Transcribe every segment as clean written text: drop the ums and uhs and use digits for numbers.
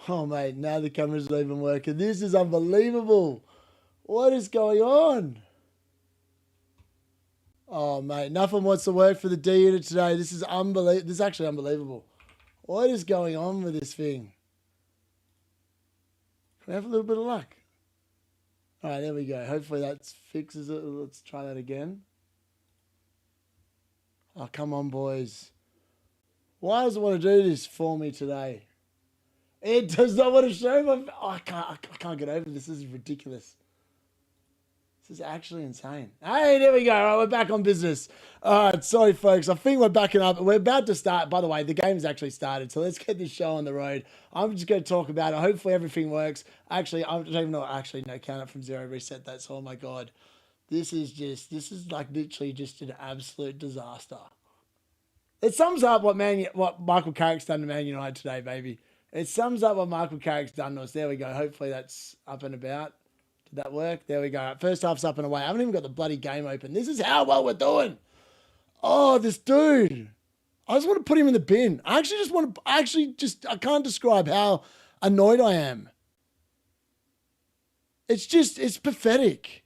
Oh, mate, now the camera's not even working. This is unbelievable. What is going on? Oh, mate, nothing wants to work for the D-Unit today. This is unbelievable. This is actually unbelievable. What is going on with this thing? Can we have a little bit of luck? All right, there we go. Hopefully that fixes it. Let's try that again. Oh, come on, boys. Why does it want to do this for me today? It does not want to show my... Oh, I can't get over this. This is ridiculous. This is actually insane. Hey, there we go. All right, we're back on business. All right, sorry, folks. I think we're backing up. We're about to start. By the way, the game's actually started, so let's get this show on the road. I'm just going to talk about it. Hopefully everything works. Actually, I don't even know. Actually, no, count it from zero. Reset that. So, oh, my God. This is like literally just an absolute disaster. It sums up what Michael Carrick's done to Man United today, baby. It sums up what Michael Carrick's done to us. There we go. Hopefully that's up and about. Did that work? There we go. First half's up and away. I haven't even got the bloody game open. This is how well we're doing. Oh, this dude. I just want to put him in the bin. I can't describe how annoyed I am. It's pathetic.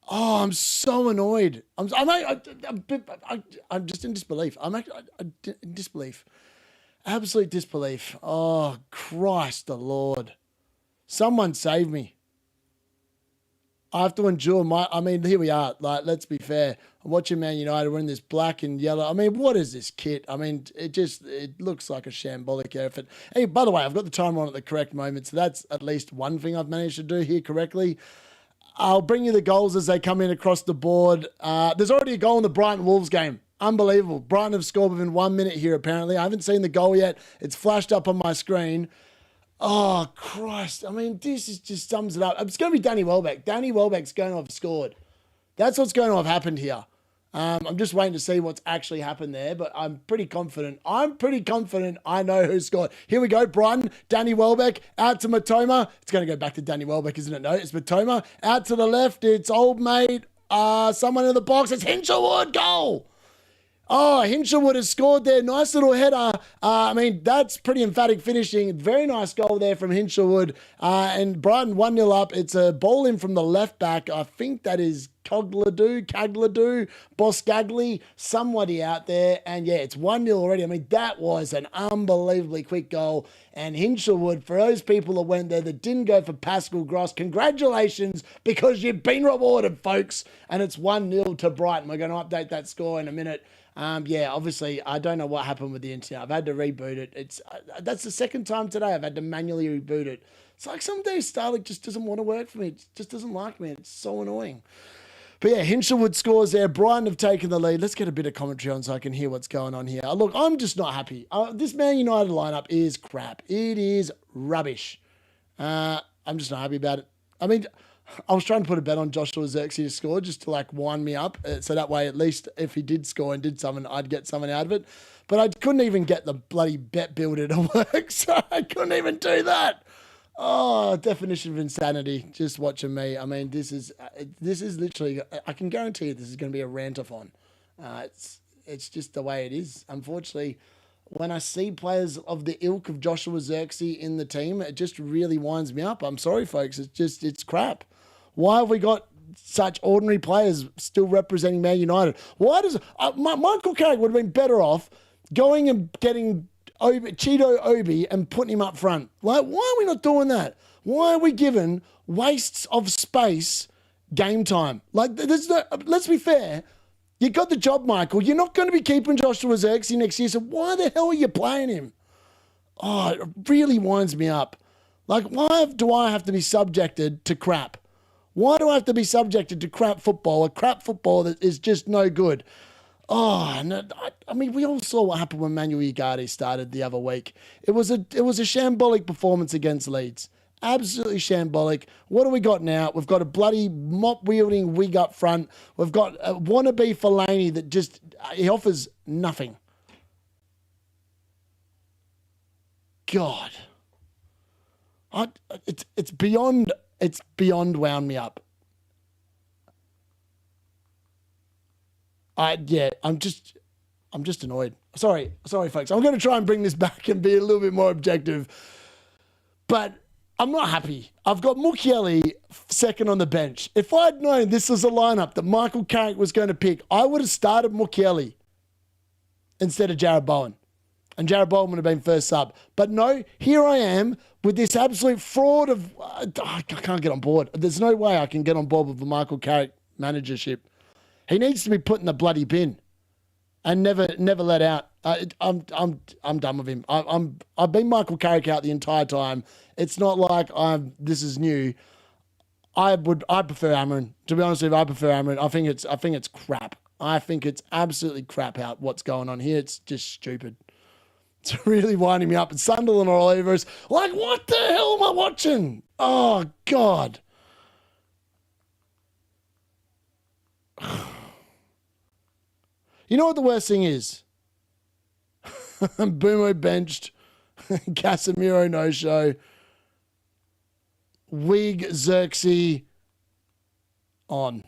Oh, I'm so annoyed. I'm just in disbelief. I'm actually in disbelief. Absolute disbelief. Oh, Christ the Lord. Someone save me. I have to endure here we are. Like, let's be fair. I'm watching Man United. We're in this black and yellow. I mean, what is this kit? I mean, it looks like a shambolic effort. Hey, by the way, I've got the timer on at the correct moment, so that's at least one thing I've managed to do here correctly. I'll bring you the goals as they come in across the board. There's already a goal in the Brighton Wolves game. Unbelievable. Brighton have scored within 1 minute here, apparently. I haven't seen the goal yet. It's flashed up on my screen. Oh, Christ. I mean, this just sums it up. It's going to be Danny Welbeck. Danny Welbeck's going to have scored. That's what's going to have happened here. I'm just waiting to see what's actually happened there, but I'm pretty confident. I know who scored. Here we go, Brighton. Danny Welbeck out to Mitoma. It's going to go back to Danny Welbeck, isn't it? No, it's Mitoma. Out to the left, it's old mate. Someone in the box. It's Hinshelwood. Goal. Oh, Hinshelwood has scored there. Nice little header. I mean, that's pretty emphatic finishing. Very nice goal there from Hinshelwood. And Brighton 1-0 up. It's a ball in from the left back. I think that is Cagladoo, Boscagli, somebody out there. And yeah, it's 1-0 already. I mean, that was an unbelievably quick goal. And Hinshelwood, for those people that went there that didn't go for Pascal Gross, congratulations, because you've been rewarded, folks. And it's 1-0 to Brighton. We're going to update that score in a minute. Yeah, obviously, I don't know what happened with the internet. I've had to reboot it. That's the second time today I've had to manually reboot it. It's like some days Starlink just doesn't want to work for me. It just doesn't like me. It's so annoying. But yeah, Hinshelwood scores there. Brighton have taken the lead. Let's get a bit of commentary on so I can hear what's going on here. Look, I'm just not happy. This Man United lineup is crap. It is rubbish. I'm just not happy about it. I mean, I was trying to put a bet on Joshua Zirkzee to score just to like wind me up. So that way, at least if he did score and did something, I'd get something out of it. But I couldn't even get the bloody bet builder to work. So I couldn't even do that. Oh, definition of insanity. Just watching me. I mean, this is literally, I can guarantee you this is going to be a rant-a-thon. It's just the way it is. Unfortunately, when I see players of the ilk of Joshua Zirkzee in the team, it just really winds me up. I'm sorry, folks. It's crap. Why have we got such ordinary players still representing Man United? Why does Michael Carrick would have been better off going and getting Cheeto Obi and putting him up front? Like, why are we not doing that? Why are we given wastes of space game time? Like, let's be fair. You got the job, Michael. You're not going to be keeping Joshua Zirkzee next year, so why the hell are you playing him? Oh, it really winds me up. Like, why do I have to be subjected to crap? Why do I have to be subjected to crap football, a crap football that is just no good? Oh, no, I mean, we all saw what happened when Utd started the other week. It was a shambolic performance against Leeds. Absolutely shambolic. What do we got now? We've got a bloody mop-wielding wig up front. We've got a wannabe Fellaini that just, he offers nothing. God. It's beyond wound me up. I'm just, I'm just annoyed. Sorry, folks. I'm going to try and bring this back and be a little bit more objective. But I'm not happy. I've got Mukiele second on the bench. If I'd known this was a lineup that Michael Carrick was going to pick, I would have started Mukiele instead of Jared Bowen. And Jared Bowen would have been first sub. But no, here I am with this absolute fraud of... I can't get on board. There's no way I can get on board with the Michael Carrick managership. He needs to be put in the bloody bin and never let out. I'm done with him. I've been Michael Carrick out the entire time. It's not like this is new. I prefer Amron. To be honest with you, I prefer Amron. I think it's crap. I think it's absolutely crap out what's going on here. It's just stupid. It's really winding me up. And Sunderland are all over us. Like, what the hell am I watching? Oh, God. You know what the worst thing is? Mbeumo benched. Casemiro no-show. Wig Xerxes on.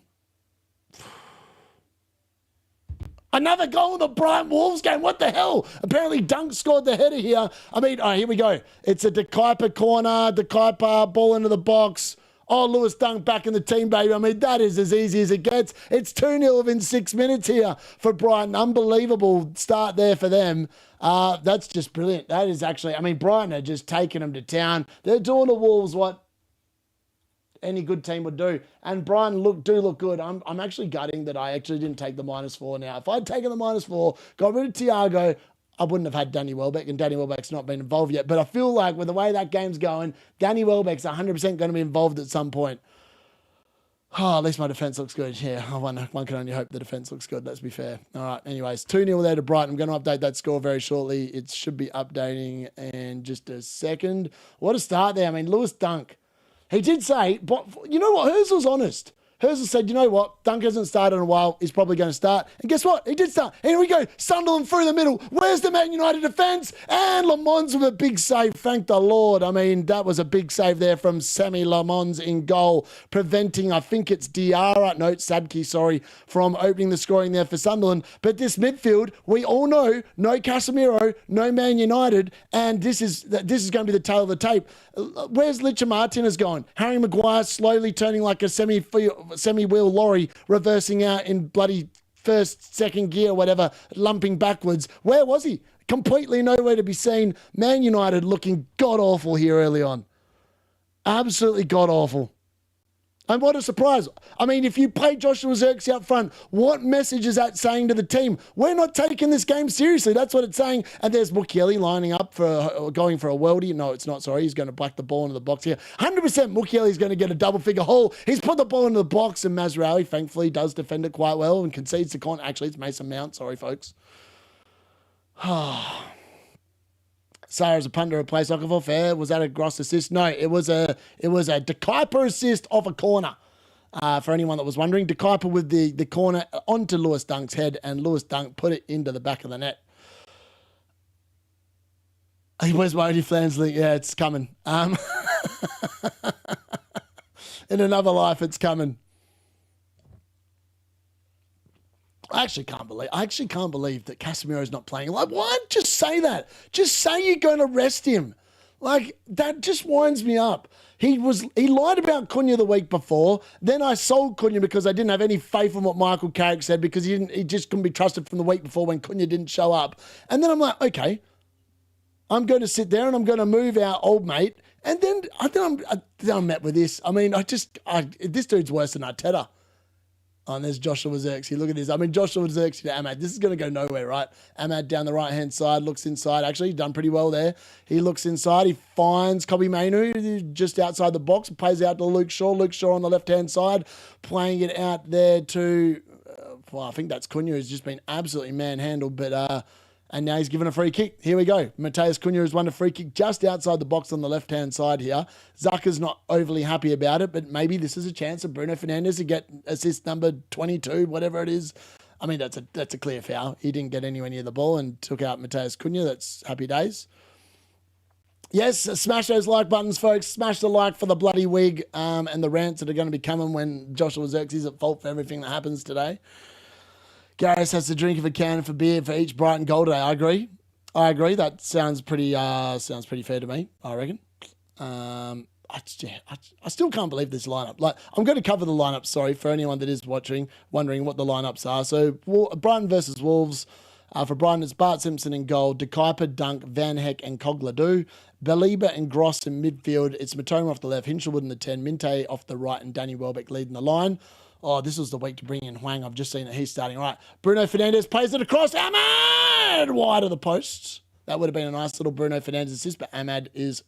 Another goal in the Brighton Wolves game. What the hell? Apparently Dunk scored the header here. I mean, here we go. It's a De Kuyper corner. De Kuyper ball into the box. Oh, Lewis Dunk back in the team, baby. I mean, that is as easy as it gets. It's 2-0 within 6 minutes here for Brighton. Unbelievable start there for them. That's just brilliant. That is actually, I mean, Brighton are just taking them to town. They're doing the Wolves what any good team would do. And Brighton do look good. I'm actually gutting that I actually didn't take the -4 now. If I'd taken the -4, got rid of Thiago, I wouldn't have had Danny Welbeck, and Danny Welbeck's not been involved yet. But I feel like with the way that game's going, Danny Welbeck's 100% going to be involved at some point. Oh, at least my defence looks good. Yeah, one can only hope the defence looks good, let's be fair. All right, anyways, 2-0 there to Brighton. I'm going to update that score very shortly. It should be updating in just a second. What a start there. I mean, Lewis Dunk. He did say, but you know what? Herzl's honest. Herzl said, you know what? Dunk hasn't started in a while. He's probably going to start. And guess what? He did start. Here we go. Sunderland through the middle. Where's the Man United defence? And Lamons with a big save. Thank the Lord. I mean, that was a big save there from Sammy Lamons in goal, preventing, I think it's Sadki, sorry, from opening the scoring there for Sunderland. But this midfield, we all know, no Casemiro, no Man United, and this is going to be the tail of the tape. Where's Licha Martinez going? Harry Maguire slowly turning like a semi-wheel lorry, reversing out in bloody first, second gear, whatever, lumping backwards. Where was he? Completely nowhere to be seen. Man United looking god-awful here early on. Absolutely god-awful. And what a surprise. I mean, if you play Joshua Xerxes up front, what message is that saying to the team? We're not taking this game seriously. That's what it's saying. And there's Mukiele lining up for going for a worldie. No, it's not. Sorry. He's going to black the ball into the box here. 100% Mukiele's going to get a double-figure haul. He's put the ball into the box, and Mazraoui, thankfully, does defend it quite well and concedes to Con. Actually, it's Mason Mount. Sorry, folks. Sarah's a punter replaced Okafor. Fair. Was that a Gross assist? No, it was a De Kuyper assist off a corner. For anyone that was wondering, De Kuyper with the corner onto Lewis Dunk's head, and Lewis Dunk put it into the back of the net. Where's my OnlyFans link? Yeah, it's coming. In another life, it's coming. I actually can't believe that Casemiro's not playing. Like, why just say that? Just say you're going to rest him. Like, that just winds me up. He lied about Cunha the week before. Then I sold Cunha because I didn't have any faith in what Michael Carrick said, because he just couldn't be trusted from the week before when Cunha didn't show up. And then I'm like, okay, I'm going to sit there and I'm going to move our old mate. And then I'm met with this. I mean, this dude's worse than Arteta. Oh, and there's Joshua Xerxes. Look at this. I mean, Joshua Xerxes to Ahmad. This is going to go nowhere, right? Ahmad down the right-hand side, looks inside. Actually, he's done pretty well there. He looks inside. He finds Kobe Mainu just outside the box. Plays out to Luke Shaw. Luke Shaw on the left-hand side, playing it out there to, I think that's Cunha, who's just been absolutely manhandled. But and now he's given a free kick. Here we go. Mateus Cunha has won a free kick just outside the box on the left-hand side here. Zaka's not overly happy about it, but maybe this is a chance of Bruno Fernandes to get assist number 22, whatever it is. I mean, that's a clear foul. He didn't get anywhere near the ball and took out Mateus Cunha. That's happy days. Yes, smash those like buttons, folks. Smash the like for the bloody wig and the rants that are going to be coming when Joshua Xerxes is at fault for everything that happens today. Gareth has to drink of a can of a beer for each Brighton goal today. I agree. That sounds pretty fair to me, I reckon. I still can't believe this lineup. Like, I'm going to cover the lineup, sorry, for anyone that is watching, wondering what the lineups are. So, Brighton versus Wolves. For Brighton, it's Bart Simpson in goal, De Kuyper, Dunk, Van Heck, and Cogladu. Baliba and Gross in midfield. It's Matoma off the left, Hinshelwood in the 10, Minte off the right, and Danny Welbeck leading the line. Oh, this was the week to bring in Hwang. I've just seen that he's starting. Right, Bruno Fernandes plays it across. Ahmad wide of the posts. That would have been a nice little Bruno Fernandes assist, but Ahmad is...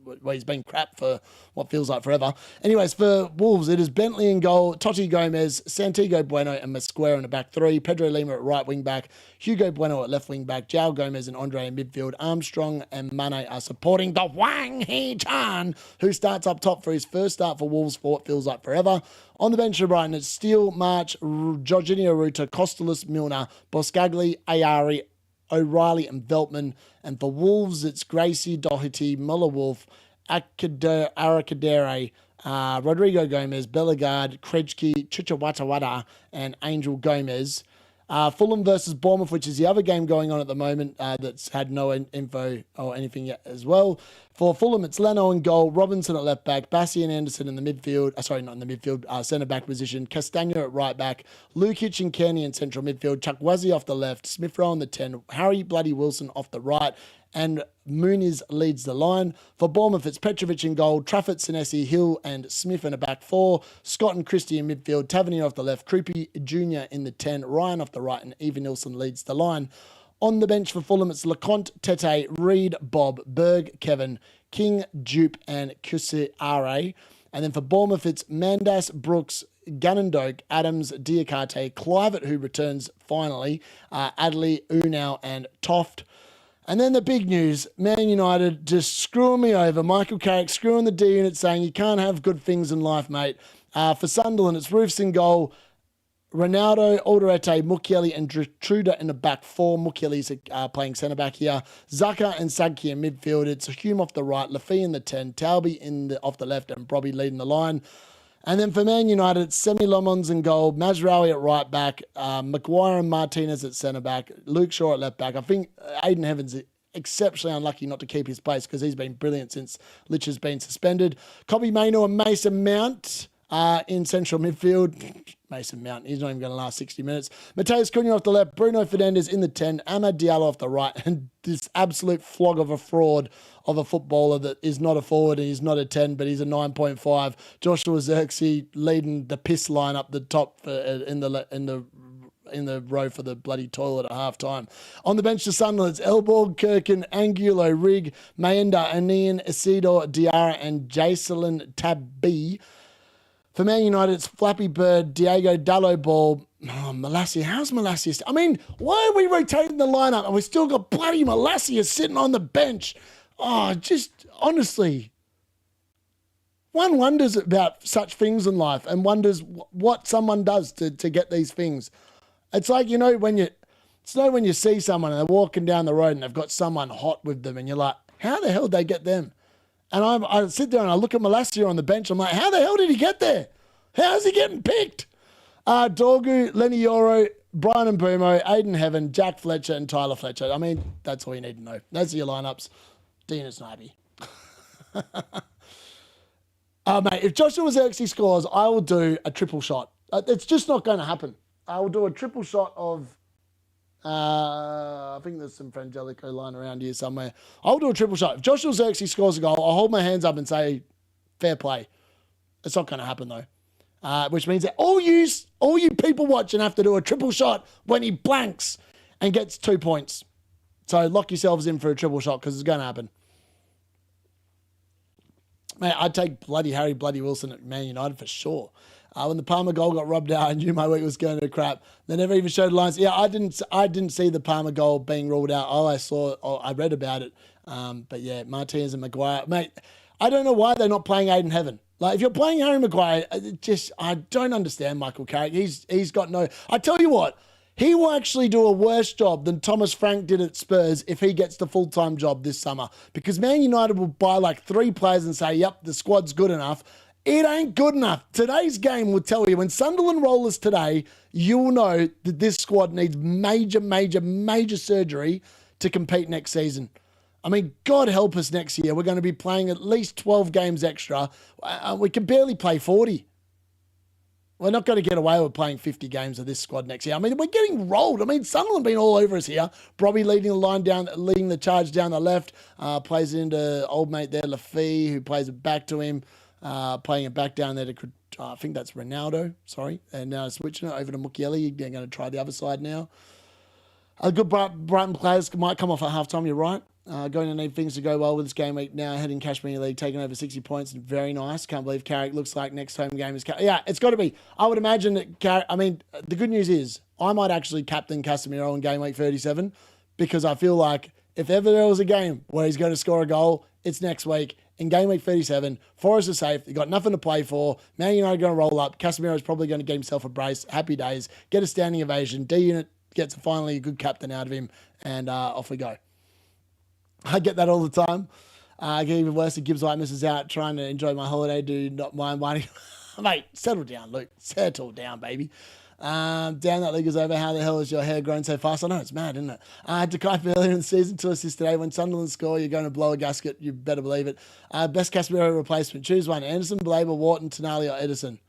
well, he's been crap for what feels like forever. Anyways, for Wolves, it is Bentley in goal, Totti Gomez, Santiago Bueno and Mosquera in the back three, Pedro Lima at right wing back, Hugo Bueno at left wing back, João Gomez and Andre in midfield. Armstrong and Mane are supporting the Wang Hee-chan, who starts up top for his first start for Wolves for what feels like forever. On the bench for Brighton, it's Steele, March, Jorginho Ruta, Costellus, Milner, Boscagli, Ayari, O'Reilly and Veltman. And for Wolves, it's Gracie, Doherty, Muller-Wolf, Arakadere, Rodrigo Gomez, Bellegarde, Krejci, Chichawatawada, and Angel Gomez. Fulham versus Bournemouth, which is the other game going on at the moment that's had no info or anything yet as well. For Fulham, it's Leno in goal, Robinson at left back, Bassi and Anderson in the midfield. Not in the midfield, centre-back position. Castagna at right back, Lukic and Kearney in central midfield, Chukwueze off the left, Smith Rowe on the 10, Harry Bloody Wilson off the right, and Muniz leads the line. For Bournemouth, it's Petrovic in goal, Trafford, Senesi, Hill, and Smith in a back four, Scott and Christie in midfield, Tavernier off the left, Creepy Jr. in the 10, Ryan off the right, and Eva Nilsson leads the line. On the bench for Fulham, it's LeConte, Tete, Reed, Bob, Berg, Kevin, King, Jupe, and Kusiare. And then for Bournemouth, it's Mandas, Brooks, Gunnendoke, Adams, Diakate, Clivett, who returns finally, Adley, Unau, and Toft. And then the big news, Man United just screwing me over. Michael Carrick screwing the D-Unit, saying you can't have good things in life, mate. For Sunderland, it's Roofs in goal, Ronaldo, Alderete, Mukiele, and Truda in the back four. Mukiele's playing centre-back here. Zaka and Sadki in midfield. It's Hume off the right, Lafie in the 10, Talby off the left, and Bobby leading the line. And then for Man United, it's Semi Lemons in goal, Mazraoui at right back, Maguire and Martinez at centre-back, Luke Shaw at left back. I think Aidan Heavens exceptionally unlucky not to keep his place because he's been brilliant since Lich has been suspended. Kobe Mainoo and Mason Mount in central midfield. Mason Mount, he's not even going to last 60 minutes. Mateus Cunha off the left, Bruno Fernandes in the 10, Amad Diallo off the right, and this absolute flog of a fraud of a footballer that is not a forward and he's not a 10, but he's a 9.5. Joshua Zirkzee leading the piss line up the top in the row for the bloody toilet at half-time. On the bench to Sunderland, it's Elborg, Kirkin, Angulo, Rig, Mayenda, Anian, Isidore, Diarra, and Jacelyn Tabby. For Man United, it's Flappy Bird, Diego Dallo Ball, Malacia. How's Malacia? I mean, why are we rotating the lineup and we still got bloody Malacia sitting on the bench? Oh, just honestly, one wonders about such things in life and wonders what someone does to get these things. It's like, when you see someone and they're walking down the road and they've got someone hot with them and you're like, how the hell did they get them? And I sit there and I look at Malacia on the bench. I'm like, how the hell did he get there? How's he getting picked? Dorgu, Lenny Yoro, Brian Mbeumo, Aidan Heaven, Jack Fletcher, and Tyler Fletcher. I mean, that's all you need to know. Those are your lineups. Dean and Snipey. Mate, if Joshua Zirkzee scores, I will do a triple shot. It's just not going to happen. I will do a triple shot of... I think there's some Frangelico lying around here somewhere. I'll do a triple shot. If Joshua Zirkzee scores a goal, I'll hold my hands up and say, fair play. It's not going to happen, though. Which means that all you people watching have to do a triple shot when he blanks and gets 2 points. So lock yourselves in for a triple shot because it's going to happen. Mate, I'd take bloody Harry Bloody Wilson at Man United for sure. When the Palmer goal got rubbed out, I knew my week was going to crap. They never even showed lines. Yeah, I didn't see the Palmer goal being ruled out. I read about it. But yeah, Martinez and Maguire. Mate, I don't know why they're not playing Aidan Heaven. Like, if you're playing Harry Maguire, I don't understand Michael Carrick. He's got no... I tell you what, he will actually do a worse job than Thomas Frank did at Spurs if he gets the full-time job this summer. Because Man United will buy like 3 players and say, yep, the squad's good enough. It ain't good enough. Today's game will tell you. When Sunderland roll us today, you will know that this squad needs major, major, major surgery to compete next season. I mean, God help us next year. We're going to be playing at least 12 games extra. We can barely play 40. We're not going to get away with playing 50 games of this squad next year. I mean, we're getting rolled. I mean, Sunderland been all over us here. Robbie leading the line down, leading the charge down the left. Plays it into old mate there, Lafie, who plays it back to him. Playing it back down there to, I think that's Ronaldo, sorry. And now switching it over to Mukiele. They're going to try the other side now. A good Brighton players might come off at halftime, you're right. Going to need things to go well with this game week now. Heading Cash Premier League, taking over 60 points. Very nice. Can't believe Carrick looks like next home game is... Yeah, it's got to be. I would imagine that Carrick... I mean, the good news is I might actually captain Casemiro in game week 37 because I feel like if ever there was a game where he's going to score a goal, it's next week. In game week 37, Forest are safe. They've got nothing to play for. Man Utd are going to roll up. Casemiro is probably going to get himself a brace. Happy days. Get a standing ovation. D-Unit gets finally a good captain out of him, and off we go. I get that all the time. I get even worse if Gibbs White misses out trying to enjoy my holiday. Do not mind money. Mate, settle down, Luke. Settle down, baby. Down that league is over. How the hell is your hair growing so fast? I know, it's mad, isn't it? De Kuyper earlier in the season, 2 assists today. When Sunderland score, you're going to blow a gasket. You better believe it. Best Casemiro replacement. Choose one. Anderson, Blaber, Wharton, Tonali, or Edison.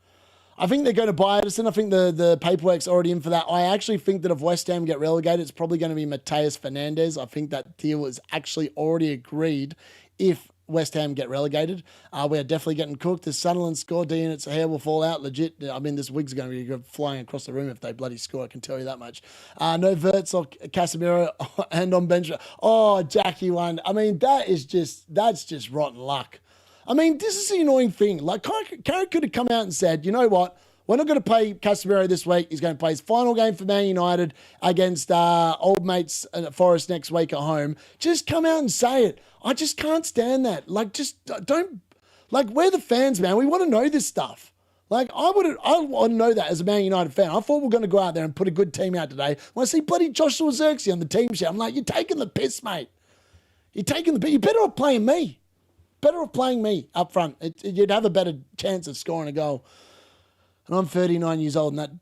I think they're going to buy Edison. I think the paperwork's already in for that. I actually think that if West Ham get relegated, it's probably going to be Mateus Fernandes. I think that deal is actually already agreed if West Ham get relegated. We're definitely getting cooked. The Sunderland score, D-Unit's hair will fall out. Legit. I mean, this wig's going to be flying across the room if they bloody score. I can tell you that much. No Verts or Casemiro and on bench. Oh, Jackie one. I mean, that's just rotten luck. I mean, this is the annoying thing. Like, Carrick could have come out and said, you know what? We're not going to play Casemiro this week. He's going to play his final game for Man Utd against old mates at Forest next week at home. Just come out and say it. I just can't stand that. Like, just don't... Like, we're the fans, man. We want to know this stuff. Like, I want to know that as a Man Utd fan. I thought we were going to go out there and put a good team out today. When I see bloody Joshua Zirkzee on the team sheet, I'm like, you're taking the piss, mate. You're taking the piss. You're better off playing me. Better off playing me up front. You'd have a better chance of scoring a goal. And I'm 39 years old, and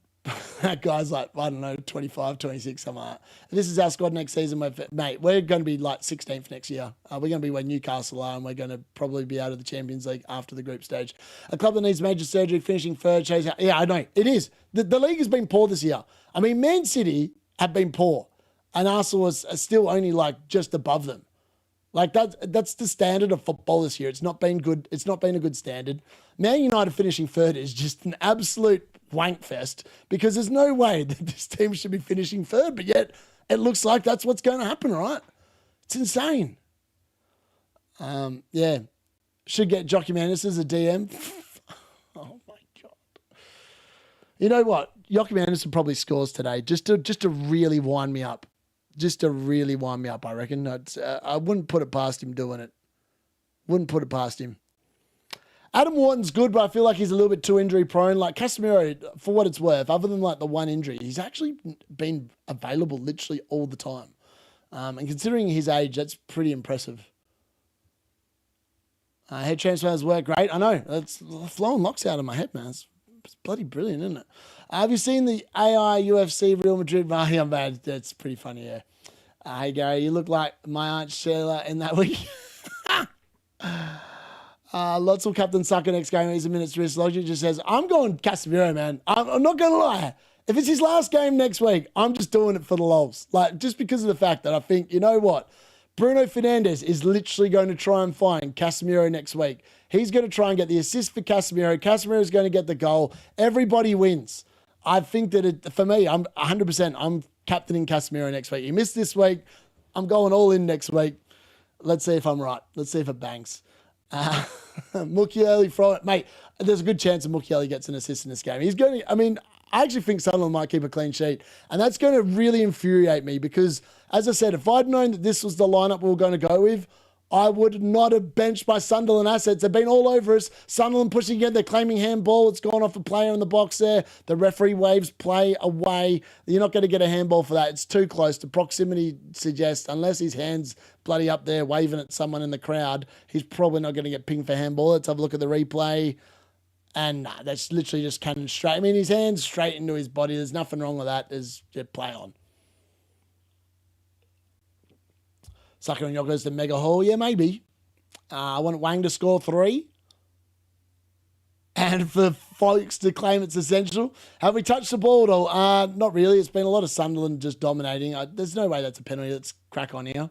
that guy's like, I don't know, 25, 26, something like that. And this is our squad next season. Mate, we're going to be like 16th next year. We're going to be where Newcastle are, and we're going to probably be out of the Champions League after the group stage. A club that needs major surgery, finishing third, shows how... Yeah, I know, it is. The league has been poor this year. I mean, Man City have been poor, and Arsenal is still only like just above them. Like, that's the standard of football this year. It's not been good. It's not been a good standard. Man Utd finishing third is just an absolute wank fest because there's no way that this team should be finishing third, but yet it looks like that's what's going to happen, right? It's insane. Yeah. Should get Jockey Manis as a DM. Oh, my God. You know what? Jockey Manis probably scores today just to really wind me up. Just to really wind me up, I reckon. I wouldn't put it past him doing it. Wouldn't put it past him. Adam Wharton's good, but I feel like he's a little bit too injury prone. Like Casemiro, for what it's worth, other than like the one injury, he's actually been available literally all the time. And considering his age, that's pretty impressive. Head transfers work great. I know. It's flowing locks out of my head, man. It's bloody brilliant, isn't it? Have you seen the AI UFC Real Madrid? Yeah, man, that's pretty funny, yeah. Hey, Gary, you look like my Aunt Sheila in that week. Lots will captain Saka next game. He's a minute's risk. Logic just says, I'm going Casemiro, man. I'm not going to lie. If it's his last game next week, I'm just doing it for the lols. Like, just because of the fact that I think, you know what? Bruno Fernandes is literally going to try and find Casemiro next week. He's going to try and get the assist for Casemiro. Casemiro is going to get the goal. Everybody wins. I think that for me, I'm 100%. I'm captaining Casemiro next week. He missed this week. I'm going all in next week. Let's see if I'm right. Let's see if it bangs. Mukiele throw it. Mate, there's a good chance that Mukiele gets an assist in this game. He's going to, I mean, I actually think Sunderland might keep a clean sheet. And that's going to really infuriate me because, as I said, if I'd known that this was the lineup we were going to go with, I would not have benched my Sunderland assets. They've been all over us. Sunderland pushing again. They're claiming handball. It's gone off a player in the box there. The referee waves play away. You're not going to get a handball for that. It's too close. The proximity suggests, unless his hand's bloody up there waving at someone in the crowd, he's probably not going to get pinged for handball. Let's have a look at the replay. And nah, that's literally just cannon straight. I mean, his hands straight into his body. There's nothing wrong with that. There's just play on. Sucker and Yoggers to Mega Hall. Yeah, maybe. I want Wang to score 3. And for folks to claim it's essential. Have we touched the ball at all? Not really. It's been a lot of Sunderland just dominating. There's no way that's a penalty. Let's crack on here.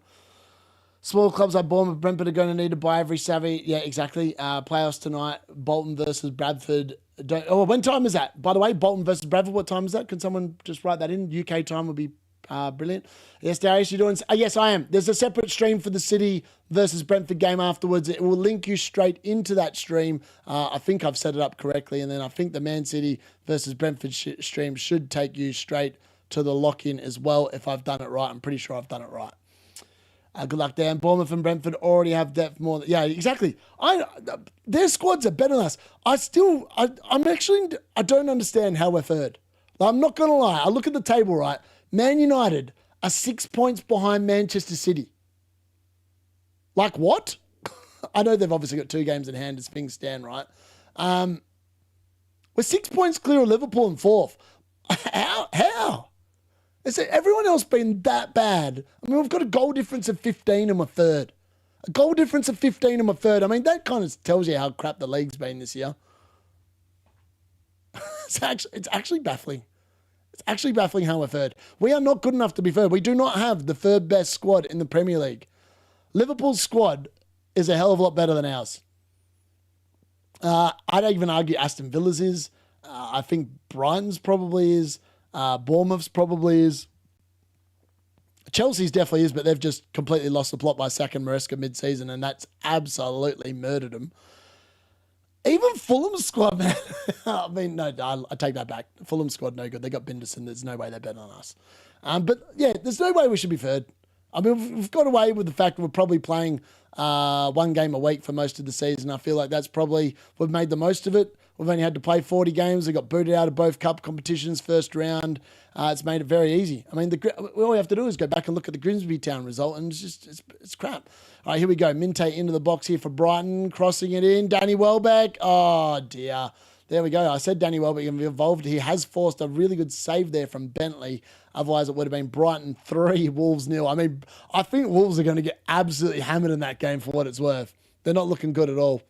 Small clubs like Bournemouth, Brentford are going to need to buy every savvy. Yeah, exactly. Playoffs tonight. Bolton versus Bradford. When time is that? By the way, Bolton versus Bradford. What time is that? Can someone just write that in? UK time would be brilliant. Yes, Darius, you're doing... yes, I am. There's a separate stream for the City versus Brentford game afterwards. It will link you straight into that stream. I think I've set it up correctly. And then I think the Man City versus Brentford stream should take you straight to the lock-in as well if I've done it right. I'm pretty sure I've done it right. Good luck, Dan. Bournemouth and Brentford already have depth more. Yeah, exactly. Their squads are better than us. I don't understand how we're third. I'm not going to lie. I look at the table, right? Man United are 6 points behind Manchester City. Like what? I know they've obviously got 2 games in hand as things stand, right? We're 6 points clear of Liverpool in 4th. How? Has everyone else been that bad? I mean, we've got a goal difference of 15 and we're third. A goal difference of 15 and we're third. I mean, that kind of tells you how crap the league's been this year. It's actually baffling. It's actually baffling how we're third. We are not good enough to be third. We do not have the third best squad in the Premier League. Liverpool's squad is a hell of a lot better than ours. I'd even argue Aston Villa's is. I think Brighton's probably is. Bournemouth's probably is. Chelsea's definitely is, but they've just completely lost the plot by sacking Maresca mid-season, and that's absolutely murdered them. Even Fulham's squad, man. I mean, no, I take that back. Fulham's squad, no good. They got Binderson. There's no way they're better than us. But yeah, there's no way we should be third. I mean, we've got away with the fact that we're probably playing 1 game a week for most of the season. I feel like that's probably, we've made the most of it. We've only had to play 40 games. We got booted out of both cup competitions first round. It's made it very easy. I mean, all we have to do is go back and look at the Grimsby Town result, and it's crap. All right, here we go. Minte into the box here for Brighton, crossing it in. Danny Welbeck. Oh, dear. There we go. I said Danny Welbeck can be involved. He has forced a really good save there from Bentley. Otherwise, it would have been Brighton 3, Wolves 0. I mean, I think Wolves are going to get absolutely hammered in that game for what it's worth. They're not looking good at all.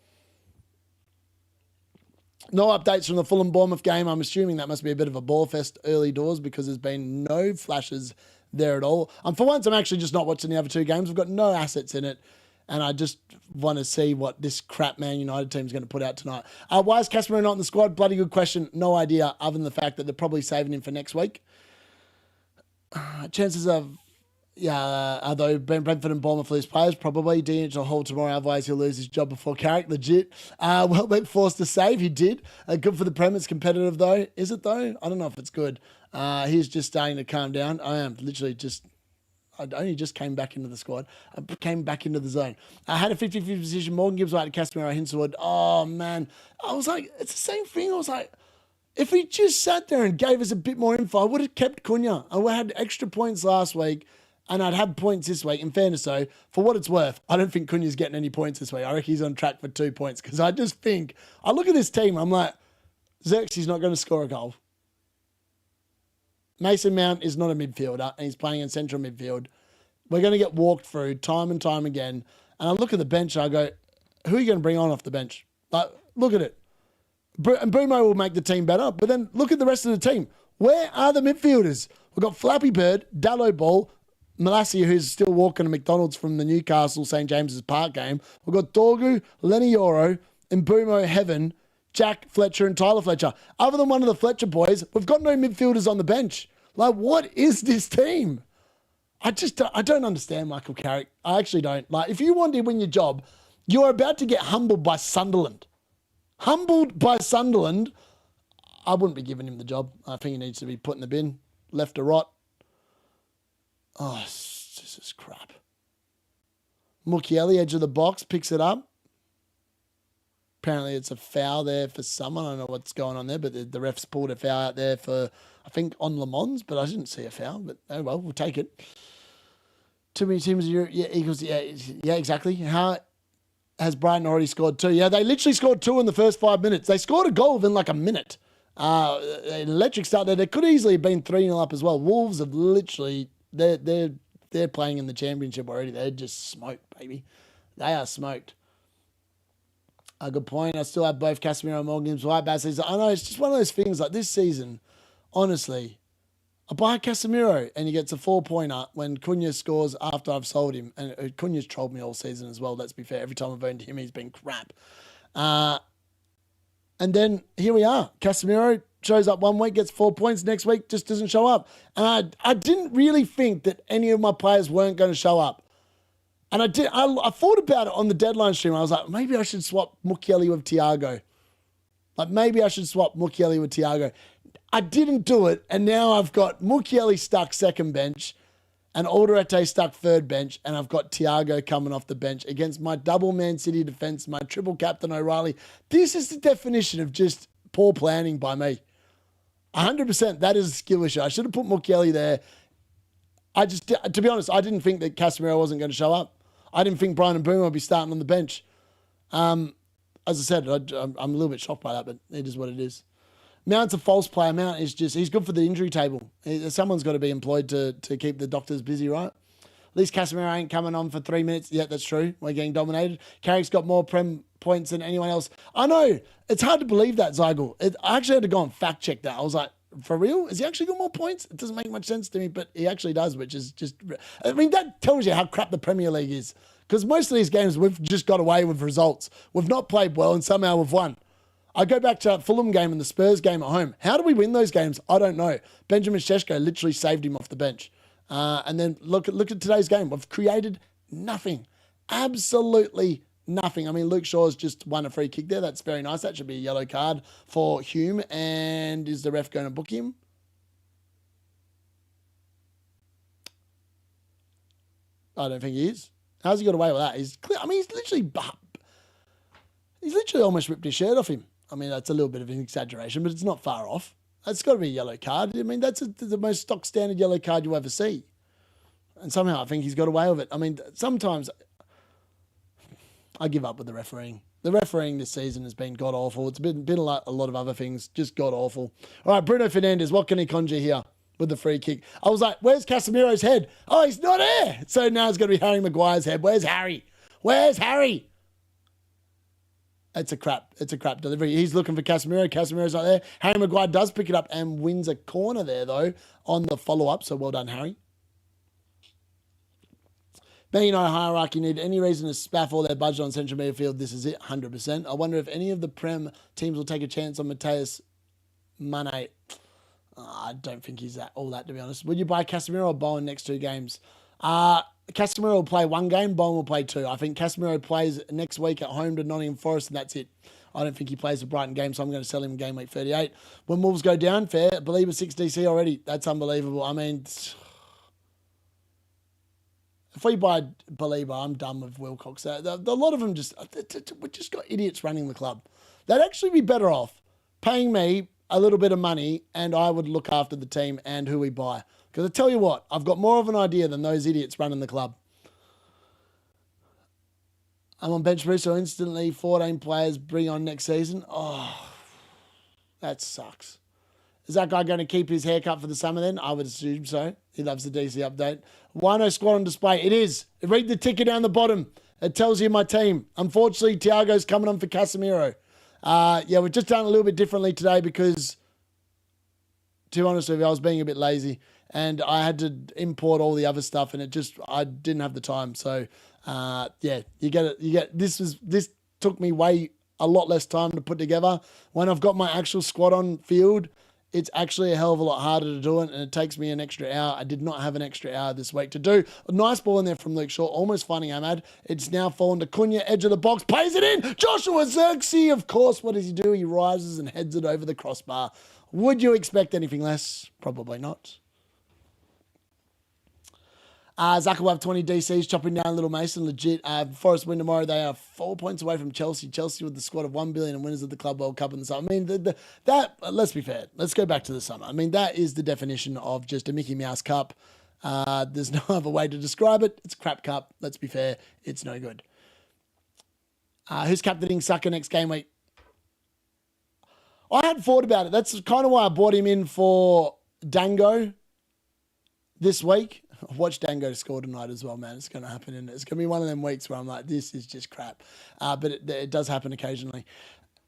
No updates from the Fulham Bournemouth game. I'm assuming that must be a bit of a ball fest early doors because there's been no flashes there at all. For once, I'm actually just not watching the other 2 games. We've got no assets in it. And I just want to see what this crap Man United team is going to put out tonight. Why is Casemiro not in the squad? Bloody good question. No idea, other than the fact that they're probably saving him for next week. Chances of, although Brentford and Bournemouth lose players, probably D-Unit will hold tomorrow, otherwise he'll lose his job before Carrick, legit. Welbeck forced to save, he did. Good for the Prem, it's competitive though. Is it though? I don't know if it's good. He's just starting to calm down. I only just came back into the squad. I came back into the zone. I had a 50-50 position. Morgan gives away to Casemiro, Hinselwood. Oh, man. I was like, it's the same thing. I was like, if he just sat there and gave us a bit more info, I would have kept Cunha. I had extra points last week, and I'd have points this week. In fairness, though, for what it's worth, I don't think Cunha's getting any points this week. I reckon he's on track for 2 points, because I just think, I look at this team, I'm like, Xerxes not going to score a goal. Mason Mount is not a midfielder, and he's playing in central midfield. We're going to get walked through time and time again. And I look at the bench, and I go, who are you going to bring on off the bench? Like, look at it. And Mbeumo will make the team better, but then look at the rest of the team. Where are the midfielders? We've got Flappy Bird, Dallo Ball, Malassia, who's still walking to McDonald's from the Newcastle St. James's Park game. We've got Dorgu, Lenny Yoro, Mbeumo, Heaven, Jack Fletcher, and Tyler Fletcher. Other than one of the Fletcher boys, we've got no midfielders on the bench. Like, what is this team? I don't understand Michael Carrick. I actually don't. Like, if you want to win your job, you're about to get humbled by Sunderland. Humbled by Sunderland, I wouldn't be giving him the job. I think he needs to be put in the bin, left or right. Oh, this is crap. Mukiele, edge of the box, picks it up. Apparently it's a foul there for someone. I don't know what's going on there, but the refs pulled a foul out there for, I think, on Le Mans, but I didn't see a foul. But oh well, we'll take it. Too many teams, Eagles, yeah, exactly. How has Brighton already scored 2? Yeah, they literally scored 2 in the first 5 minutes. They scored a goal within like a minute. An electric start there. They could easily have been 3-0 up as well. Wolves have literally, they're playing in the championship already. They're just smoked, baby. They are smoked. A good point. I still have both Casemiro and Morgan's white bases. I know it's just one of those things like this season, honestly, I buy Casemiro and he gets a 4-pointer when Cunha scores after I've sold him. And Cunha's trolled me all season as well, let's be fair. Every time I've owned him, he's been crap. And then here we are. Casemiro shows up one week, gets 4 points. Next week, just doesn't show up. And I didn't really think that any of my players weren't going to show up. And I thought about it on the deadline stream. I was like, maybe I should swap Mukiele with Thiago. Maybe I should swap Mukiele with Thiago. I didn't do it. And now I've got Mukiele stuck second bench and Alderete stuck third bench. And I've got Thiago coming off the bench against my double Man City defense, my triple captain O'Reilly. This is the definition of just poor planning by me. 100%. That is a skill issue. I should have put Mukiele there. To be honest, I didn't think that Casemiro wasn't going to show up. I didn't think Brian and Mbeumo would be starting on the bench. As I said, I'm a little bit shocked by that, but it is what it is. Mount's a false player. Mount is just, he's good for the injury table. Someone's got to be employed to keep the doctors busy, right? At least Casemiro ain't coming on for 3 minutes. Yeah, that's true. We're getting dominated. Carrick's got more Prem points than anyone else. I know. It's hard to believe that, Zygel. I actually had to go and fact check that. I was like, for real? Has he actually got more points? It doesn't make much sense to me, but he actually does, which is just... I mean, that tells you how crap the Premier League is. Because most of these games, we've just got away with results. We've not played well, and somehow we've won. I go back to that Fulham game and the Spurs game at home. How do we win those games? I don't know. Benjamin Šeško literally saved him off the bench. And then look at today's game. We've created nothing. Absolutely nothing. I mean, Luke Shaw's just won a free kick there. That's very nice. That should be a yellow card for Hume. And is the ref going to book him? I don't think he is. How's he got away with that? He's literally almost ripped his shirt off him. I mean, that's a little bit of an exaggeration, but it's not far off. That's got to be a yellow card. I mean, that's the most stock standard yellow card you ever see. And somehow I think he's got away with it. I mean, sometimes I give up with the refereeing. The refereeing this season has been god-awful. It's been a lot of other things, just god-awful. All right, Bruno Fernandes, what can he conjure here with the free kick? I was like, where's Casemiro's head? Oh, he's not here. So now it's going to be Harry Maguire's head. Where's Harry? Where's Harry? It's a crap delivery. He's looking for Casemiro. Casemiro's not there. Harry Maguire does pick it up and wins a corner there, though, on the follow-up. So well done, Harry. Man United hierarchy need any reason to spaff all their budget on central midfield. This is it, 100%. I wonder if any of the Prem teams will take a chance on Mateus Mane. I don't think he's all that, to be honest. Would you buy Casemiro or Bowen next 2 games? Casemiro will play 1 game, Bowen will play 2. I think Casemiro plays next week at home to Nottingham Forest, and that's it. I don't think he plays the Brighton game, so I'm going to sell him game week 38. When Wolves go down, fair. Believer 6 DC already. That's unbelievable. I mean, if we buy Believer, I'm done with Wilcox. A lot of them we've just got idiots running the club. They'd actually be better off paying me a little bit of money, and I would look after the team and who we buy. Because I tell you what, I've got more of an idea than those idiots running the club. I'm on bench boost, so instantly 14 players bring on next season. Oh, that sucks. Is that guy going to keep his haircut for the summer then? I would assume so. He loves the DC update. Wino squad on display. It is. Read the ticker down the bottom. It tells you my team. Unfortunately, Thiago's coming on for Casemiro. Yeah, we've just done a little bit differently today because, to be honest with you, I was being a bit lazy. And I had to import all the other stuff, and I didn't have the time. So, yeah, you get it. This took me a lot less time to put together. When I've got my actual squad on field, it's actually a hell of a lot harder to do it, and it takes me an extra hour. I did not have an extra hour this week to do. A nice ball in there from Luke Shaw, almost finding Ahmad. It's now fallen to Cunha, edge of the box, plays it in. Joshua Zirkzee, of course. What does he do? He rises and heads it over the crossbar. Would you expect anything less? Probably not. Zaka will have 20 DCs, chopping down Little Mason, legit. Forest win tomorrow. They are 4 points away from Chelsea. Chelsea with the squad of 1 billion and winners of the Club World Cup in the summer. I mean, that let's be fair. Let's go back to the summer. I mean, that is the definition of just a Mickey Mouse Cup. There's no other way to describe it. It's a crap cup. Let's be fair. It's no good. Who's captaining Saka next game week? I hadn't thought about it. That's kind of why I brought him in for Dango this week. Watch Dango score tonight as well, man. It's going to happen. And it's going to be one of them weeks where I'm like, this is just crap. But it does happen occasionally.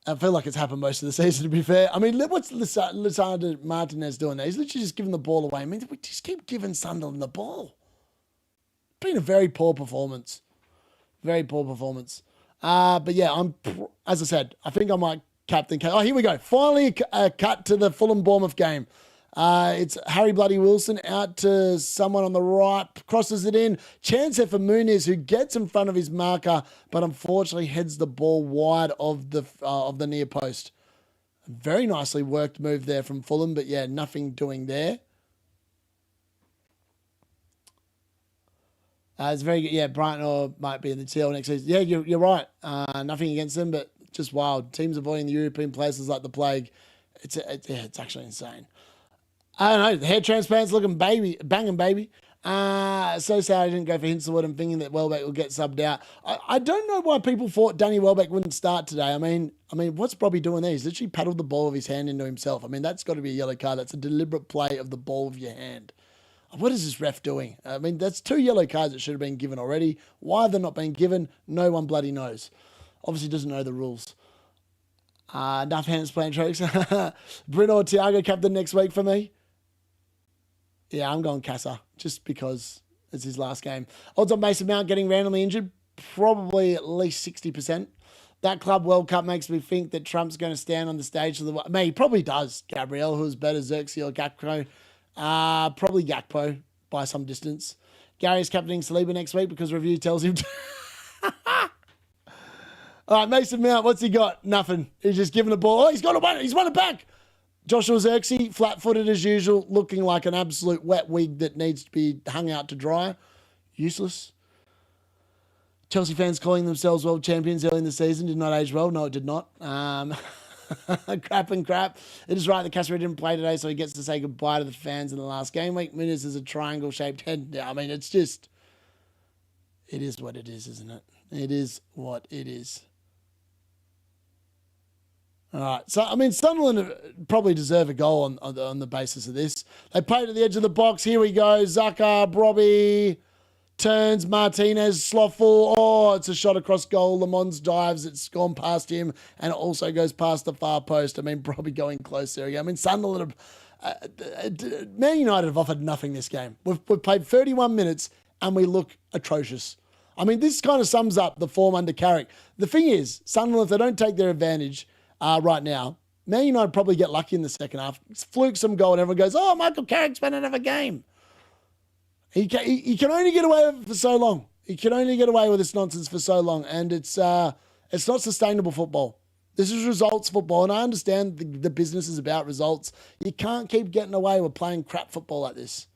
I feel like it's happened most of the season, to be fair. I mean, what's Lisandro Martinez doing there? He's literally just giving the ball away. I mean, we just keep giving Sunderland the ball. Been a very poor performance. Very poor performance. But yeah, as I said, I think I might captain. Oh, here we go. Finally a cut to the Fulham Bournemouth game. It's Harry Bloody Wilson out to someone on the right, crosses it in. Chance there for Muniz, who gets in front of his marker, but unfortunately heads the ball wide of the near post. Very nicely worked move there from Fulham, but yeah, nothing doing there. It's very good. Yeah, Brighton or might be in the TL next season. Yeah, you're right. Nothing against them, but just wild. Teams avoiding the European places like the plague. It's actually insane. I don't know. The hair transplants looking banging baby. So sad I didn't go for Hinselwood. I'm thinking that Welbeck will get subbed out. I don't know why people thought Danny Welbeck wouldn't start today. I mean, what's Bobby doing there? He's literally paddled the ball of his hand into himself. I mean, that's got to be a yellow card. That's a deliberate play of the ball of your hand. What is this ref doing? I mean, that's 2 yellow cards that should have been given already. Why they're not being given, no one bloody knows. Obviously doesn't know the rules. Enough hands playing tricks. Bruno or Thiago captain next week for me. Yeah, I'm going Casa, just because it's his last game. Odds on Mason Mount getting randomly injured, probably at least 60%. That Club World Cup makes me think that Trump's going to stand on the stage of the... I mean, he probably does, Gabriel, who's better, Xerxes or Gakpo. Probably Gakpo by some distance. Gary's captaining Saliba next week because review tells him to... All right, Mason Mount, what's he got? Nothing. He's just giving the ball. Oh, he's won it back. Joshua Xerxes, flat-footed as usual, looking like an absolute wet wig that needs to be hung out to dry. Useless. Chelsea fans calling themselves world champions early in the season did not age well. No, it did not. Crap. It is right that Casemiro didn't play today, so he gets to say goodbye to the fans in the last game week. Muniz is a triangle-shaped head. Yeah, I mean, it's just... It is what it is, isn't it? It is what it is. All right. So, I mean, Sunderland probably deserve a goal on the basis of this. They played at the edge of the box. Here we go. Zaka, Brobby, turns, Martinez, slothful. Oh, it's a shot across goal. Lamons dives. It's gone past him, and it also goes past the far post. I mean, Brobby going close there again. I mean, Sunderland, Man United have offered nothing this game. We've played 31 minutes, and we look atrocious. I mean, this kind of sums up the form under Carrick. The thing is, Sunderland, if they don't take their advantage... right now, Man United probably get lucky in the second half. Fluke some goal and everyone goes, oh, Michael Carrick's been another game. He can only get away with it for so long. He can only get away with this nonsense for so long. And it's not sustainable football. This is results football. And I understand the business is about results. You can't keep getting away with playing crap football like this.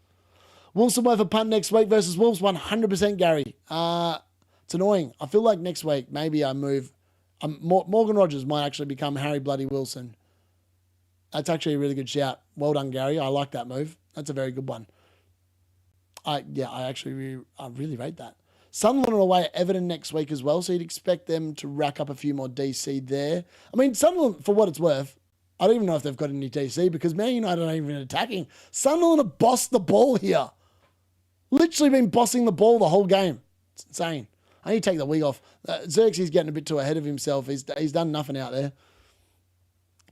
Wolves worth a punt next week versus Wolves, 100% Gary. It's annoying. I feel like next week maybe I move... Morgan Rogers might actually become Harry Bloody Wilson. That's actually a really good shout. Well done, Gary. I like that move. That's a very good one. I really rate that. Sunderland are away at Everton next week as well, so you'd expect them to rack up a few more DC there. I mean, Sunderland, for what it's worth, I don't even know if they've got any DC because Man United aren't even attacking. Sunderland have bossed the ball here. Literally been bossing the ball the whole game. It's insane. I need to take the wig off. Xerxes getting a bit too ahead of himself. He's done nothing out there.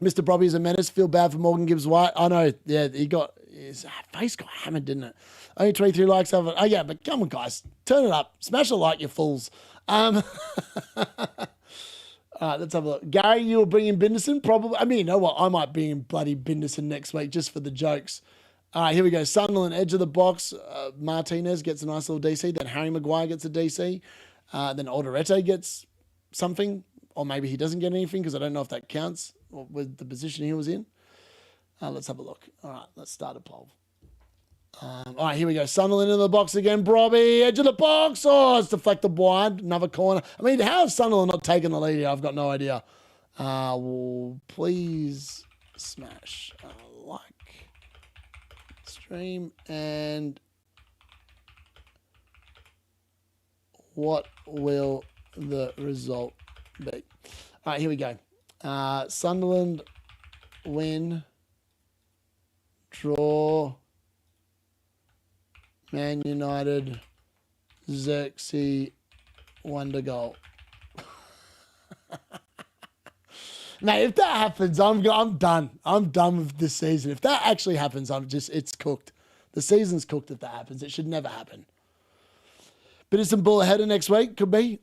Mr. Brobby's a menace. Feel bad for Morgan Gibbs White. I know. Yeah, his face got hammered, didn't it? Only 23 likes of it. Oh, yeah, but come on, guys. Turn it up. Smash a like, you fools. All right, let's have a look. Gary, you will bring in Binderson? Probably. I mean, you know what? I might bring in bloody Binderson next week just for the jokes. All right, here we go. Sunderland, edge of the box. Martinez gets a nice little DC. Then Harry Maguire gets a DC. Then Alderete gets something, or maybe he doesn't get anything because I don't know if that counts with the position he was in. Let's have a look. All right, let's start a poll. All right, here we go. Sunderland in the box again. Brobby, edge of the box. Oh, it's deflected wide. Another corner. I mean, how have Sunderland not taken the lead here? I've got no idea. Well, please smash a like, stream, and... what will the result B. All right, here we go. Sunderland win, draw, Man United, Xerxes, wonder goal. Mate, if that happens, I'm done. I'm done with this season. If that actually happens, it's cooked. The season's cooked if that happens. It should never happen. But it's some ball header next week, could be.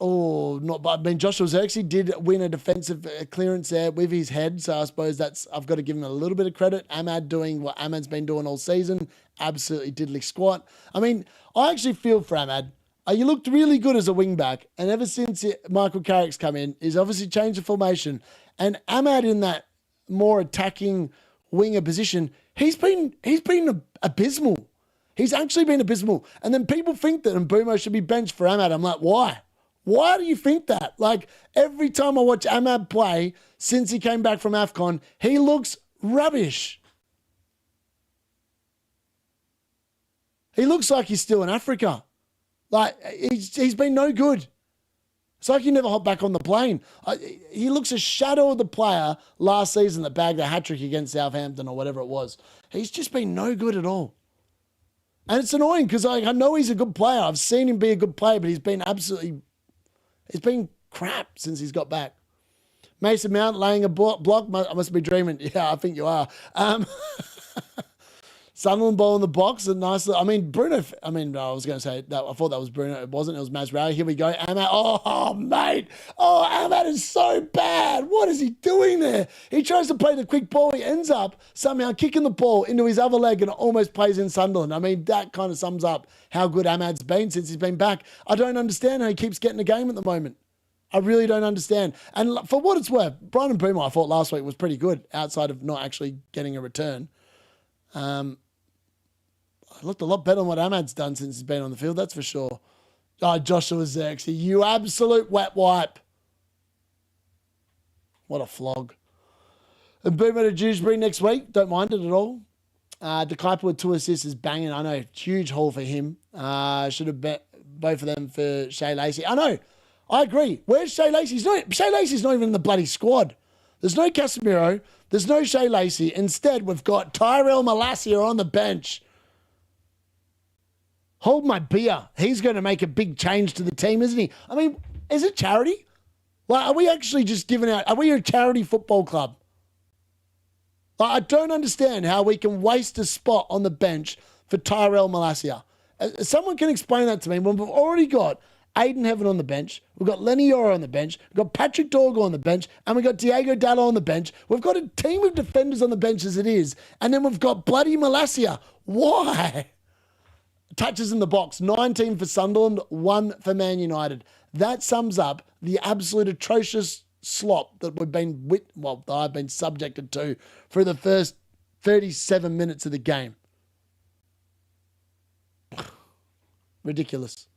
Oh, not, but I mean, Joshua Xerxes did win a defensive clearance there with his head, so I suppose I've got to give him a little bit of credit. Ahmad doing what Ahmad's been doing all season, absolutely diddly squat. I mean, I actually feel for Ahmad. You looked really good as a wing back, and ever since Michael Carrick's come in, he's obviously changed the formation. And Ahmad in that more attacking winger position, he's been abysmal. He's actually been abysmal. And then people think that Mbeumo should be benched for Ahmad. I'm like, why? Why do you think that? Like, every time I watch Ahmad play since he came back from AFCON, he looks rubbish. He looks like he's still in Africa. Like, he's been no good. It's like he never hopped back on the plane. He looks a shadow of the player last season that bagged a hat-trick against Southampton or whatever it was. He's just been no good at all. And it's annoying because I know he's a good player. I've seen him be a good player, but he's been crap since he's got back. Mason Mount laying a block. I must be dreaming. Yeah, I think you are. Sunderland ball in the box. A nice little, Bruno. I was going to say that. I thought that was Bruno. It wasn't. It was Masraoui. Here we go. Ahmad. Oh, mate. Oh, Ahmad is so bad. What is he doing there? He tries to play the quick ball. He ends up somehow kicking the ball into his other leg and it almost plays in Sunderland. That kind of sums up how good Ahmad's been since he's been back. I don't understand how he keeps getting a game at the moment. I really don't understand. And for what it's worth, Brighton and Mbeumo, I thought last week was pretty good outside of not actually getting a return. I looked a lot better than what Ahmad's done since he's been on the field, that's for sure. Oh, Joshua Xerxes, you absolute wet wipe. What a flog. And Mbeumo to Dewsbury next week, don't mind it at all. De Kuyper with 2 assists is banging. I know, huge haul for him. Should have bet both of them for Shea Lacey. I know, I agree. Where's Shea Lacey? Shea Lacey's not even in the bloody squad. There's no Casemiro. There's no Shea Lacey. Instead, we've got Tyrell Malacia on the bench. Hold my beer. He's going to make a big change to the team, isn't he? Is it charity? Like, are we actually just giving out... Are we a charity football club? Like, I don't understand how we can waste a spot on the bench for Tyrell Malacia. Someone can explain that to me when we've already got Aiden Heaven on the bench, we've got Lenny Yoro on the bench, we've got Patrick Dorgo on the bench, and we've got Diego Dallo on the bench. We've got a team of defenders on the bench as it is, and then we've got bloody Malacia. Why? Touches in the box, 19 for Sunderland, 1 for Man United. That sums up the absolute atrocious slop that I've been subjected to for the first 37 minutes of the game. Ridiculous.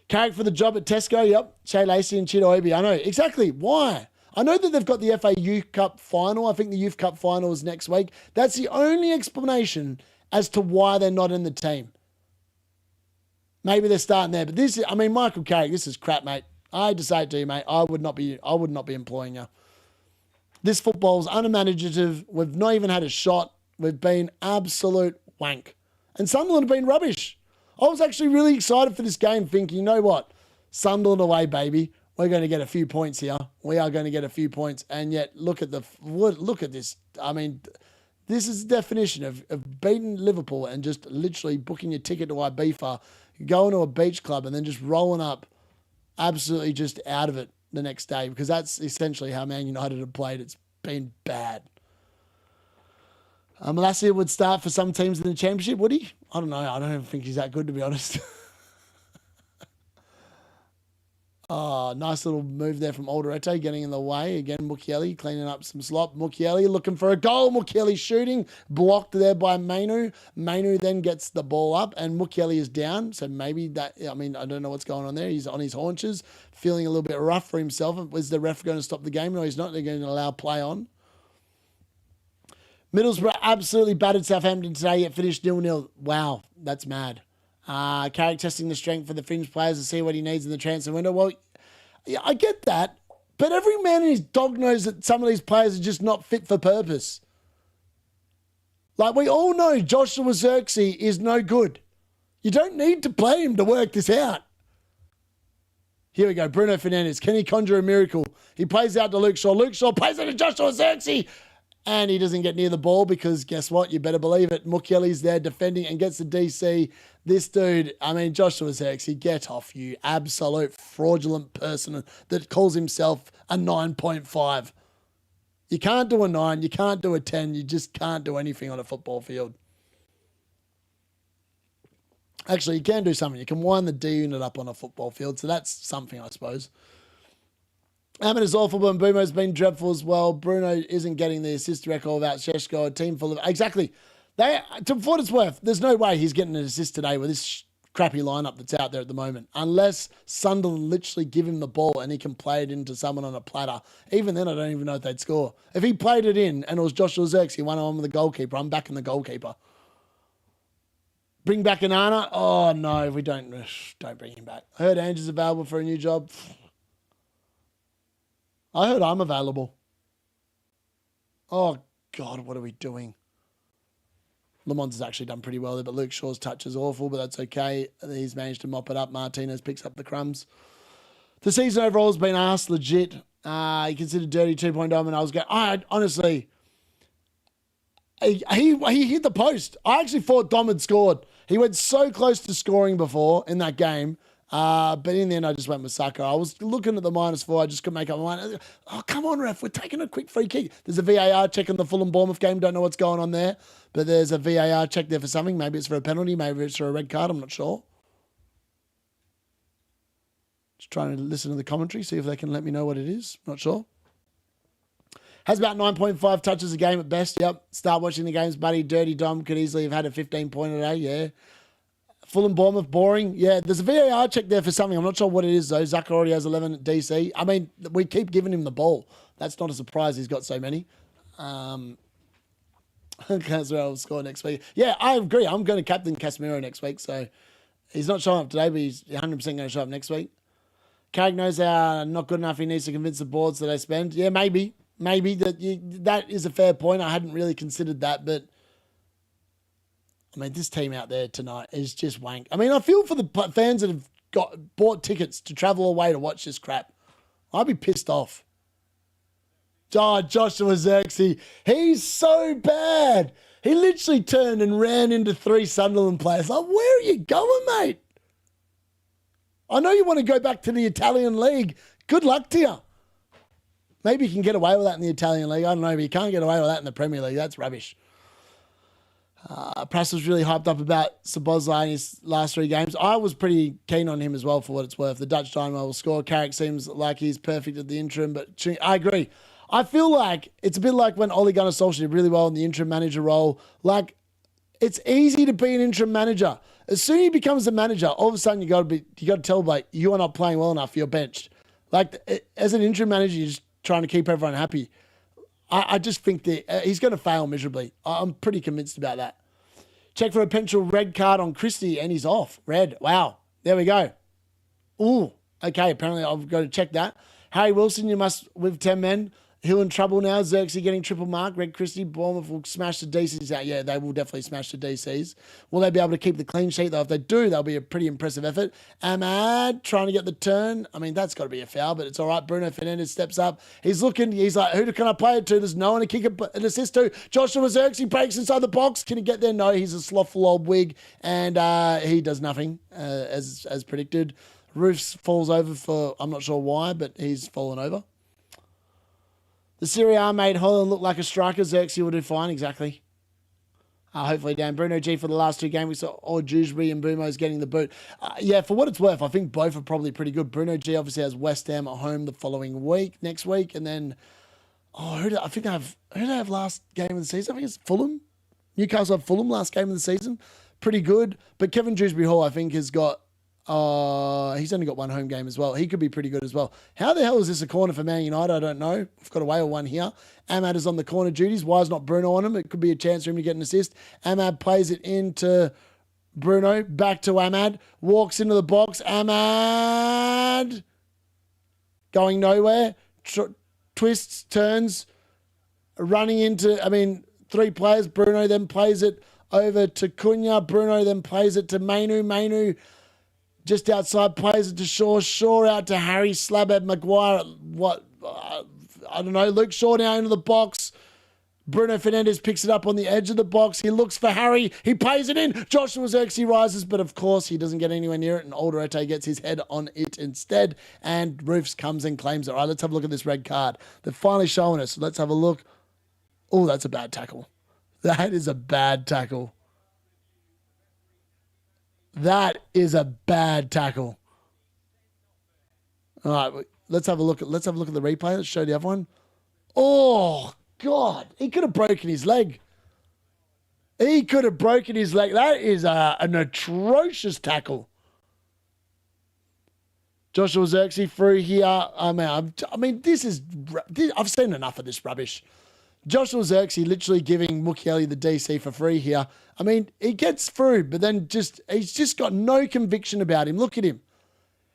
Carrick for the job at Tesco, yep. Shea Lacey and Chido Obi. I know, exactly. Why? I know that they've got the FA Youth Cup final. I think the Youth Cup final is next week. That's the only explanation as to why they're not in the team. Maybe they're starting there, but Michael Carrick, this is crap, mate. I hate to say it to you, mate. I would not be employing you. This football's unimaginative. We've not even had a shot. We've been absolute wank. And Sunderland have been rubbish. I was actually really excited for this game, thinking, you know what? Sunderland away, baby. We're going to get a few points here. We are going to get a few points. And yet, look at this. This is the definition of beating Liverpool and just literally booking your ticket to Ibiza, going to a beach club and then just rolling up absolutely just out of it the next day, because that's essentially how Man United have played. It's been bad. Malacia would start for some teams in the Championship, would he? I don't know. I don't even think he's that good, to be honest. Oh, nice little move there from Alderete, getting in the way. Again, Mukiele cleaning up some slop. Mukiele looking for a goal. Mukiele shooting. Blocked there by Mainu. Mainu then gets the ball up and Mukiele is down. So maybe that, I don't know what's going on there. He's on his haunches, feeling a little bit rough for himself. Was the ref going to stop the game? No, he's not. They're going to allow play on. Middlesbrough absolutely battered Southampton today, yet finished 0-0. Wow, that's mad. Carrick testing the strength for the fringe players to see what he needs in the transfer window. Well, yeah, I get that. But every man in his dog knows that some of these players are just not fit for purpose. Like, we all know Joshua Zirkzee is no good. You don't need to play him to work this out. Here we go. Bruno Fernandes. Can he conjure a miracle? He plays out to Luke Shaw. Luke Shaw plays out to Joshua Zirkzee. And he doesn't get near the ball because guess what? You better believe it. Mukiele's there defending and gets the DC. This dude, I mean, Joshua Zirkzee, get off, you absolute fraudulent person that calls himself a 9.5. You can't do a 9. You can't do a 10. You just can't do anything on a football field. Actually, you can do something. You can wind the D-Unit up on a football field. So that's something, I suppose. Ahmed is awful, but Mbeumo's been dreadful as well. Bruno isn't getting the assist record without Sheshko, a team full of... Exactly. For what it's worth, there's no way he's getting an assist today with this crappy lineup that's out there at the moment. Unless Sunderland literally give him the ball and he can play it into someone on a platter. Even then, I don't even know if they'd score. If he played it in and it was Joshua Zirkzee one-on-one with the goalkeeper, I'm backing the goalkeeper. Bring back Anana? Oh, no, we don't bring him back. I heard Andrew's available for a new job. I heard I'm available. Oh, God, what are we doing? Lamont has actually done pretty well there, but Luke Shaw's touch is awful, but that's okay. He's managed to mop it up. Martinez picks up the crumbs. The season overall has been asked legit. He considered dirty 2-point diamond. I was going, honestly, he hit the post. I actually thought Dom had scored. He went so close to scoring before in that game. But in the end, I just went with Saka. I was looking at the -4. I just couldn't make up my mind. Oh, come on, ref. We're taking a quick free kick. There's a VAR check in the Fulham Bournemouth game. Don't know what's going on there. But there's a VAR check there for something. Maybe it's for a penalty. Maybe it's for a red card. I'm not sure. Just trying to listen to the commentary, see if they can let me know what it is. Not sure. Has about 9.5 touches a game at best. Yep. Start watching the games, buddy. Dirty Dom could easily have had a 15-pointer today. Yeah. Fulham Bournemouth, boring. Yeah, there's a VAR check there for something. I'm not sure what it is, though. Zucker already has 11 at DC. I mean, we keep giving him the ball. That's not a surprise he's got so many. Casemiro will score next week. Yeah, I agree. I'm going to captain Casemiro next week, so he's not showing up today, but he's 100% going to show up next week. Carrick knows they're not good enough. He needs to convince the boards that they spend. Yeah, maybe. Maybe. That is a fair point. I hadn't really considered that, but I mean, this team out there tonight is just wank. I mean, I feel for the fans that have bought tickets to travel away to watch this crap. I'd be pissed off. Oh, Joshua Zirkzee. He's so bad. He literally turned and ran into 3 Sunderland players. Like, where are you going, mate? I know you want to go back to the Italian league. Good luck to you. Maybe you can get away with that in the Italian league. I don't know, but you can't get away with that in the Premier League. That's rubbish. Prass was really hyped up about Szoboszlai in his last 3 games. I was pretty keen on him as well for what it's worth. The Dutch Dynamo will score. Carrick seems like he's perfect at the interim, but I agree. I feel like it's a bit like when Ole Gunnar Solskjaer did really well in the interim manager role. Like, it's easy to be an interim manager. As soon as he becomes the manager, all of a sudden you got to tell, like, you are not playing well enough. You're benched. Like, as an interim manager, you're just trying to keep everyone happy. I just think that he's going to fail miserably. I'm pretty convinced about that. Check for a potential red card on Christie, and he's off. Red. Wow. There we go. Ooh. Okay, apparently I've got to check that. Harry Wilson, you must with 10 men. Hill in trouble now. Xerxes getting triple mark. Red Christie. Bournemouth will smash the DCs out. Yeah, they will definitely smash the DCs. Will they be able to keep the clean sheet, though? If they do, that'll be a pretty impressive effort. Ahmad trying to get the turn. I mean, that's got to be a foul, but it's all right. Bruno Fernandes steps up. He's looking. He's like, who can I play it to? There's no one to kick an assist to. Joshua Xerxes breaks inside the box. Can he get there? No, he's a slothful old wig, and he does nothing, as predicted. Roofs falls over for, I'm not sure why, but he's fallen over. The Serie A made Holland look like a striker. Xerxes will do fine, exactly. Hopefully down. Bruno G for the last 2 games. We saw Dewsbury and Mbeumo's getting the boot. Yeah, for what it's worth, I think both are probably pretty good. Bruno G obviously has West Ham at home the following week, next week. And then, who do they have last game of the season? I think it's Fulham. Newcastle have Fulham last game of the season. Pretty good. But Kevin Dewsbury Hall, I think, has got, he's only got 1 home game as well. He could be pretty good as well. How the hell is this a corner for Man United? I don't know. We've got a whale one here. Ahmad is on the corner duties. Why is not Bruno on him? It could be a chance for him to get an assist. Ahmad plays it into Bruno. Back to Ahmad. Walks into the box. Ahmad going nowhere. twists, turns, running into, three players. Bruno then plays it over to Cunha. Bruno then plays it to Mainu. Mainu just outside plays it to Shaw. Shaw out to Harry. Slabhead Maguire. I don't know. Luke Shaw now into the box. Bruno Fernandes picks it up on the edge of the box. He looks for Harry. He plays it in. Joshua Zirkzee rises, but of course he doesn't get anywhere near it, and Alderete gets his head on it instead, and Roofs comes and claims it. All right, let's have a look at this red card. They're finally showing us. Let's have a look. Oh, that's a bad tackle. That is a bad tackle. That is a bad tackle. All right, let's have a look at the replay. Let's show the other one. Oh, God, he could have broken his leg. He could have broken his leg. That is an atrocious tackle. Joshua Zirkzee through here. I've seen enough of this rubbish. Joshua Zirkzee literally giving Mukiele the DC for free here. He gets through, but then he's just got no conviction about him. Look at him.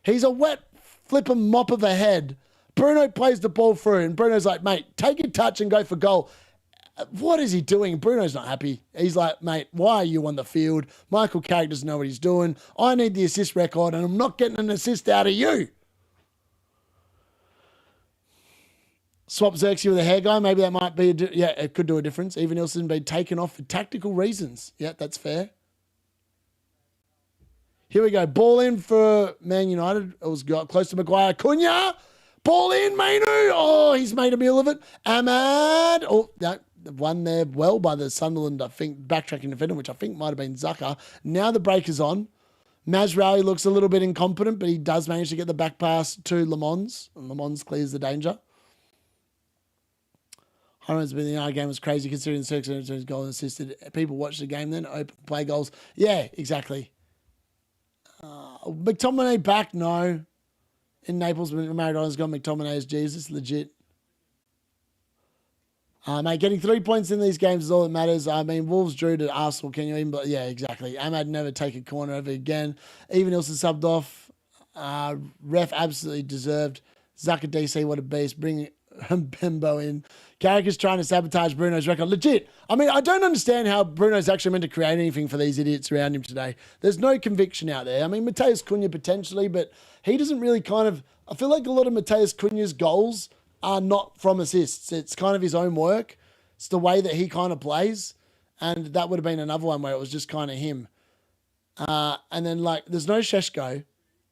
He's a wet flipping mop of a head. Bruno plays the ball through, and Bruno's like, mate, take a touch and go for goal. What is he doing? Bruno's not happy. He's like, mate, why are you on the field? Michael Carrick doesn't know what he's doing. I need the assist record, and I'm not getting an assist out of you. Swap Zirkzee with a hair guy. Maybe that might be, it could do a difference. Even Nielsen been taken off for tactical reasons. Yeah, that's fair. Here we go. Ball in for Man United. It was got close to Maguire. Cunha. Ball in, Mainu. Oh, he's made a meal of it. Ahmad. Oh, no, won there well by the Sunderland, I think, backtracking defender, which I think might have been Zucker. Now the break is on. Mazraoui looks a little bit incompetent, but he does manage to get the back pass to Le Mans. And Le Mans clears the danger. Hiram's been the United game was crazy considering the circumstances his goal and assisted. People watch the game then, open play goals. Yeah, exactly. McTominay back, no. In Naples, when Maradona's gone, McTominay is Jesus, legit. Mate, getting 3 points in these games is all that matters. Wolves drew to Arsenal. Can you even? But yeah, exactly. Ahmad never take a corner ever again. Even Nielsen subbed off. Ref absolutely deserved. Zucker DC, what a beast. Bring Mbeumo in. Carrick is trying to sabotage Bruno's record. Legit. I don't understand how Bruno's actually meant to create anything for these idiots around him today. There's no conviction out there. Mateus Cunha potentially, but he doesn't really I feel like a lot of Mateus Cunha's goals are not from assists. It's kind of his own work. It's the way that he kind of plays. And that would have been another one where it was just kind of him. And then, there's no Sheshko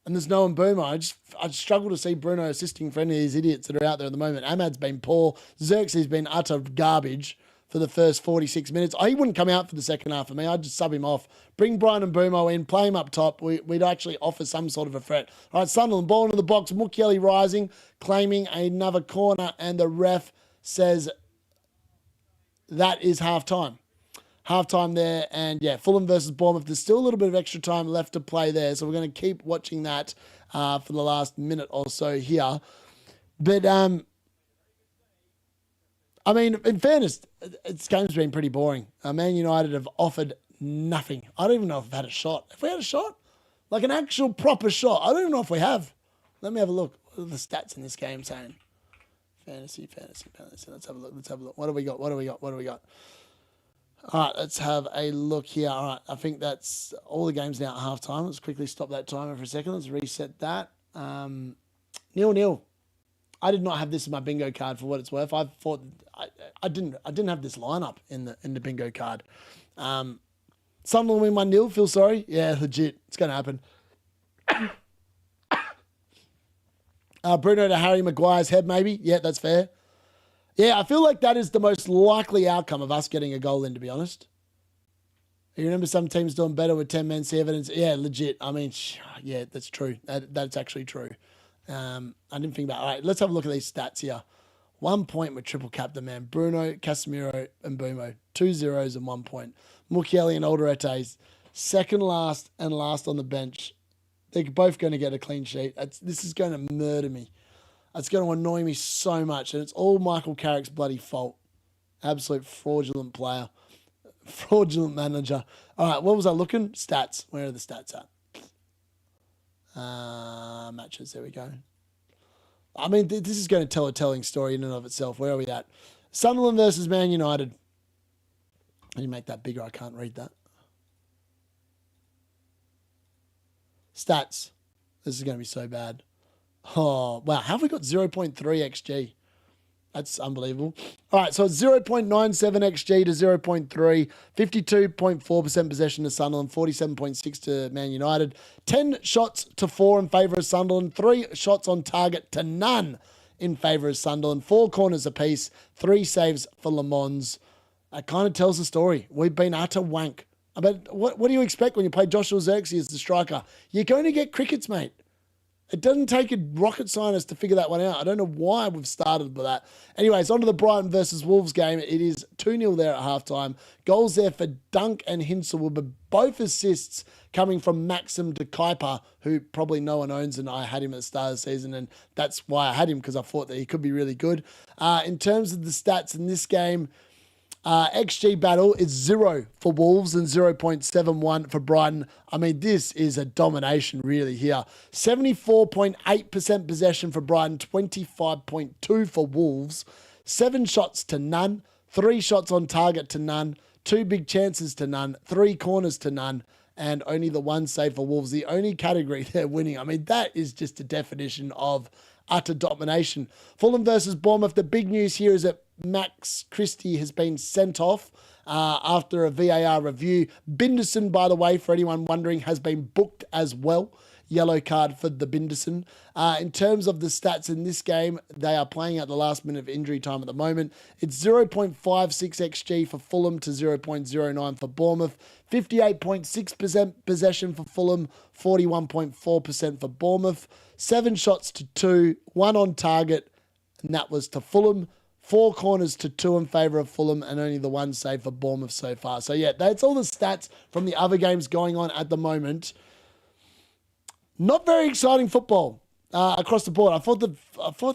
and there's no Mbeumo. I struggle to see Bruno assisting for any of these idiots that are out there at the moment. Ahmad's been poor. Zirkzee's been utter garbage for the first 46 minutes. He wouldn't come out for the second half for me. I'd just sub him off. Bring Brian and Mbeumo in. Play him up top. We'd actually offer some sort of a threat. All right, Sunderland, ball into the box. Mukiele rising, claiming another corner, and the ref says that is half-time. Half-time there, and yeah, Fulham versus Bournemouth. There's still a little bit of extra time left to play there, so we're going to keep watching that for the last minute or so here. But, in fairness, this game's been pretty boring. Man United have offered nothing. I don't even know if we've had a shot. Have we had a shot? Like an actual proper shot? I don't even know if we have. Let me have a look. What are the stats in this game saying? Fantasy. Let's have a look. What do we got? All right, let's have a look here. All right, I think that's all the games now at halftime. Let's quickly stop that timer for a second. Let's reset that. 0-0. I did not have this in my bingo card for what it's worth. I thought I didn't have this lineup in the bingo card. Sunderland win 1-0. Feel sorry? Yeah, legit. It's going to happen. Bruno to Harry Maguire's head, maybe. Yeah, that's fair. Yeah, I feel like that is the most likely outcome of us getting a goal in, to be honest. You remember some teams doing better with 10 men, see evidence? Yeah, legit. Yeah, that's true. That's actually true. I didn't think about it. All right, let's have a look at these stats here. 1 point with triple captain, man. Bruno, Casemiro, and Mbeumo. 2 zeros and 1 point. Mukiele and Alderete, second last and last on the bench. They're both going to get a clean sheet. This is going to murder me. It's going to annoy me so much, and it's all Michael Carrick's bloody fault. Absolute fraudulent player. Fraudulent manager. All right, what was I looking? Stats. Where are the stats at? Matches, there we go. I mean, this is going to tell a telling story in and of itself. Where are we at? Sunderland versus Man United. Can you make that bigger? I can't read that. Stats. This is going to be so bad. Oh, wow. How have we got 0.3 XG? That's unbelievable. All right, so it's 0.97 XG to 0.3, 52.4% possession to Sunderland, 47.6 to Man United, 10 shots to 4 in favour of Sunderland, 3 shots on target to none in favour of Sunderland, 4 corners apiece, 3 saves for Le Mans. That kind of tells the story. We've been utter wank. But what do you expect when you play Joshua Zirkzee as the striker? You're going to get crickets, mate. It doesn't take a rocket scientist to figure that one out. I don't know why we've started with that. Anyways, on to the Brighton versus Wolves game. It is 2-0 there at halftime. Goals there for Dunk and Hinsel, but both assists coming from Maxim de Kuiper, who probably no one owns, and I had him at the start of the season, and that's why I had him, because I thought that he could be really good. In terms of the stats in this game, XG battle is 0 for Wolves and 0.71 for Brighton. I mean, this is a domination really here. 74.8% possession for Brighton, 25.2 for Wolves. 7 shots to none, 3 shots on target to none, 2 big chances to none, 3 corners to none, and only the 1 save for Wolves. The only category they're winning. I mean, that is just a definition of utter domination. Fulham versus Bournemouth. The big news here is that Max Christie has been sent off after a VAR review. Binderson, by the way, for anyone wondering, has been booked as well. Yellow card for the Binderson. In terms of the stats in this game, they are playing at the last minute of injury time at the moment. It's 0.56 XG for Fulham to 0.09 for Bournemouth. 58.6% possession for Fulham, 41.4% for Bournemouth. 7 shots to 2, 1 on target, and that was to Fulham. 4 corners to 2 in favour of Fulham, and only the 1 save for Bournemouth so far. So yeah, that's all the stats from the other games going on at the moment. Not very exciting football across the board. I thought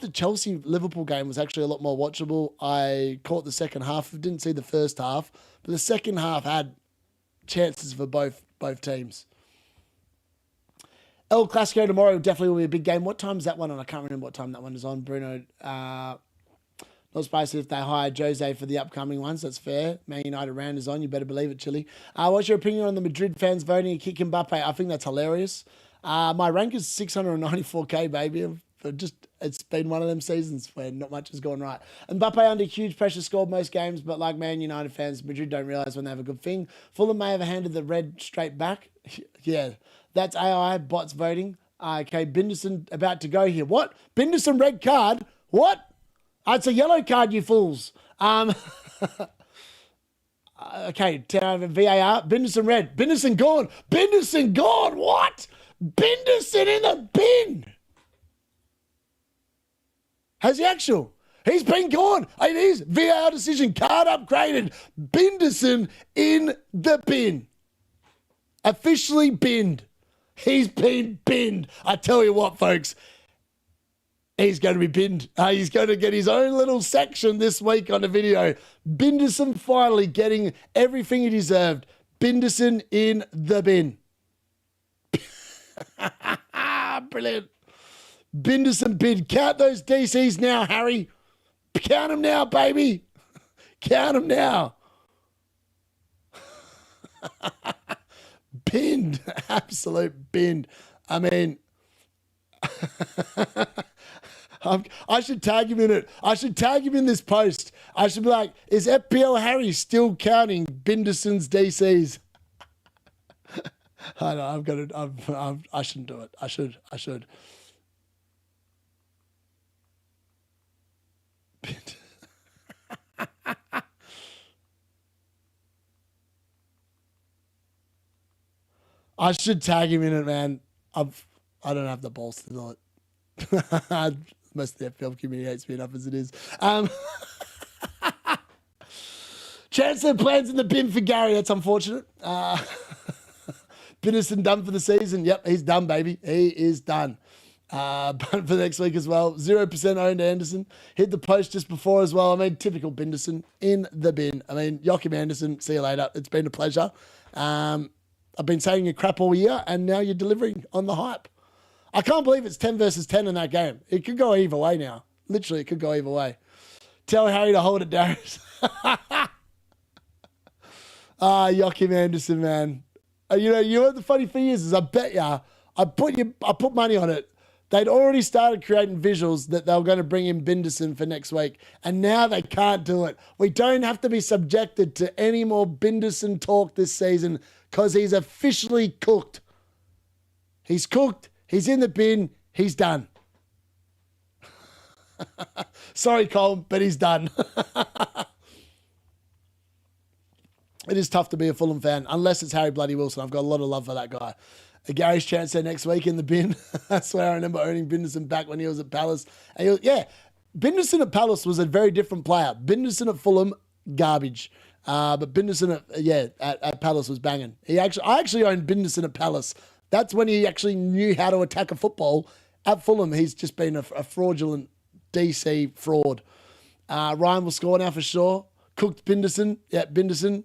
the Chelsea-Liverpool game was actually a lot more watchable. I caught the second half. Didn't see the first half, but the second half had chances for both teams. El Clasico tomorrow definitely will be a big game. What time is that one on? I can't remember what time that one is on. Bruno, not surprised if they hire Jose for the upcoming ones. That's fair. Man United round is on. You better believe it, Chile. What's your opinion on the Madrid fans voting to kick Mbappe? I think that's hilarious. My rank is 694k, baby. It's been one of them seasons where not much has gone right. Mbappe under huge pressure scored most games, but like Man United fans, Madrid don't realise when they have a good thing. Fulham may have handed the red straight back. Yeah, that's AI bots voting. Okay, Binderson about to go here. What? Binderson red card? What? It's a yellow card, you fools. Okay, VAR. Binderson red. Binderson gone. Binderson gone. What? Binderson in the bin. Has the actual? He's been gone. It is. VAR decision. Card upgraded. Binderson in the bin. Officially binned. He's been binned. I tell you what, folks. He's going to be binned. He's going to get his own little section this week on the video. Binderson finally getting everything he deserved. Binderson in the bin. Brilliant. Binderson bid. Count those DCs now, Harry. Count them now, baby. Count them now. Binned. Absolute binned. I mean... I should tag him in it. I should tag him in this post. I should be like, is FPL Harry still counting Binderson's DCs? I know, I've got it. I shouldn't do it. I should. I should tag him in it, man. I don't have the balls to do it. Most of the FPL community hates me enough as it is. Chancellor plans in the bin for Gary. That's unfortunate. Binderson done for the season. Yep, he's done, baby. He is done. But for next week as well, 0% owned Anderson. Hit the post just before as well. I mean, typical Binderson in the bin. I mean, Joachim Anderson, see you later. It's been a pleasure. I've been saying you're crap all year, and now you're delivering on the hype. I can't believe it's 10 versus 10 in that game. It could go either way now. Literally, it could go either way. Tell Harry to hold it, Darius. Joachim Anderson, man. You know what the funny thing is I bet ya, I put money on it. They'd already started creating visuals that they were going to bring in Binderson for next week, and now they can't do it. We don't have to be subjected to any more Binderson talk this season because he's officially cooked. He's cooked. He's in the bin. He's done. Sorry, Cole, but he's done. It is tough to be a Fulham fan, unless it's Harry Bloody Wilson. I've got a lot of love for that guy. Gary's chance there next week in the bin. I swear I remember owning Binderson back when he was at Palace. And Binderson at Palace was a very different player. Binderson at Fulham, garbage. But Binderson at Palace was banging. I actually owned Binderson at Palace. That's when he actually knew how to attack a football. At Fulham, he's just been a fraudulent DC fraud. Ryan will score now for sure. Cooked Binderson. Yeah, Binderson.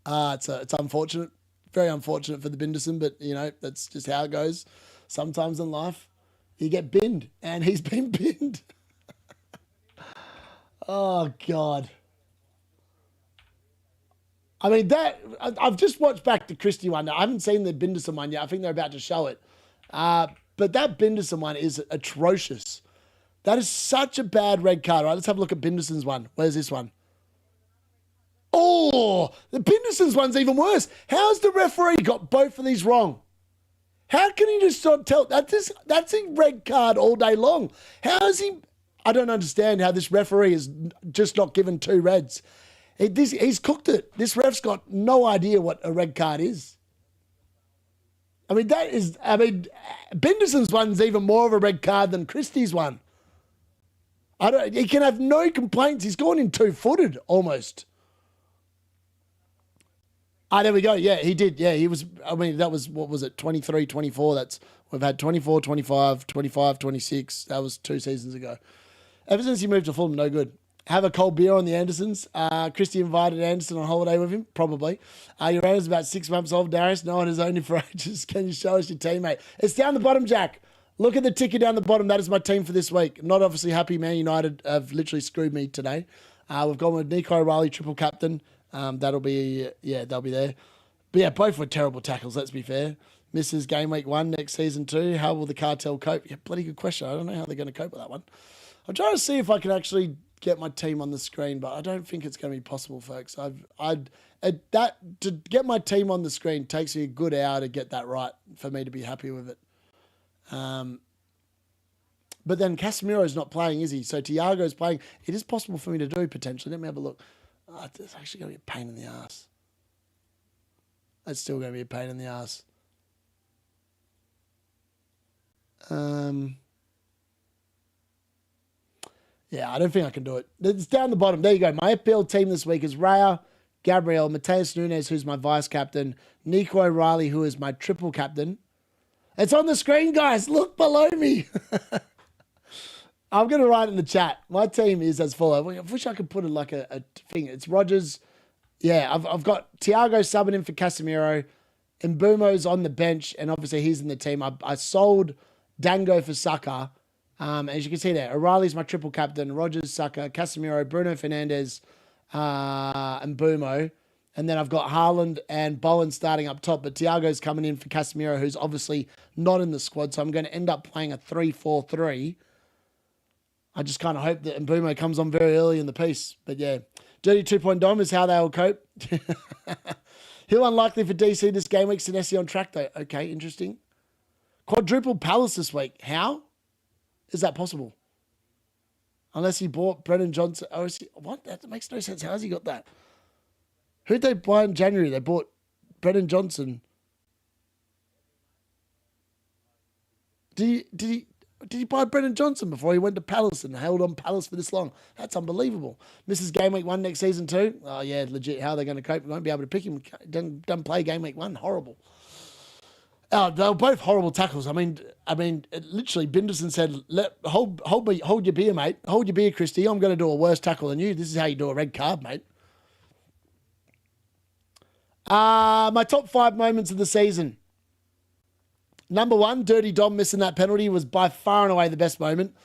It's unfortunate. Very unfortunate for the Binderson, but, that's just how it goes. Sometimes in life, you get binned, and he's been binned. Oh, God. I mean, I've just watched back the Christie one. I haven't seen the Binderson one yet. I think they're about to show it. But that Binderson one is atrocious. That is such a bad red card. All right, let's have a look at Binderson's one. Where's this one? Oh, the Binderson's one's even worse. How's the referee got both of these wrong? How can he just not tell? That's a red card all day long. How is he? I don't understand how this referee is just not given 2 reds. He's cooked it. This ref's got no idea what a red card is. Binderson's one's even more of a red card than Christie's one. He can have no complaints. He's gone in 2-footed almost. There we go. Yeah, he did. Yeah, he was, that was, what was it, 23, 24. We've had 24, 25, 25, 26. That was 2 seasons ago. Ever since he moved to Fulham, no good. Have a cold beer on the Andersons. Christie invited Anderson on holiday with him, probably. Your owner's about 6 months old, Darius. No one has owned him for ages. Can you show us your teammate? It's down the bottom, Jack. Look at the ticker down the bottom. That is my team for this week. Not obviously happy. Man United have literally screwed me today. We've gone with Nico O'Reilly, triple captain. They'll be there. But yeah, both were terrible tackles, let's be fair. Misses game week 1 next season 2. How will the cartel cope? Yeah, bloody good question. I don't know how they're going to cope with that one. I'm trying to see if I can actually get my team on the screen, but I don't think it's going to be possible, folks. To get my team on the screen takes me a good hour to get that right for me to be happy with it. But then Casemiro's not playing, is he? So Thiago's playing. It is possible for me to do, potentially. Let me have a look. It's actually going to be a pain in the ass. It's still going to be a pain in the ass. Yeah, I don't think I can do it. It's down the bottom. There you go. My FPL team this week is Raya, Gabriel, Mateus Nunes, who's my vice captain, Nico O'Reilly, who is my triple captain. It's on the screen, guys. Look below me. I'm going to write in the chat. My team is as follows. I wish I could put it like a thing. It's Rodgers. Yeah, I've got Thiago subbing in for Casemiro. Mbeumo's on the bench, and obviously he's in the team. I sold Dango for Saka. As you can see there, O'Reilly's my triple captain. Rodgers, Saka, Casemiro, Bruno Fernandes, and Mbeumo. And then I've got Haaland and Bowen starting up top, but Thiago's coming in for Casemiro, who's obviously not in the squad. So I'm going to end up playing a 3-4-3. I just kind of hope that Mbeumo comes on very early in the piece. But yeah, Dirty 2-point Dom is how they'll cope. Hill unlikely for DC this game week. Senesi on track though. Okay, interesting. Quadruple Palace this week. How is that possible? Unless he bought Brennan Johnson. Oh, what? That makes no sense. How has he got that? Who'd they buy in January? They bought Brennan Johnson. Did he buy Brennan Johnson before he went to Palace and held on Palace for this long? That's unbelievable. Misses game week 1 next season too. Oh yeah, legit. How are they going to cope? We won't be able to pick him. Doesn't play game week 1. Horrible. Oh, they were both horrible tackles. I mean, literally, Binderson said, hold your beer, mate. Hold your beer, Christie. I'm going to do a worse tackle than you. This is how you do a red card, mate. My top 5 moments of the season. Number one, Dirty Dom missing that penalty was by far and away the best moment.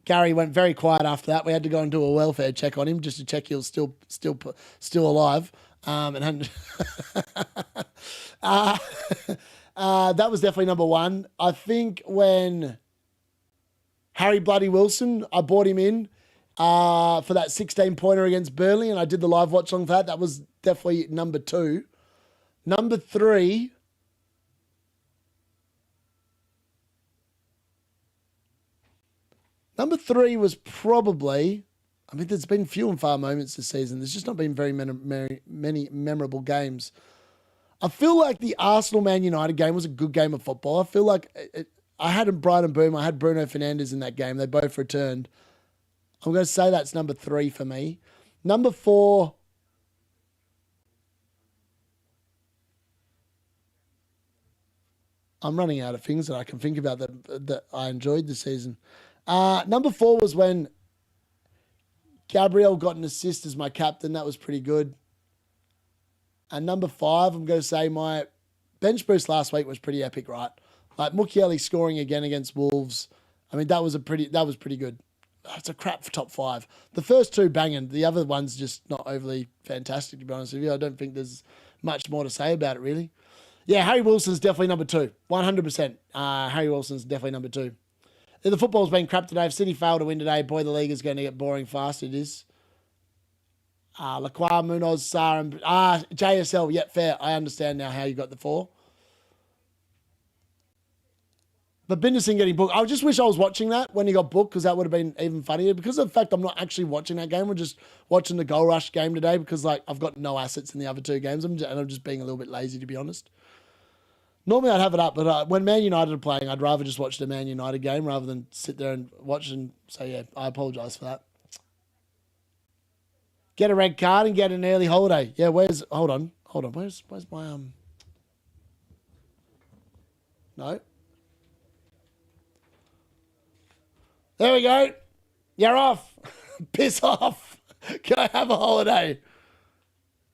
Gary went very quiet after that. We had to go and do a welfare check on him just to check he was still alive. That was definitely number one. I think when Harry Bloody Wilson, I bought him in for that 16-pointer against Burnley, and I did the live watch along for that. That was definitely number two. Number three. Number three was probably, I mean, there's been few and far moments this season. There's just not been very many memorable games. I feel like the Arsenal-Man United game was a good game of football. I feel like I had Brighton boom. I had Bruno Fernandes in that game. They both returned. I'm going to say that's number three for me. Number four. I'm running out of things that I can think about that I enjoyed this season. Number four was when Gabriel got an assist as my captain. That was pretty good. And number five, I'm going to say my bench boost last week was pretty epic, right? Like Mukiele scoring again against Wolves. I mean, that was pretty good. It's a crap for top five. The first two banging. The other one's just not overly fantastic, to be honest with you. I don't think there's much more to say about it, really. Yeah, Harry Wilson's definitely number two. 100%. Harry Wilson's definitely number two. The football's been crap today. If City fail to win today, boy, the league is going to get boring fast. It is. Lacroix, Munoz, Sarr, and JSL. Yeah, fair. I understand now how you got the four. But Binderson getting booked. I just wish I was watching that when he got booked because that would have been even funnier. Because of the fact I'm not actually watching that game. We're just watching the Goal Rush game today because like I've got no assets in the other two games. I'm just being a little bit lazy, to be honest. Normally I'd have it up, but when Man United are playing, I'd rather just watch the Man United game rather than sit there and watch. And so, yeah, I apologise for that. Get a red card and get an early holiday. Yeah, hold on. Where's my, no. There we go. You're off. Piss off. Go have a holiday.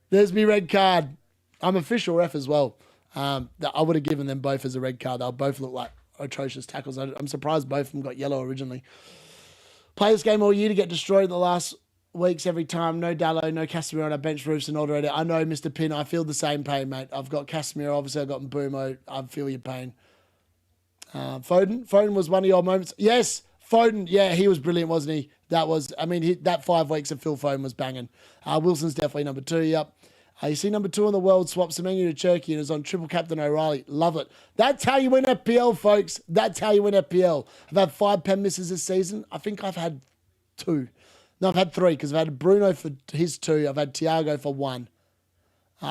There's me red card. I'm official ref as well. I would have given them both as a red card. They'll both look like atrocious tackles. I'm surprised both of them got yellow originally. Play this game all year to get destroyed the last weeks every time. No Dallo, no Casemiro on our bench. Roofs and Alderete. I know, Mr. Pin. I feel the same pain, mate. I've got Casemiro. Obviously, I've got Mbeumo. I feel your pain. Foden was one of your moments. Yes, Foden. Yeah, he was brilliant, wasn't he? That 5 weeks of Phil Foden was banging. Wilson's definitely number two. Yep. You see number two on the world swaps Semenyo to Turkey and is on triple captain O'Reilly. Love it. That's how you win FPL, folks. That's how you win FPL. I've had 5 pen misses this season. I think I've had 2. No, I've had 3 because I've had Bruno for his 2. I've had Thiago for 1.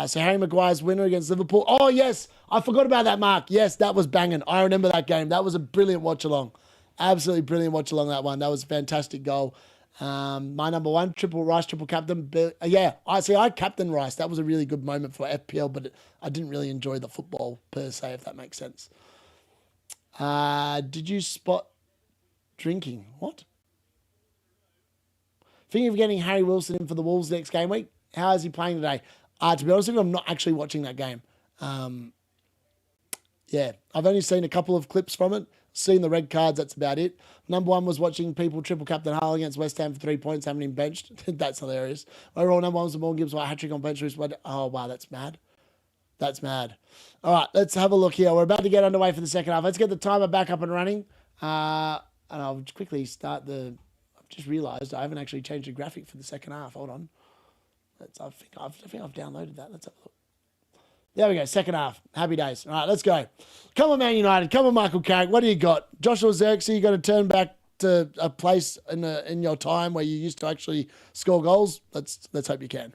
So Harry Maguire's winner against Liverpool. Oh, yes. I forgot about that, Mark. Yes, that was banging. I remember that game. That was a brilliant watch-along. Absolutely brilliant watch-along, that one. That was a fantastic goal. My number one, triple Rice, triple captain. I captain Rice. That was a really good moment for FPL, but I didn't really enjoy the football per se, if that makes sense. Did you spot drinking? What? Thinking of getting Harry Wilson in for the Wolves next game week. How is he playing today? To be honest with you, I'm not actually watching that game. I've only seen a couple of clips from it. Seen the red cards, that's about it. Number one was watching people triple captain Hull against West Ham for 3 points, having him benched. That's hilarious. Overall, number one was the Morgan Gibbs hat-trick on bench. Oh, wow, that's mad. That's mad. All right, let's have a look here. We're about to get underway for the second half. Let's get the timer back up and running. And I'll quickly start I've just realised I haven't actually changed the graphic for the second half. Hold on. I think I've downloaded that. Let's have a look. There we go, second half. Happy days. All right, let's go. Come on, Man United. Come on, Michael Carrick. What do you got? Joshua Zirkzee, you got to turn back to a place in your time where you used to actually score goals. Let's hope you can.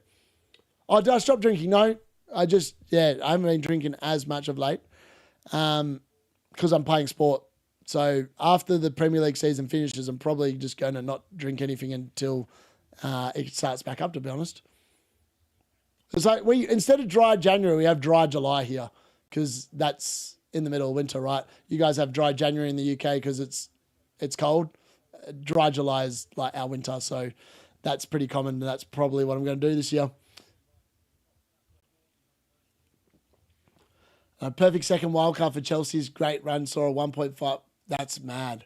Oh, did I stop drinking? No. I haven't been drinking as much of late because I'm playing sport. So after the Premier League season finishes, I'm probably just going to not drink anything until it starts back up, to be honest. It's like instead of dry January, we have dry July here because that's in the middle of winter, right? You guys have dry January in the UK because it's cold. Dry July is like our winter, so that's pretty common. That's probably what I'm going to do this year. A perfect second wildcard for Chelsea's great run saw a 1.5. That's mad.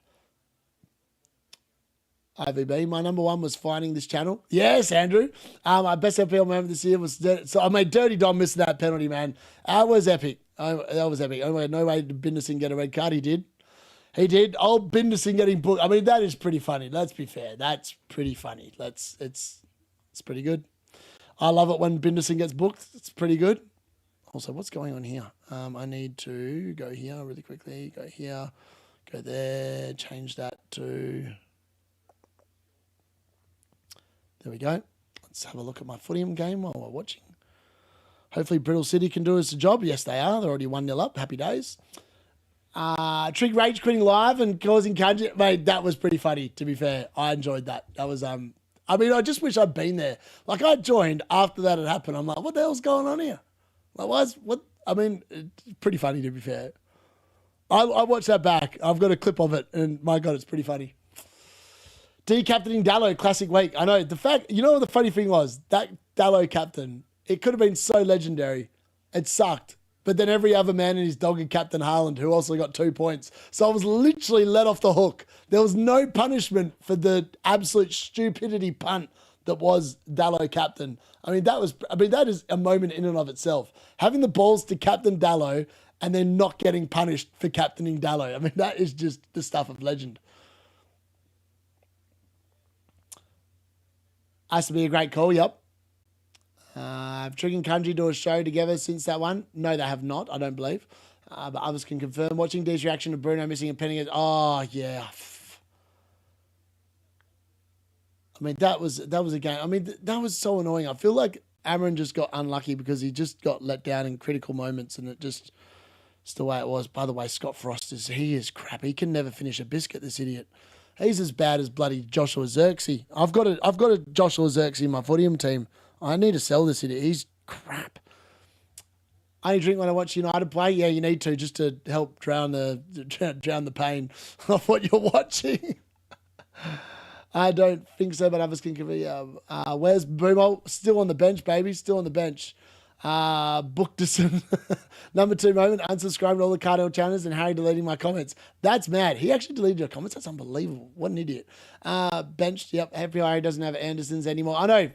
IVB, my number one was finding this channel. Yes, Andrew. My best FPL moment this year was... So I made Dirty Dom miss that penalty, man. That was epic. That was epic. Oh, no way did Binderson get a red card. He did. He did. Old Binderson getting booked. I mean, that is pretty funny. Let's be fair. That's pretty funny. It's pretty good. I love it when Binderson gets booked. It's pretty good. Also, what's going on here? I need to go here really quickly. Go here. Go there. Change that to... There we go. Let's have a look at my Fulham game while we're watching. Hopefully Brittle City can do us a job. Yes, they are. They're already 1-0 up. Happy days. Trig rage quitting live and causing Kanji. Mate, that was pretty funny, to be fair. I enjoyed that. That was, I mean, I just wish I'd been there. Like, I joined after that had happened. I'm like, what the hell's going on here? Like, what? I mean, it's pretty funny, to be fair. I watched that back. I've got a clip of it, and my God, it's pretty funny. Captaining Dallo, classic week. I know. The fact, you know what the funny thing was? That Dallo captain, it could have been so legendary. It sucked. But then every other man in his dog had Captain Haaland, who also got 2 points. So I was literally let off the hook. There was no punishment for the absolute stupidity punt that was Dallo captain. I mean, that is a moment in and of itself. Having the balls to captain Dallo and then not getting punished for captaining Dallo. I mean, that is just the stuff of legend. Has to be a great call, yep. Have Trig and Kanji do a show together since that one? No, they have not, I don't believe. But others can confirm. Watching D's reaction to Bruno missing a penny. Oh, yeah. I mean, that was a game. I mean, that was so annoying. I feel like Amron just got unlucky because he just got let down in critical moments, and it's the way it was. By the way, Scott Frost he is crap. He can never finish a biscuit, this idiot. He's as bad as bloody Joshua Xerxes. I've got a Joshua Xerxes in my Fulham team. I need to sell this idiot. He's crap. I only drink when I watch United play. Yeah, you need to, just to help drown the pain of what you're watching. I don't think so, but others can give me. Where's Mbeumo? Still on the bench, baby. Still on the bench. Bookderson. Number 2 moment, unsubscribing to all the Cardinal channels and Harry deleting my comments. That's mad. He actually deleted your comments. That's unbelievable. What an idiot. Benched. Yep. Happy Harry doesn't have Andersons anymore. I know.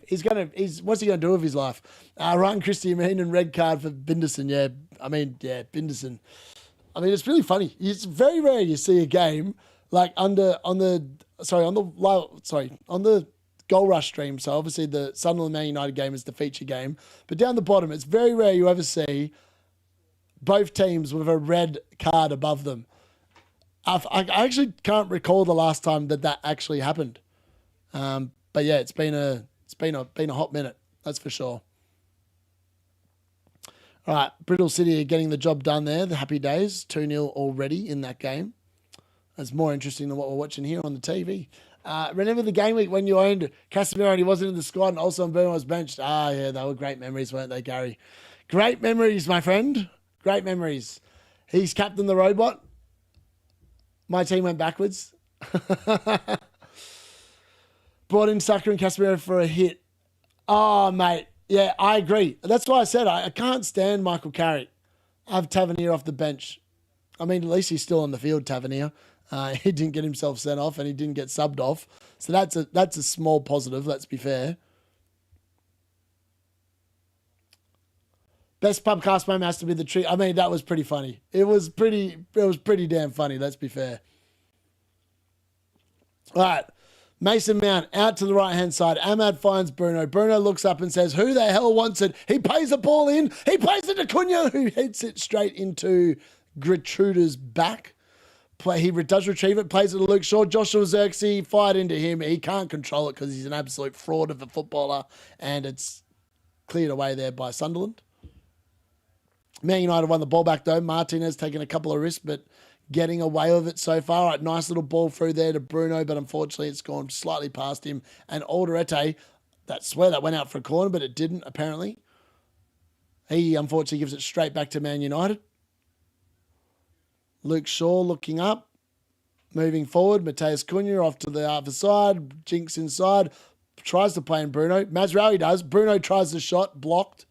What's he going to do with his life? Ryan Christie, and red card for Binderson. Yeah. I mean, yeah, Binderson. I mean, it's really funny. It's very rare you see a game like on the Goal Rush stream. So obviously the Sunderland Man United game is the feature game. But down the bottom, it's very rare you ever see both teams with a red card above them. I actually can't recall the last time that actually happened. But yeah, it's been a hot minute. That's for sure. All right, Brittle City are getting the job done there. The happy days, 2-0 already in that game. That's more interesting than what we're watching here on the TV. Remember the game week when you owned Casemiro and he wasn't in the squad and also Mbeumo was benched? Yeah, they were great memories, weren't they, Gary? Great memories, my friend. Great memories. He's captain the robot. My team went backwards. Brought in Saka and Casemiro for a hit. Oh, mate. Yeah, I agree. That's why I said I can't stand Michael Carrick. Have Tavernier off the bench. I mean, at least he's still on the field, Tavernier. He didn't get himself sent off and he didn't get subbed off. So that's a small positive, let's be fair. Best pubcast moment has to be the tree. I mean, that was pretty funny. It was pretty damn funny, let's be fair. All right. Mason Mount out to the right-hand side. Ahmad finds Bruno. Bruno looks up and says, who the hell wants it? He plays the ball in. He plays it to Cunha, who hits it straight into Gertruda's back. He does retrieve it, plays it to Luke Shaw. Joshua Xerxes fired into him. He can't control it because he's an absolute fraud of a footballer, and it's cleared away there by Sunderland. Man United won the ball back, though. Martinez taking a couple of risks, but getting away with it so far. Right, nice little ball through there to Bruno, but unfortunately it's gone slightly past him. And Alderete, that went out for a corner, but it didn't, apparently. He unfortunately gives it straight back to Man United. Luke Shaw looking up, moving forward. Mateus Cunha off to the other side. Jinx inside, tries to play in Bruno. Mazraoui does. Bruno tries the shot, blocked.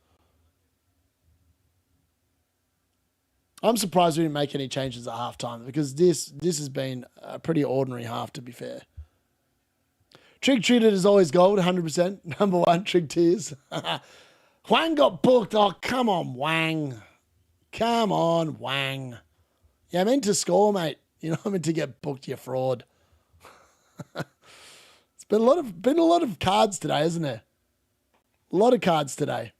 I'm surprised we didn't make any changes at halftime because this has been a pretty ordinary half, to be fair. Trig treated as always gold, 100%. Number one, Trig tears. Wang got booked. Oh, come on, Wang. Come on, Wang. Yeah, I meant to score, mate. You know, I meant to get booked, you fraud. It's been a lot of cards today, isn't there? A lot of cards today.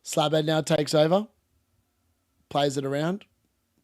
Slabhead now takes over. Plays it around.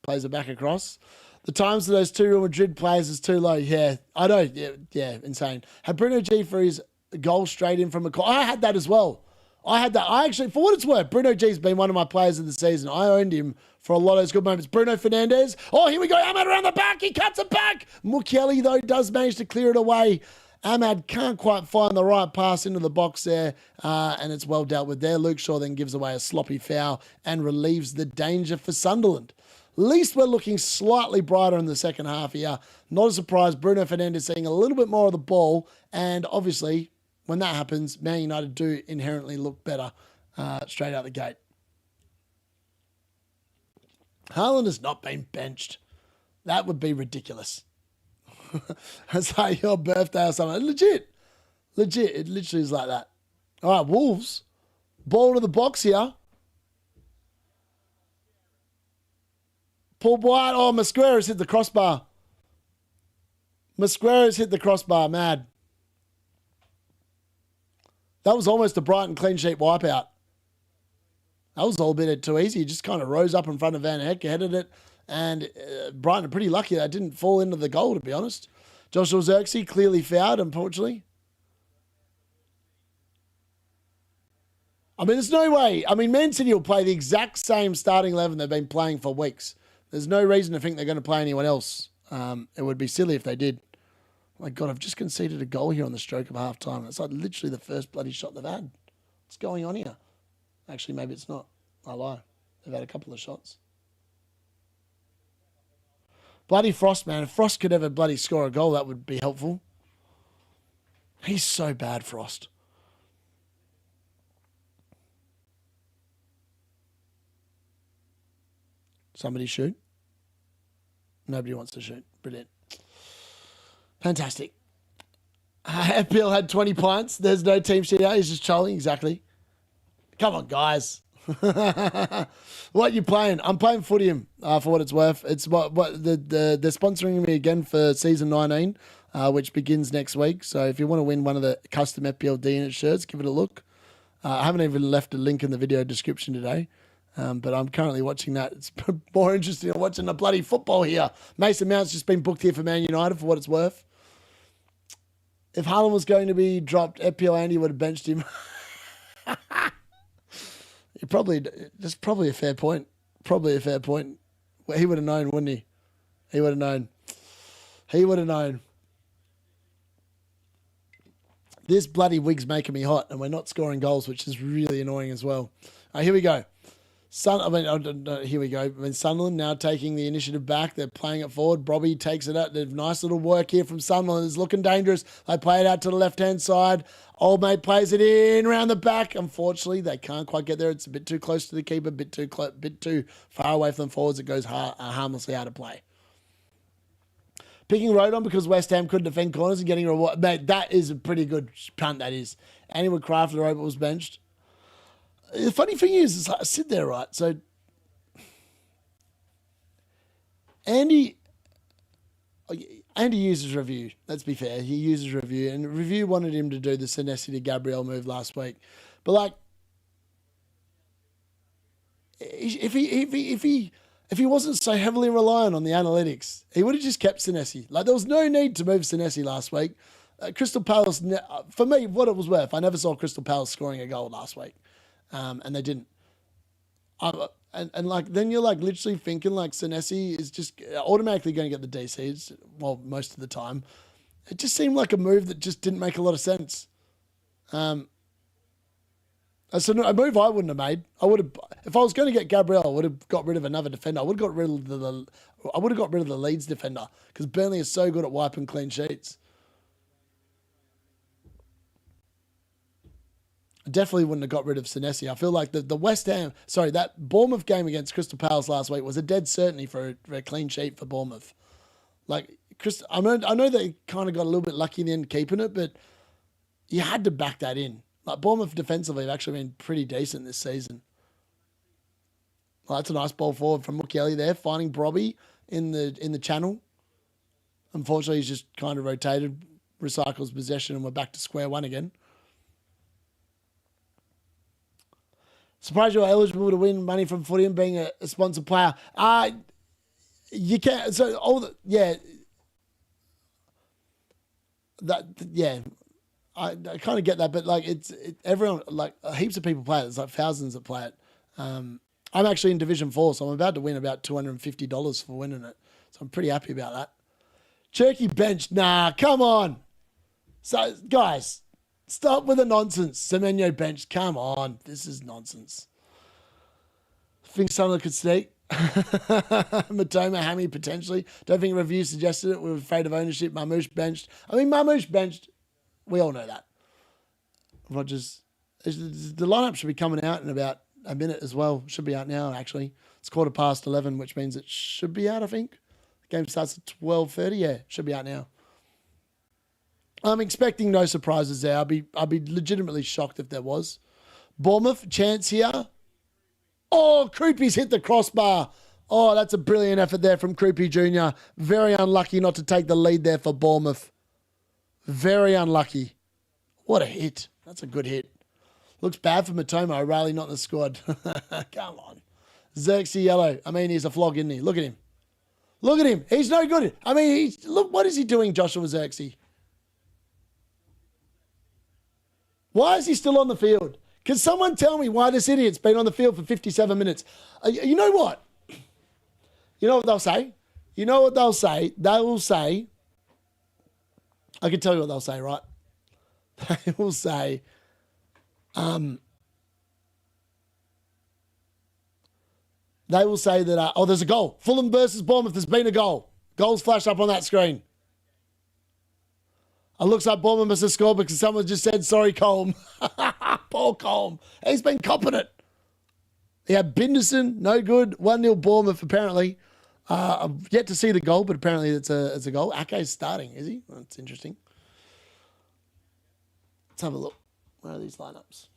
Plays it back across. The times of those two Real Madrid players is too low. Yeah, I know. Yeah, insane. Had Bruno G for his goal straight in from a corner. I had that as well. I had that. I actually, for what it's worth, Bruno G's been one of my players of the season. I owned him for a lot of those good moments. Bruno Fernandes. Oh, here we go. Ahmad around the back. He cuts it back. Mukiele, though, does manage to clear it away. Ahmad can't quite find the right pass into the box there, and it's well dealt with there. Luke Shaw then gives away a sloppy foul and relieves the danger for Sunderland. At least we're looking slightly brighter in the second half here. Not a surprise, Bruno Fernandes seeing a little bit more of the ball, and obviously, when that happens, Man United do inherently look better straight out the gate. Haaland has not been benched. That would be ridiculous. It's like your birthday or something. Legit. It literally is like that. All right, Wolves. Ball to the box here. Paul White. Oh, Mosquera's hit the crossbar. Mad. That was almost a Brighton clean sheet wipeout. That was all a bit too easy. He just kind of rose up in front of Van Heck, headed it, and Brighton are pretty lucky that didn't fall into the goal, to be honest. Joshua Zirkzee clearly fouled, unfortunately. I mean, there's no way. I mean, Man City will play the exact same starting 11 they've been playing for weeks. There's no reason to think they're going to play anyone else. It would be silly if they did. Oh my God, I've just conceded a goal here on the stroke of half-time. It's like literally the first bloody shot they've had. What's going on here? Actually, maybe it's not. I lie. They've had a couple of shots. Bloody Frost, man. If Frost could ever bloody score a goal, that would be helpful. He's so bad, Frost. Somebody shoot. Nobody wants to shoot. Brilliant. Fantastic. FPL had 20 pints. There's no team sheet out. He's just trolling. Exactly. Come on, guys. What you playing? I'm playing Footium for what it's worth. It's what they're sponsoring me again for season 19, which begins next week. So if you want to win one of the custom FPL D-Unit shirts, give it a look. I haven't even left a link in the video description today. But I'm currently watching that. It's more interesting than watching the bloody football here. Mason Mount's just been booked here for Man United for what it's worth. If Haaland was going to be dropped, FPL Andy would have benched him. That's probably a fair point. Probably a fair point. Well, he would have known, wouldn't he? He would have known. This bloody wig's making me hot, and we're not scoring goals, which is really annoying as well. Here we go. Here we go. Sunderland now taking the initiative back. They're playing it forward. Brobby takes it out. There's nice little work here from Sunderland. It's looking dangerous. They play it out to the left-hand side. Old mate plays it in around the back. Unfortunately, they can't quite get there. It's a bit too close to the keeper, bit too far away from the forwards. It goes harmlessly out of play. Picking Rodon because West Ham couldn't defend corners and getting a reward. Mate, that is a pretty good punt, that is. Andy would cry after the robot was benched. The funny thing is I sit there, right? So, Andy uses review. Let's be fair. He uses review. And review wanted him to do the Senesi to Gabriel move last week. But, like, if he wasn't so heavily reliant on the analytics, he would have just kept Senesi. Like, there was no need to move Senesi last week. Crystal Palace, for me, what it was worth, I never saw Crystal Palace scoring a goal last week. And they didn't. And like, then you're like literally thinking like Senesi is just automatically going to get the DCs, well, most of the time. It just seemed like a move that just didn't make a lot of sense. So a move I wouldn't have made. I would have, if I was going to get Gabriel, I would have got rid of another defender. I would have got rid of the Leeds defender because Burnley is so good at wiping clean sheets. I definitely wouldn't have got rid of Senesi. I feel like that Bournemouth game against Crystal Palace last week was a dead certainty for a clean sheet for Bournemouth. Like, I know they kind of got a little bit lucky in the end keeping it, but you had to back that in. Like, Bournemouth defensively have actually been pretty decent this season. Well, that's a nice ball forward from Mukiele there, finding Brobby in the channel. Unfortunately, he's just kind of rotated, recycles possession, and we're back to square one again. Surprised you're eligible to win money from footy and being a sponsored player. You can't. So I kind of get that, but like everyone, like heaps of people play it. There's like thousands that play it. I'm actually in Division 4, so I'm about to win about $250 for winning it. So I'm pretty happy about that. Cherky bench, nah, come on. So guys, stop with the nonsense. Semenyo bench, come on. This is nonsense. Think Sunderland could sneak. Matoma, Hammy, potentially. Don't think review suggested it. We were afraid of ownership. Marmouche benched. I mean, Marmouche benched. We all know that. Rogers. The lineup should be coming out in about a minute as well. Should be out now, actually. It's 11:15, which means it should be out, I think. The game starts at 12:30. Yeah, should be out now. I'm expecting no surprises there. I'd be legitimately shocked if there was. Bournemouth, chance here. Oh, Croupie's hit the crossbar. Oh, that's a brilliant effort there from Croupie Jr. Very unlucky not to take the lead there for Bournemouth. Very unlucky. What a hit. That's a good hit. Looks bad for Matoma. O'Reilly not in the squad. Come on. Xerxes yellow. I mean, he's a flog, isn't he? Look at him. Look at him. He's no good. I mean, look, what is he doing, Joshua Xerxes? Why is he still on the field? Can someone tell me why this idiot's been on the field for 57 minutes? You know what? You know what they'll say? You know what they'll say? They will say, I can tell you what they'll say, right? They will say, that, there's a goal. Fulham versus Bournemouth, there's been a goal. Goals flash up on that screen. It looks like Bournemouth must have scored because someone just said, sorry, Colm. Poor Colm. He's been copping it. Yeah, Binderson, no good. 1-0 Bournemouth, apparently. I've yet to see the goal, but apparently it's a goal. Ake's starting, is he? That's interesting. Let's have a look. Where are these lineups?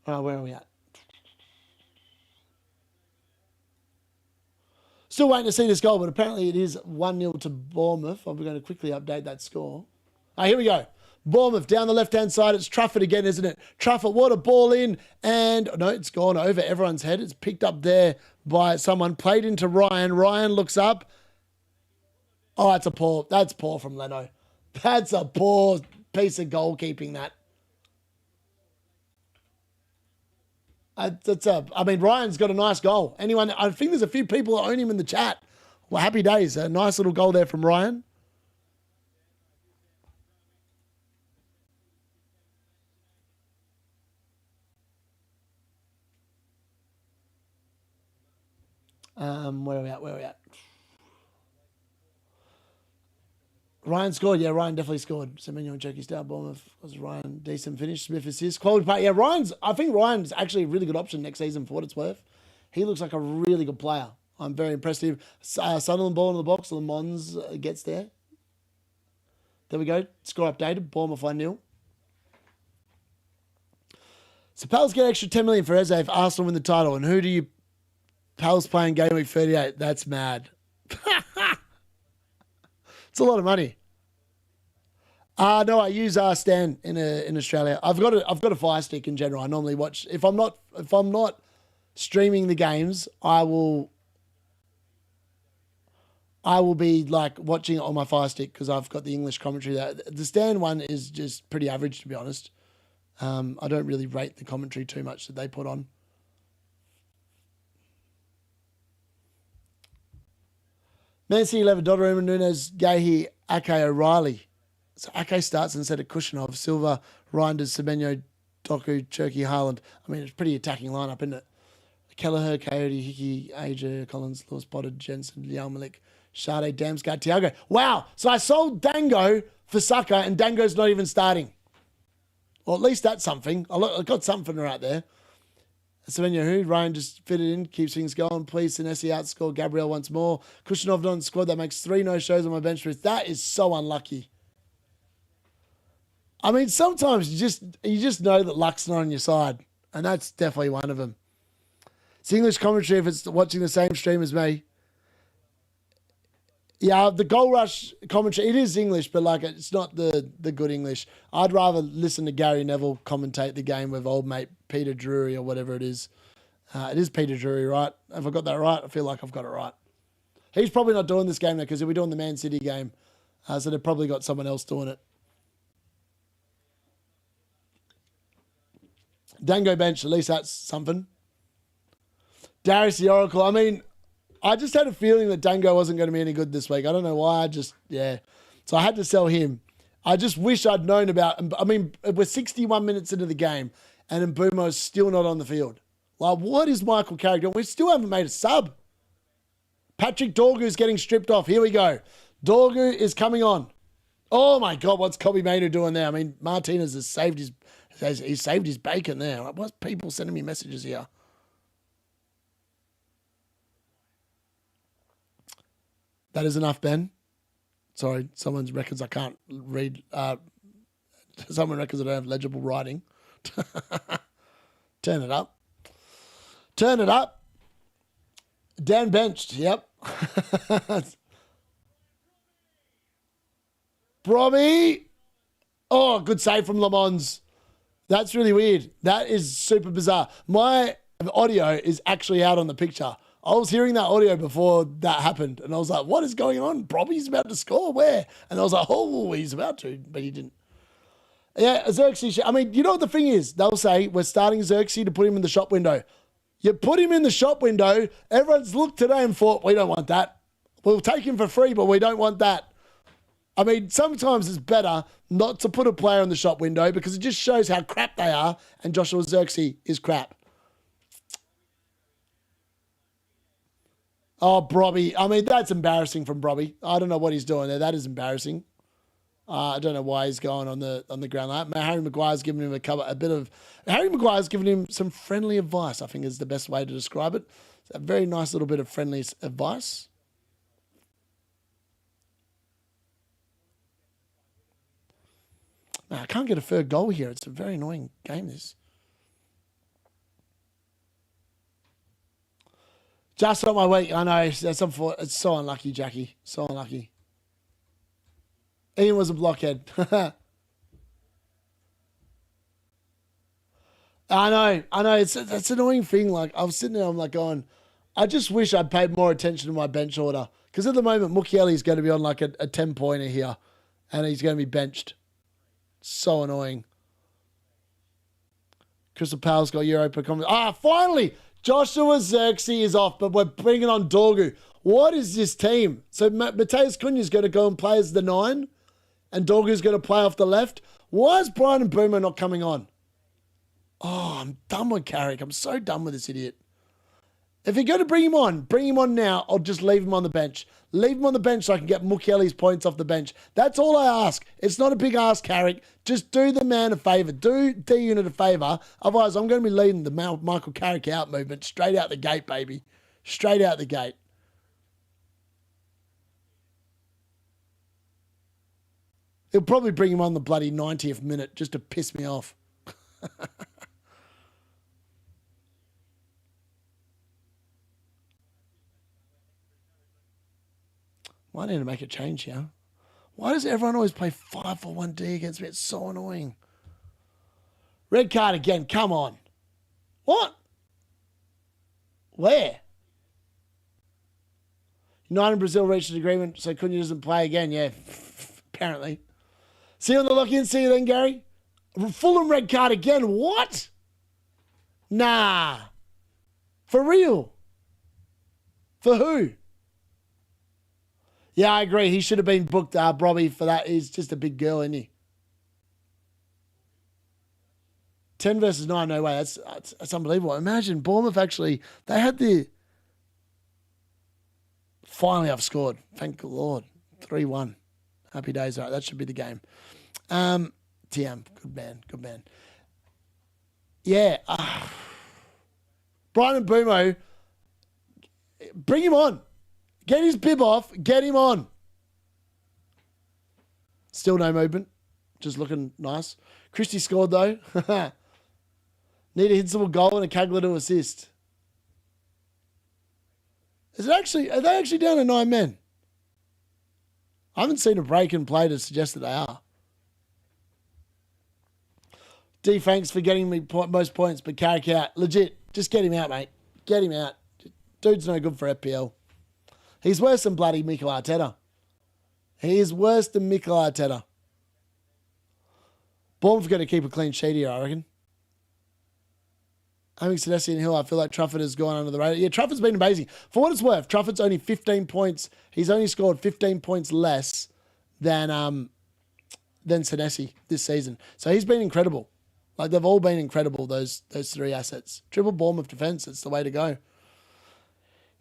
Where are we at? Still waiting to see this goal, but apparently it is 1-0 to Bournemouth. I'm going to quickly update that score. Here we go. Bournemouth down the left-hand side. It's Trafford again, isn't it? Trafford, what a ball in. And, no, it's gone over everyone's head. It's picked up there by someone. Played into Ryan. Ryan looks up. Oh, that's poor from Leno. That's a poor piece of goalkeeping, that. I mean, Ryan's got a nice goal. I think there's a few people that own him in the chat. Well, happy days. A nice little goal there from Ryan. Where are we at? Ryan scored. Yeah, Ryan definitely scored. Semenyo and Cherky down. Bournemouth was Ryan. Decent finish. Smith assist. Quality play. Yeah, I think Ryan's actually a really good option next season for what it's worth. He looks like a really good player. I'm very impressed with him. Sunderland ball in the box. Le Mans gets there. There we go. Score updated. Bournemouth 1-0. So Pals get extra 10 million for Eze if Arsenal win the title. And who do you Pals playing game week 38? That's mad. It's a lot of money. No, I use Stan in Australia. I've got a Fire Stick in general. I normally watch if I'm not streaming the games, I will be like watching it on my Fire Stick because I've got the English commentary there. The Stan one is just pretty average, to be honest. I don't really rate the commentary too much that they put on. Man City 11, Donnarumma, Nunes, Gahey, Ake, O'Reilly. So Ake starts instead of Kushinov, Silva, Reinders, Semenyo, Doku, Cherky, Haaland. I mean, it's a pretty attacking lineup, isn't it? Kelleher, Coyote, Hickey, Aja, Collins, Lewis, Potter, Jensen, Liao Malik, Sade, Damsgaard, Thiago. Wow. So I sold Dango for Saka and Dango's not even starting. Well, at least that's something. I got something right there. Slovenia who? Ryan just fitted in, keeps things going. Please, Senesi outscore Gabriel once more. Kushinov not on the squad. That makes 3 no-shows on my bench press. That is so unlucky. I mean, sometimes you just know that luck's not on your side. And that's definitely one of them. It's English commentary if it's watching the same stream as me. Yeah, the Goal Rush commentary, it is English, but like it's not the good English. I'd rather listen to Gary Neville commentate the game with old mate Peter Drury or whatever it is. It is Peter Drury, right? Have I got that right? I feel like I've got it right. He's probably not doing this game though because he'll be doing the Man City game. So they've probably got someone else doing it. Dango bench, at least that's something. Darius the Oracle, I mean... I just had a feeling that Dango wasn't going to be any good this week. I don't know why. So I had to sell him. I just wish I'd known about... I mean, we're 61 minutes into the game and Mbeumo's still not on the field. Like, what is Michael Carrick doing? We still haven't made a sub. Patrick Dorgu's getting stripped off. Here we go. Dorgu is coming on. Oh, my God. What's Kobe Maynard doing there? I mean, Martinez has saved his bacon there. Like, what's people sending me messages here? That is enough, Ben. Sorry, someone's records I can't read. Someone records I don't have legible writing. Turn it up. Turn it up. Dan benched. Yep. Brobby. Oh, good save from Le Mans. That's really weird. That is super bizarre. My audio is actually out on the picture. I was hearing that audio before that happened, and I was like, what is going on? Brobby's about to score? Where? And I was like, oh, he's about to, but he didn't. Yeah, Xerxes. I mean, you know what the thing is? They'll say, we're starting Xerxes to put him in the shop window. You put him in the shop window, everyone's looked today and thought, we don't want that. We'll take him for free, but we don't want that. I mean, sometimes it's better not to put a player in the shop window because it just shows how crap they are, and Joshua Xerxes is crap. Oh, Brobby. I mean, that's embarrassing from Brobby. I don't know what he's doing there. That is embarrassing. I don't know why he's going on the ground like that. Harry Maguire's giving him Harry Maguire's giving him some friendly advice, I think is the best way to describe it. It's a very nice little bit of friendly advice. I can't get a third goal here. It's a very annoying game, this. Just on my week. I know. It's so unlucky, Jackie. So unlucky. Ian was a blockhead. I know. It's an annoying thing. Like, I was sitting there, I'm like going, I just wish I'd paid more attention to my bench order. Because at the moment, Mukiele is going to be on like a 10-pointer here. And he's going to be benched. So annoying. Crystal Palace got Europa. Finally! Joshua Xerxes is off, but we're bringing on Dorgu. What is this team? So Mateus Cunha is going to go and play as the 9, and Dorgu is going to play off the left. Why is Brian and Mbeumo not coming on? Oh, I'm done with Carrick. I'm so done with this idiot. If you're going to bring him on now, or just leave him on the bench. Leave him on the bench so I can get Mukiele's points off the bench. That's all I ask. It's not a big ask, Carrick. Just do the man a favour. Do D-Unit a favour. Otherwise, I'm going to be leading the Michael Carrick out movement straight out the gate, baby. Straight out the gate. He'll probably bring him on the bloody 90th minute just to piss me off. I need to make a change here. Why does everyone always play 5-4-1-D against me? It's so annoying. Red card again. Come on. What? Where? United and Brazil reached an agreement so Cunha doesn't play again. Yeah, apparently. See you on the lock-in. See you then, Gary. Fulham red card again. What? Nah. For real? For who? Yeah, I agree. He should have been booked, Brobby, for that. He's just a big girl, isn't he? 10 versus 9, no way. That's unbelievable. Imagine Bournemouth actually, they had the Finally, I've scored. Thank the Lord. 3-1. Happy days. All right, that should be the game. TM, good man, good man. Yeah. Brighton and Mbeumo, bring him on. Get his bib off. Get him on. Still no movement. Just looking nice. Christie scored, though. Need a hittable goal and a Kagler to assist. Are they actually down to 9 men? I haven't seen a break and play to suggest that they are. D, thanks for getting me most points, but Carrick out. Legit, just get him out, mate. Get him out. Dude's no good for FPL. He's worse than bloody Mikel Arteta. He is worse than Mikel Arteta. Bournemouth going to keep a clean sheet here, I reckon. Having Senesi and Hill, I feel like Trafford has gone under the radar. Yeah, Trafford's been amazing. For what it's worth, Trafford's only 15 points. He's only scored 15 points less than Senesi this season. So he's been incredible. Like, they've all been incredible, those three assets. Triple Bournemouth defence, it's the way to go.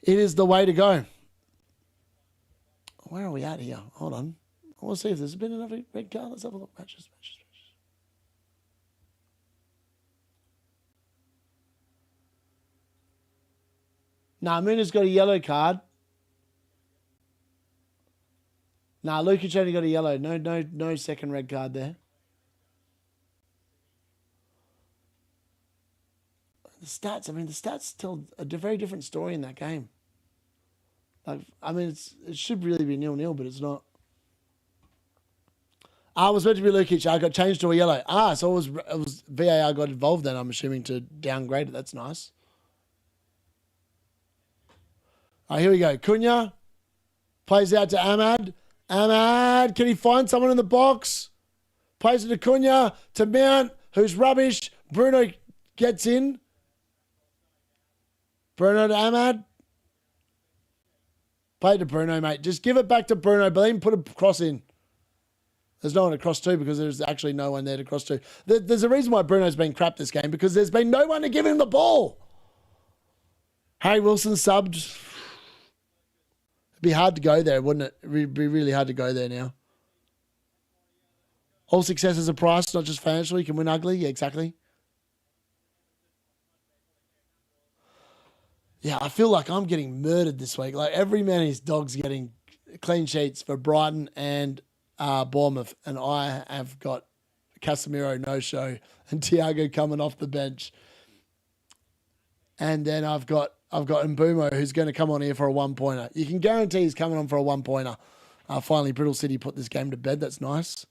It is the way to go. Where are we at here? Hold on. I want to see if there's been another red card. Let's have a look. Matches. Nah, Muna's got a yellow card. Nah, Lukic only got a yellow. No second red card there. The stats tell a very different story in that game. Like, it should really be 0-0, but it's not. It was meant to be Lukic. I got changed to a yellow. So it was VAR got involved then, I'm assuming, to downgrade it. That's nice. All right, here we go. Cunha plays out to Ahmad. Ahmad, can he find someone in the box? Plays it to Cunha, to Mount, who's rubbish. Bruno gets in. Bruno to Ahmad. Play it to Bruno, mate. Just give it back to Bruno, but then put a cross in. There's no one to cross to because there's actually no one there to cross to. There's a reason why Bruno's been crap this game, because there's been no one to give him the ball. Harry Wilson subbed. It'd be hard to go there, wouldn't it? It'd be really hard to go there now. All success is a price, not just financially. You can win ugly. Yeah, exactly. Yeah, I feel like I'm getting murdered this week. Like, every man and his dog's getting clean sheets for Brighton and Bournemouth. And I have got Casemiro no-show and Thiago coming off the bench. And then I've got Mbeumo, who's going to come on here for a one-pointer. You can guarantee he's coming on for a one-pointer. Finally, Brittle City put this game to bed. That's nice.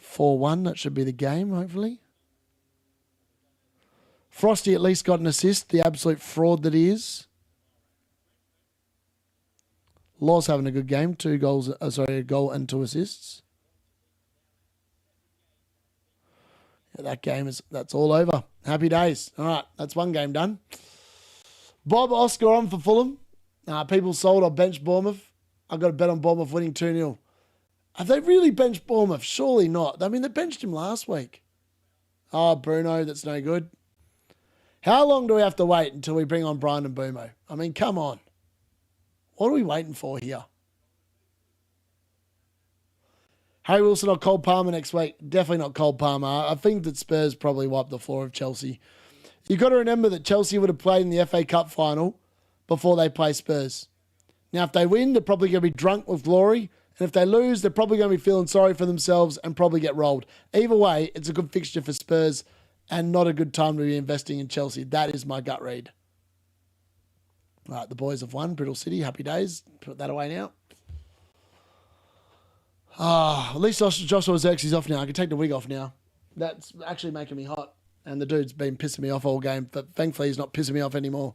4-1, that should be the game, hopefully. Frosty at least got an assist, the absolute fraud that he is. Law's having a good game, a goal and 2 assists. Yeah, that game that's all over. Happy days. All right, that's one game done. Bob Oscar on for Fulham. People sold or benched Bournemouth. I've got a bet on Bournemouth winning 2-0. Have they really benched Bournemouth? Surely not. I mean, they benched him last week. Bruno, that's no good. How long do we have to wait until we bring on Brian and Mbeumo? I mean, come on. What are we waiting for here? Harry Wilson or Cole Palmer next week? Definitely not Cole Palmer. I think that Spurs probably wiped the floor of Chelsea. You've got to remember that Chelsea would have played in the FA Cup final before they play Spurs. Now, if they win, they're probably going to be drunk with glory. And if they lose, they're probably going to be feeling sorry for themselves and probably get rolled. Either way, it's a good fixture for Spurs and not a good time to be investing in Chelsea. That is my gut read. All right, the boys have won. Brittle City, happy days. Put that away now. At least Joshua Xerxes off now. I can take the wig off now. That's actually making me hot. And the dude's been pissing me off all game. But thankfully, he's not pissing me off anymore.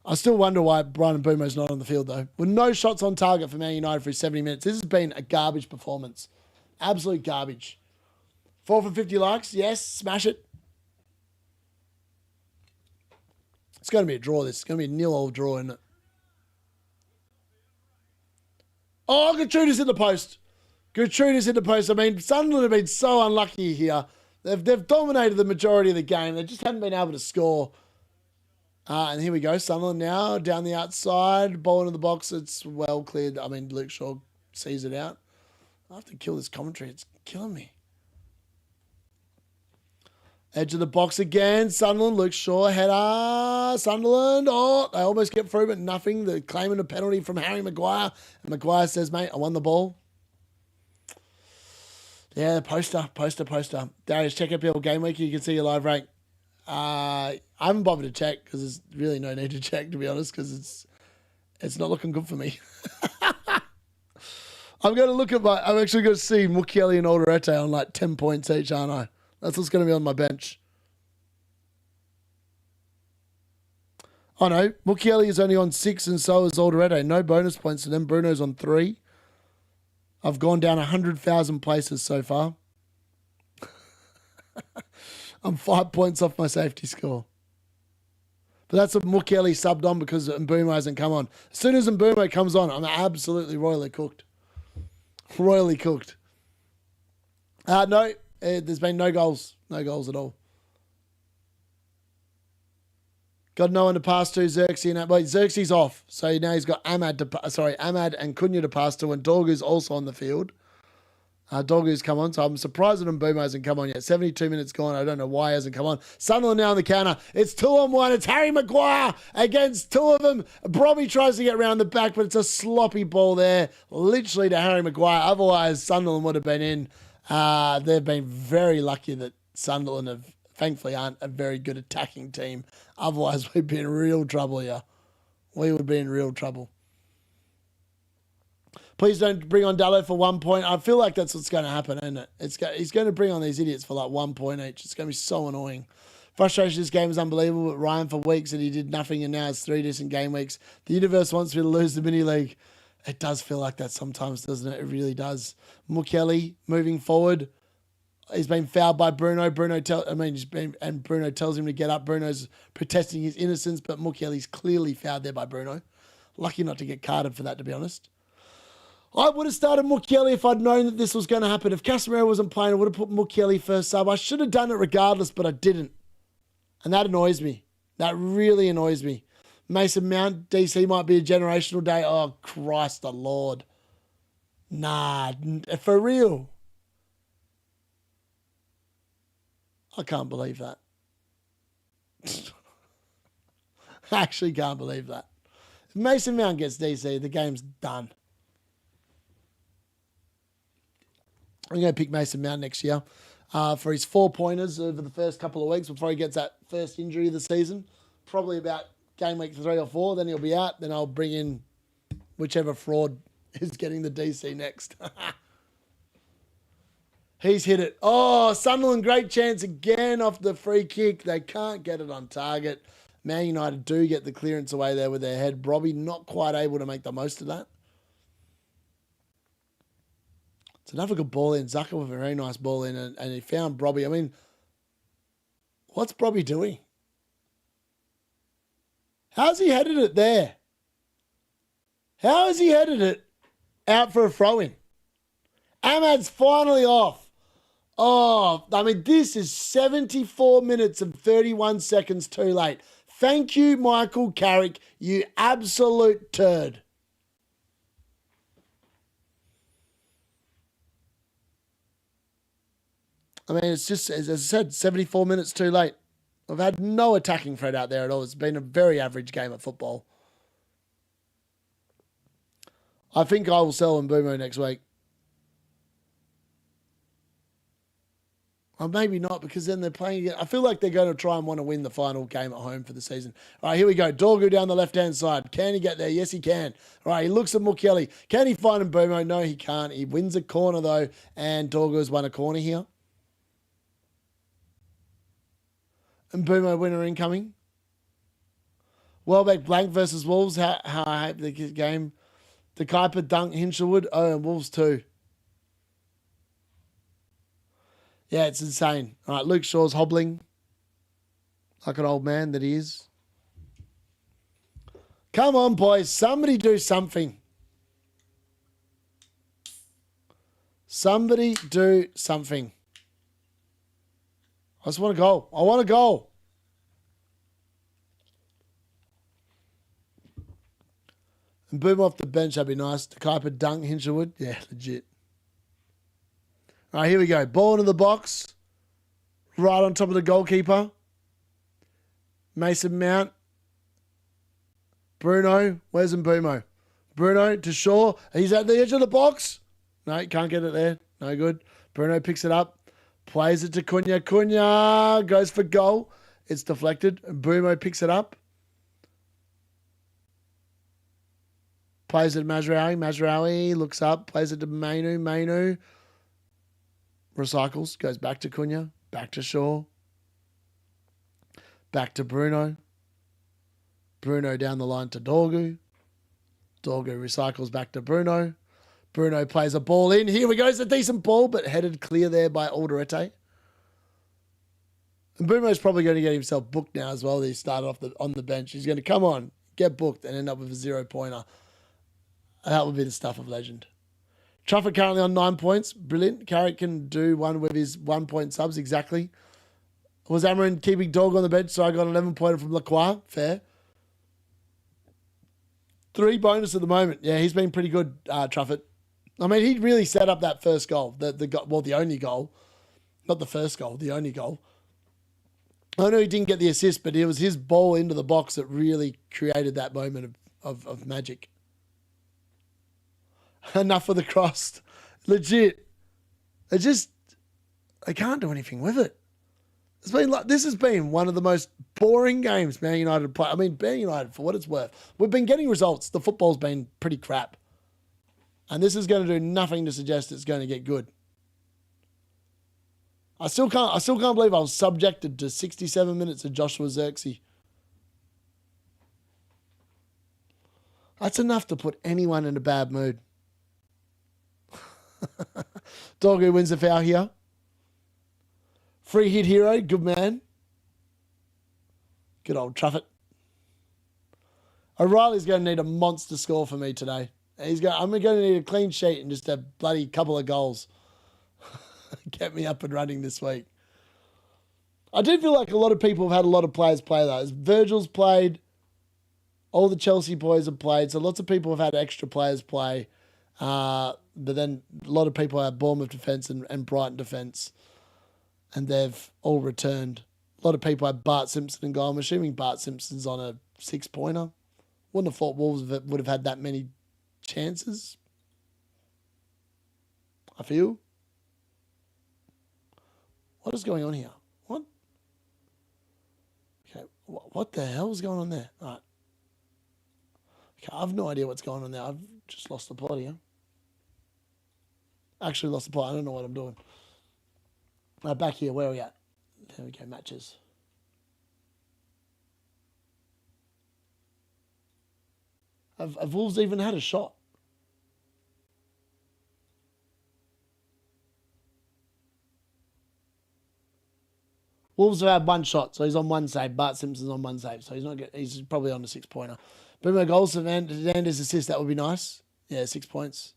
I still wonder why Brian Mbeumo's not on the field, though. With no shots on target for Man United for 70 minutes. This has been a garbage performance. Absolute garbage. 4 for 50 likes. Yes, smash it. It's going to be a draw, this. It's going to be a 0-0 draw, isn't it? Oh, Gertrude's in the post. Gertrude's in the post. I mean, Sunderland have been so unlucky here. They've dominated the majority of the game. They just haven't been able to score. And here we go. Sunderland now down the outside. Ball into the box. It's well cleared. I mean, Luke Shaw sees it out. I have to kill this commentary. It's killing me. Edge of the box again. Sunderland. Luke Shaw. Header. Sunderland. Oh, they almost get through, but nothing. They're claiming a penalty from Harry Maguire. And Maguire says, mate, I won the ball. Yeah, poster. Darius, check FPL Game Week. You can see your live rank. I haven't bothered to check because there's really no need to check, to be honest, because it's not looking good for me. I'm going to look at I'm actually going to see Mukiele and Alderete on like 10 points each, aren't I? That's what's going to be on my bench. Oh no, Mukiele is only on 6 and so is Alderete. No bonus points to them. Bruno's on 3. I've gone down 100,000 places so far. I'm 5 points off my safety score. But that's what Mukiele subbed on because Mbeumo hasn't come on. As soon as Mbeumo comes on, I'm absolutely royally cooked. Royally cooked. No, there's been no goals. No goals at all. Got no one to pass to. Xerxes and wait, Xerxes off. So now he's got Ahmad and Cunha to pass to, and Dorgu's also on the field. Dorgu's come on, so I'm surprised that Mbeumo hasn't come on yet. 72 minutes gone. I don't know why he hasn't come on. Sunderland now on the counter. It's 2-on-1. It's Harry Maguire against 2 of them. Brobby tries to get around the back, but it's a sloppy ball there, literally to Harry Maguire. Otherwise, Sunderland would have been in. They've been very lucky that Sunderland thankfully aren't a very good attacking team. Otherwise, we'd be in real trouble here. We would be in real trouble. Please don't bring on Dallo for 1 point. I feel like that's what's going to happen, isn't it? He's going to bring on these idiots for like 1 point each. It's going to be so annoying. Frustration this game is unbelievable, but Ryan for weeks and he did nothing, and now it's 3 decent game weeks. The universe wants me to lose the mini league. It does feel like that sometimes, doesn't it? It really does. Mukiele moving forward. He's been fouled by Bruno. Bruno tells him to get up. Bruno's protesting his innocence, but Mukiele's clearly fouled there by Bruno. Lucky not to get carded for that, to be honest. I would have started Mukiele if I'd known that this was going to happen. If Casemiro wasn't playing, I would have put Mukiele first sub. I should have done it regardless, but I didn't. And that annoys me. That really annoys me. Mason Mount, DC might be a generational day. Oh, Christ the Lord. Nah, for real. I can't believe that. I actually can't believe that. If Mason Mount gets DC, the game's done. I'm going to pick Mason Mount next year for his 4-pointers over the first couple of weeks before he gets that first injury of the season. Probably about game week 3 or 4. Then he'll be out. Then I'll bring in whichever fraud is getting the DC next. He's hit it. Oh, Sunderland, great chance again off the free kick. They can't get it on target. Man United do get the clearance away there with their head. Brobby not quite able to make the most of that. It's another good ball in. Zucker with a very nice ball in, and he found Brobby. I mean, what's Brobby doing? How's he headed it there? How has he headed it out for a throw-in? Ahmad's finally off. Oh, I mean, this is 74 minutes and 31 seconds too late. Thank you, Michael Carrick, you absolute turd. I mean, it's just, as I said, 74 minutes too late. I've had no attacking threat out there at all. It's been a very average game of football. I think I will sell Mbeumo next week. Or maybe not, because then they're playing again. I feel like they're going to try and want to win the final game at home for the season. All right, here we go. Dorgu down the left-hand side. Can he get there? Yes, he can. All right, he looks at Mukiele. Can he find Mbeumo? No, he can't. He wins a corner, though, and Dorgu has won a corner here. Mbeumo winner incoming. Welbeck blank versus Wolves. How I hate the game. The Kuiper dunk Hinshelwood. Oh, and Wolves too. Yeah, it's insane. All right, Luke Shaw's hobbling like an old man that he is. Come on, boys. Somebody do something. Somebody do something. I just want a goal. I want a goal. And Boom off the bench, that'd be nice. The Kuiper dunk, Hinshelwood. Yeah, legit. All right, here we go. Ball into the box. Right on top of the goalkeeper. Mason Mount. Bruno. Where's Mbeumo? Bruno to Shaw. He's at the edge of the box. No, he can't get it there. No good. Bruno picks it up. Plays it to Cunha. Cunha goes for goal. It's deflected. Mbeumo picks it up. Plays it to Mazraoui. Mazraoui looks up. Plays it to Mainu. Mainu recycles. Goes back to Cunha. Back to Shaw. Back to Bruno. Bruno down the line to Dorgu. Dorgu recycles back to Bruno. Bruno plays a ball in. Here we go. It's a decent ball, but headed clear there by Alderete. And Mbeumo's probably going to get himself booked now as well. He started off on the bench. He's going to come on, get booked, and end up with a 0-pointer. That would be the stuff of legend. Trafford currently on 9 points. Brilliant. Carrick can do one with his 1 point subs exactly. Was Amarin keeping Dog on the bench, so I got an 11-pointer from Lacroix. Fair. 3 bonus at the moment. Yeah, he's been pretty good, Trafford. I mean, he really set up that first goal. The only goal. Not the first goal, the only goal. I know he didn't get the assist, but it was his ball into the box that really created that moment of magic. Enough for the cross. Legit. They can't do anything with it. This has been one of the most boring games Man United play. I mean, Man United, for what it's worth, we've been getting results. The football's been pretty crap. And this is going to do nothing to suggest it's going to get good. I still can't believe I was subjected to 67 minutes of Joshua Zirkzee. That's enough to put anyone in a bad mood. Dorgu wins the foul here. Free hit hero, good man. Good old Trafford. O'Reilly's going to need a monster score for me today. I'm going to need a clean sheet and just a bloody couple of goals. Get me up and running this week. I do feel like a lot of people have had a lot of players play those. Virgil's played. All the Chelsea boys have played. So lots of people have had extra players play. But then a lot of people have Bournemouth defence and Brighton defence. And they've all returned. A lot of people have Bart Simpson and goal. I'm assuming Bart Simpson's on a 6-pointer. Wouldn't have thought Wolves would have had that many chances. I feel. What is going on here? What? Okay, what the hell is going on there? All right. Okay, I have no idea what's going on there. I've just lost the plot here. Actually lost the plot. I don't know what I'm doing. Back here, where are we at? There we go, matches. Have Wolves even had a shot? Wolves have had one shot, so he's on one save. Bart Simpson's on one save, so he's probably on a 6-pointer. Bruno goals and his assist, that would be nice. Yeah, 6 points.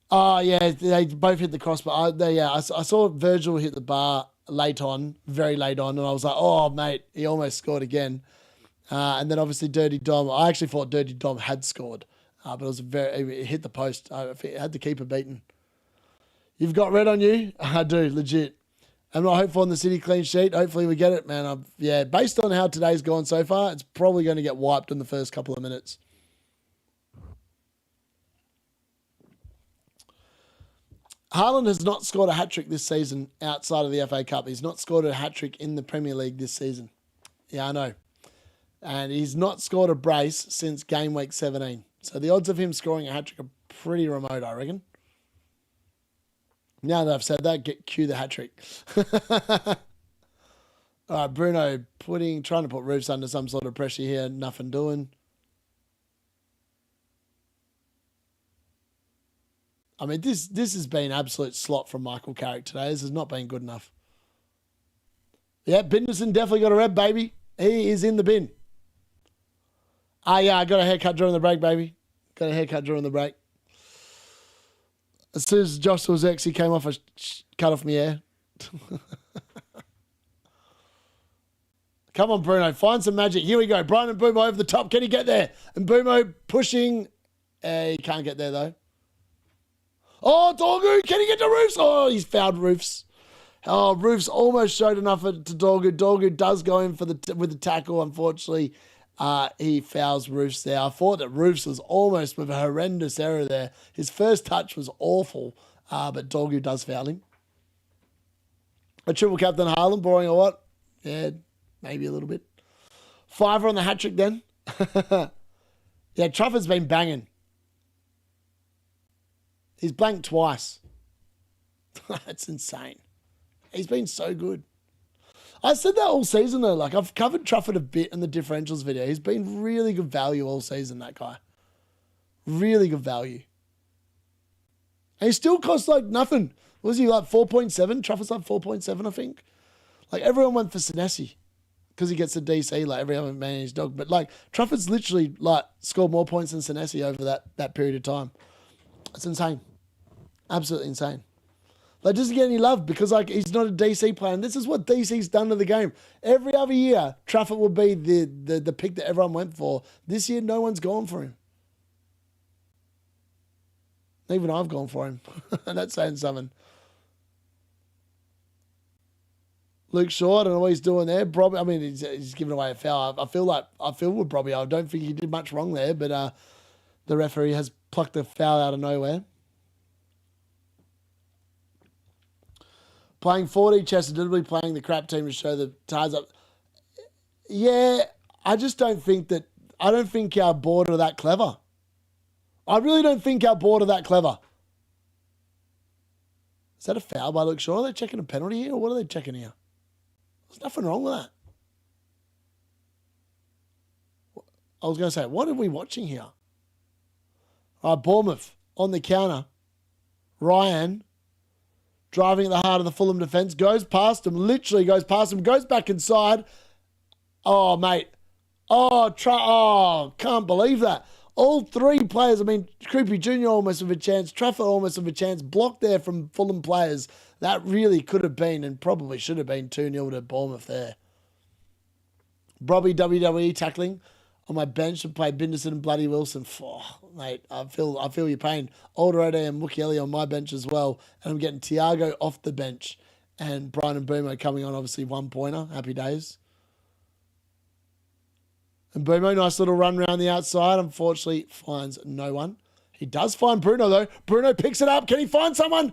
Oh, yeah, they both hit the crossbar. I saw Virgil hit the bar very late on, and I was like, oh, mate, he almost scored again. And then obviously Dirty Dom. I actually thought Dirty Dom had scored, but it hit the post. It had the keeper beaten. You've got red on you? I do, legit. I'm not hopeful on the City clean sheet. Hopefully we get it, man. Based on how today's gone so far, it's probably going to get wiped in the first couple of minutes. Haaland has not scored a hat-trick this season outside of the FA Cup. He's not scored a hat-trick in the Premier League this season. Yeah, I know. And he's not scored a brace since game week 17. So the odds of him scoring a hat-trick are pretty remote, I reckon. Now that I've said that, cue the hat-trick. All right, Bruno trying to put Roofs under some sort of pressure here. Nothing doing. I mean, this has been absolute slot from Michael Carrick today. This has not been good enough. Yeah, Binderson definitely got a red, baby. He is in the bin. Yeah, I got a haircut during the break, baby. Got a haircut during the break. As soon as Josh Zirkzee came off, I cut off my hair. Come on, Bruno. Find some magic. Here we go. Brian and Mbeumo over the top. Can he get there? And Mbeumo pushing. He can't get there, though. Oh, Dorgu. Can he get to Roofs? Oh, he's fouled Roofs. Oh, Roofs almost showed enough to Dorgu. Dorgu does go in with the tackle. Unfortunately, he fouls Roofs there. I thought that Roofs was almost with a horrendous error there. His first touch was awful, but Dorgu does foul him. A triple captain Haaland, boring or what? Yeah, maybe a little bit. Fiver on the hat-trick then. Yeah, Trafford's been banging. He's blanked twice. That's insane. He's been so good. I said that all season though. Like, I've covered Trafford a bit in the differentials video. He's been really good value all season, that guy. Really good value. And he still costs like nothing. Was he like 4.7? Trafford's like 4.7, I think. Like, everyone went for Senesi because he gets a DC like every other man and his dog. But like, Trafford's literally like scored more points than Senesi over that period of time. It's insane. Absolutely insane. Like, doesn't get any love because like he's not a DC player. And this is what DC's done to the game. Every other year, Trafford will be the pick that everyone went for. This year, no one's gone for him. Even I've gone for him. And that's saying something. Luke Shaw, I don't know what he's doing there. Probably, I mean, he's giving away a foul. I feel with Robbie. I don't think he did much wrong there, but the referee has plucked a foul out of nowhere. Playing 4D chess and deliberately playing the crap team to show the ties up. Yeah, I just don't think that. I don't think our board are that clever. I really don't think our board are that clever. Is that a foul by Luke Shaw? Are they checking a penalty here, or what are they checking here? There's nothing wrong with that. I was going to say, what are we watching here? Bournemouth on the counter. Ryan driving at the heart of the Fulham defence. Goes past him. Literally goes past him. Goes back inside. Oh, mate. Oh, can't believe that. All three players, I mean, Creepy Jr. almost with a chance. Trafford almost with a chance. Blocked there from Fulham players. That really could have been and probably should have been 2-0 to Bournemouth there. Robbie WWE tackling on my bench to play Binderson and Bloody Wilson. Oh, mate, I feel your pain. Alderete and Mukiele on my bench as well. And I'm getting Thiago off the bench. And Brian and Mbeumo coming on, obviously, 1-pointer. Happy days. And Mbeumo, nice little run around the outside. Unfortunately, finds no one. He does find Bruno, though. Bruno picks it up. Can he find someone?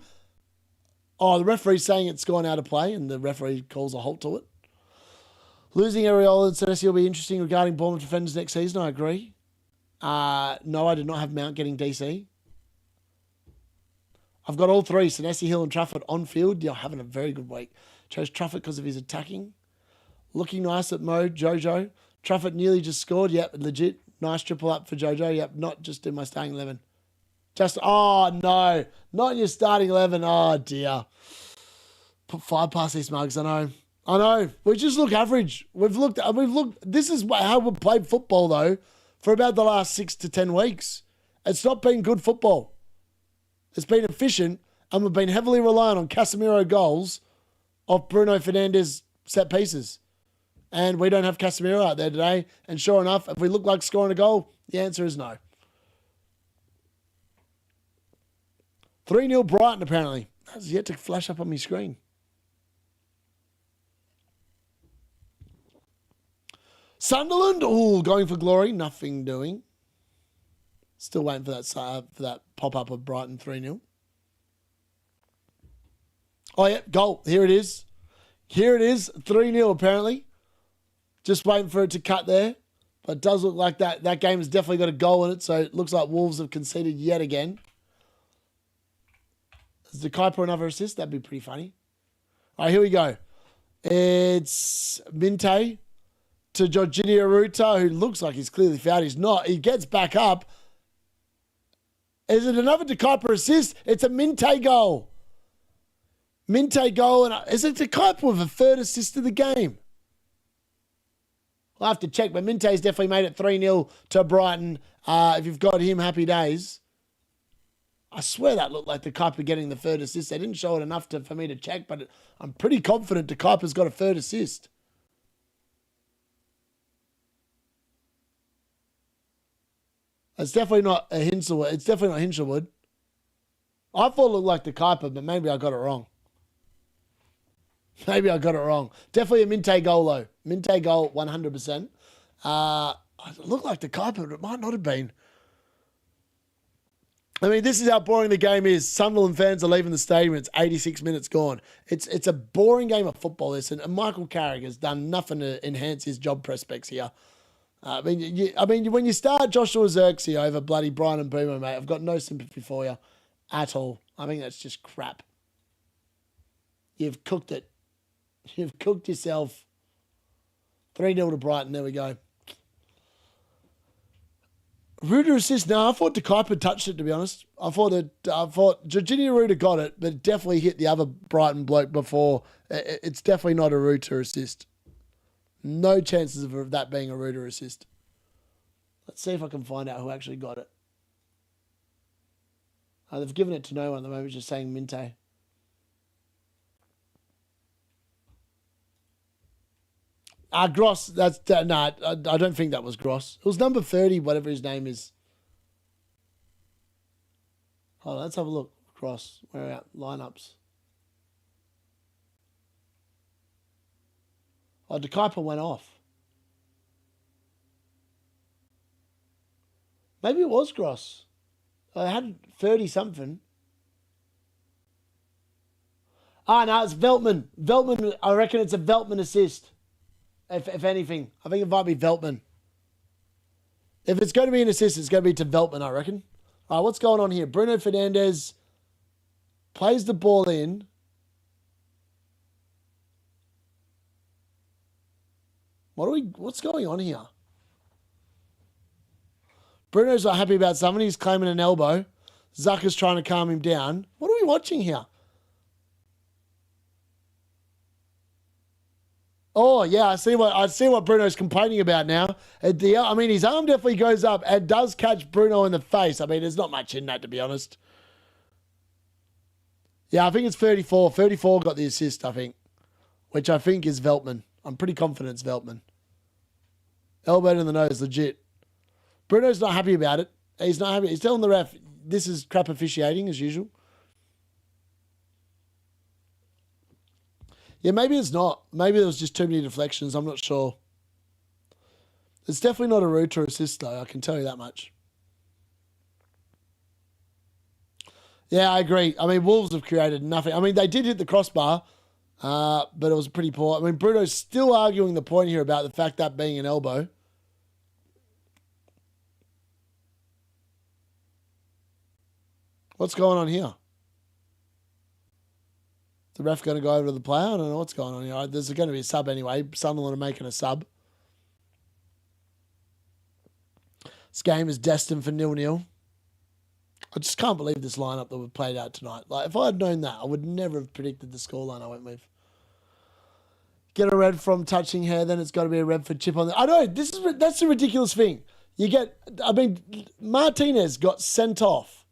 Oh, the referee's saying it's gone out of play, and the referee calls a halt to it. Losing Areola and Senesi will be interesting regarding Bournemouth defenders next season. I agree. No, I did not have Mount getting DC. I've got all three, Senesi, Hill and Trafford on field. Yeah, having a very good week. Chose Trafford because of his attacking. Looking nice at Mo, Jojo. Trafford nearly just scored. Yep, legit. Nice triple up for Jojo. Yep, not just in my starting 11. Oh, no. Not in your starting 11. Oh, dear. Put 5 past these mugs. I know. We just look average. We've looked. This is how we've played football, though, for about the last 6 to 10 weeks. It's not been good football. It's been efficient, and we've been heavily reliant on Casemiro goals off Bruno Fernandes set pieces. And we don't have Casemiro out there today. And sure enough, if we look like scoring a goal, the answer is no. 3-0 Brighton, apparently. That's yet to flash up on my screen. Sunderland, going for glory. Nothing doing. Still waiting for that pop-up of Brighton 3-0. Oh, yeah, goal. Here it is. 3-0, apparently. Just waiting for it to cut there. But it does look like that game has definitely got a goal in it, so it looks like Wolves have conceded yet again. Is the Kuiper another assist? That'd be pretty funny. All right, here we go. It's Minte to Jorginho Ruta, who looks like he's clearly fouled. He's not. He gets back up. Is it another De Kuiper assist? It's a Minte goal. Minte goal. And is it De Kuiper with a third assist of the game? I'll have to check, but Minte's definitely made it 3-0 to Brighton. If you've got him, happy days. I swear that looked like De Kuiper getting the third assist. They didn't show it enough for me to check, but I'm pretty confident De Kuiper's got a third assist. It's definitely not a Hinshelwood. It's definitely not Hinshelwood. I thought it looked like the Kuiper, but maybe I got it wrong. Maybe I got it wrong. Definitely a Minte goal, though. Minte goal, 100%. It looked like the Kuiper, but it might not have been. I mean, this is how boring the game is. Sunderland fans are leaving the stadium. It's 86 minutes gone. It's a boring game of football, this. And Michael Carrick has done nothing to enhance his job prospects here. I mean, when you start Joshua Zirkzee over bloody Brian and Mbeumo, mate, I've got no sympathy for you at all. I think that's just crap. You've cooked it. You've cooked yourself. 3-0 to Brighton. There we go. Ruda assist. No, I thought the Kuiper touched it, to be honest. I thought Jorginho Ruda got it, but it definitely hit the other Brighton bloke before. It's definitely not a Ruda assist. No chances of that being a Ruda assist. Let's see if I can find out who actually got it. They've given it to no one at the moment, just saying Minte. Gross, I don't think that was Gross. It was number 30, whatever his name is. Hold on, let's have a look. Gross, where are our lineups? Oh, De Kuiper went off. Maybe it was Gross. I had 30-something. No, it's Veltman. Veltman, I reckon it's a Veltman assist. If anything, I think it might be Veltman. If it's going to be an assist, it's going to be to Veltman, I reckon. All right, what's going on here? Bruno Fernandes plays the ball in. What's going on here? Bruno's not happy about something. He's claiming an elbow. Zucker's trying to calm him down. What are we watching here? Oh, yeah, I see what Bruno's complaining about now. I mean, his arm definitely goes up and does catch Bruno in the face. I mean, there's not much in that, to be honest. Yeah, I think it's 34. 34 got the assist, I think, which I think is Veltman. I'm pretty confident it's Veltman. Elbow in the nose, legit. Bruno's not happy about it. He's not happy. He's telling the ref, this is crap officiating, as usual. Yeah, maybe it's not. Maybe there was just too many deflections. I'm not sure. It's definitely not a Ruta assist, though. I can tell you that much. Yeah, I agree. I mean, Wolves have created nothing. I mean, they did hit the crossbar, but it was pretty poor. I mean, Bruno's still arguing the point here about the fact that being an elbow. What's going on here? The ref going to go over to the player? I don't know what's going on here. There's going to be a sub anyway. Sunderland are making a sub. This game is destined for 0-0. I just can't believe this lineup that we've played out tonight. Like, if I had known that, I would never have predicted the scoreline I went with. Get a red from touching hair, then it's got to be a red for chip on the... I know, that's a ridiculous thing. Martinez got sent off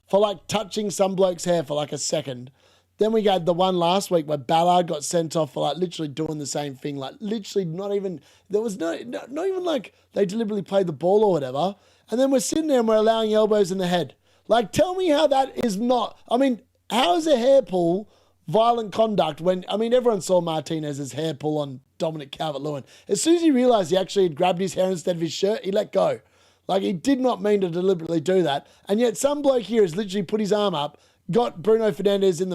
for, like, touching some bloke's hair for, like, a second. Then we had the one last week where Ballard got sent off for, like, literally doing the same thing. Like, literally not even... There was not even, like, they deliberately played the ball or whatever. And then we're sitting there and we're allowing elbows in the head. Like, tell me how that is not... I mean, how is a hair pull violent conduct when... I mean, everyone saw Martinez's hair pull on Dominic Calvert-Lewin. As soon as he realised he actually had grabbed his hair instead of his shirt, he let go. Like, he did not mean to deliberately do that. And yet some bloke here has literally put his arm up, got Bruno Fernandes in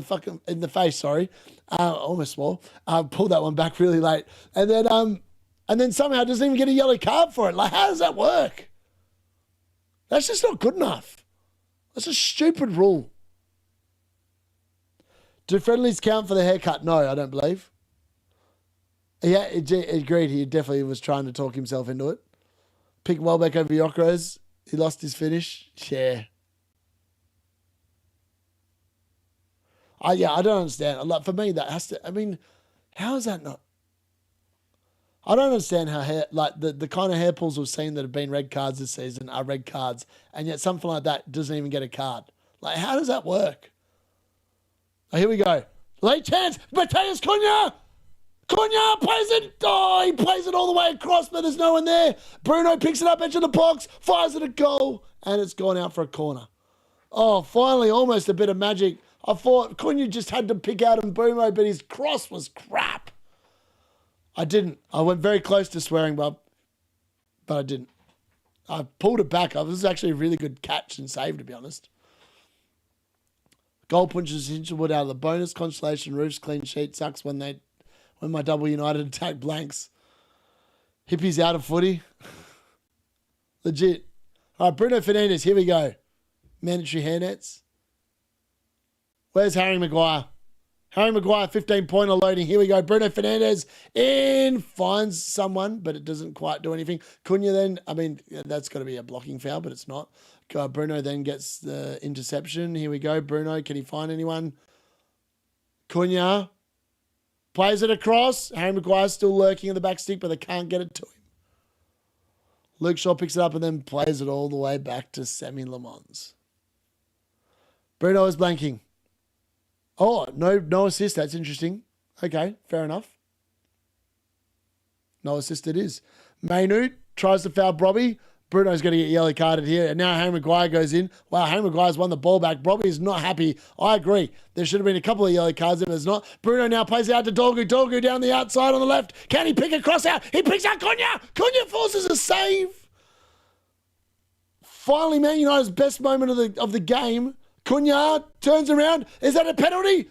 the face, sorry. Almost swore. Pulled that one back really late. And then somehow doesn't even get a yellow card for it. Like, how does that work? That's just not good enough. That's a stupid rule. Do friendlies count for the haircut? No, I don't believe. Yeah, agreed. He definitely was trying to talk himself into it. Pick Welbeck over Yokros. He lost his finish. Yeah. I don't understand. Like, for me, that has to... I mean, how is that not... I don't understand how the kind of hair pulls we've seen that have been red cards this season are red cards, and yet something like that doesn't even get a card. Like, how does that work? Oh, here we go. Late chance. Mateus Cunha. Cunha plays it. Oh, he plays it all the way across, but there's no one there. Bruno picks it up, edge of the box, fires it a goal, and it's gone out for a corner. Oh, finally, almost a bit of magic. I thought Cunha just had to pick out Mbeumo, but his cross was crap. I didn't. I went very close to swearing, but I didn't. I pulled it back. It was actually a really good catch and save, to be honest. Goal punches Hinchwood out of the bonus. Consolation Roofs clean sheet. Sucks when my double United attack blanks. Hippie's out of footy. Legit. All right, Bruno Fernandes, here we go. Mandatory hairnets. Where's Harry Maguire? Harry Maguire, 15-pointer loading. Here we go. Bruno Fernandes in. Finds someone, but it doesn't quite do anything. Cunha then, I mean, that's got to be a blocking foul, but it's not. Bruno then gets the interception. Here we go. Bruno, can he find anyone? Cunha plays it across. Harry Maguire's still lurking in the back stick, but they can't get it to him. Luke Shaw picks it up and then plays it all the way back to Semi Lamons. Bruno is blanking. Oh, no assist. That's interesting. Okay, fair enough. No assist it is. Man Utd tries to foul Brobby. Bruno's going to get yellow carded here. And now Harry Maguire goes in. Wow, Harry Maguire's won the ball back. Brobby is not happy. I agree. There should have been a couple of yellow cards if there's not. Bruno now plays it out to Dorgu. Dorgu down the outside on the left. Can he pick a cross out? He picks out Cunha. Cunha forces a save. Finally, Man United's best moment of the game. Cunha turns around. Is that a penalty?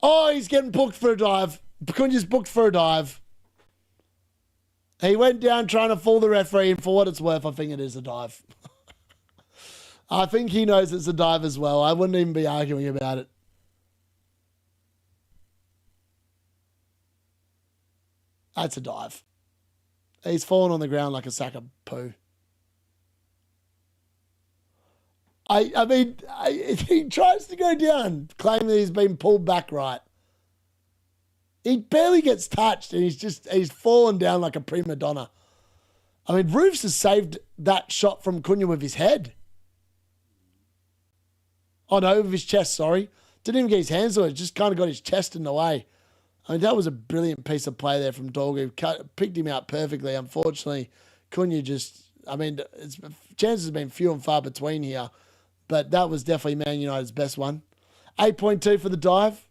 Oh, he's getting booked for a dive. Cunha's booked for a dive. He went down trying to fool the referee, and for what it's worth, I think it is a dive. I think he knows it's a dive as well. I wouldn't even be arguing about it. That's a dive. He's fallen on the ground like a sack of poo. I mean, he tries to go down, claiming that he's been pulled back right. He barely gets touched, and he's fallen down like a prima donna. I mean, Roofs has saved that shot from Cunha with his head. Oh, no, with his chest, sorry. Didn't even get his hands on it, just kind of got his chest in the way. I mean, that was a brilliant piece of play there from Dorgu. Picked him out perfectly. Unfortunately, Cunha chances have been few and far between here. But that was definitely Man United's best one. 8.2 for the dive.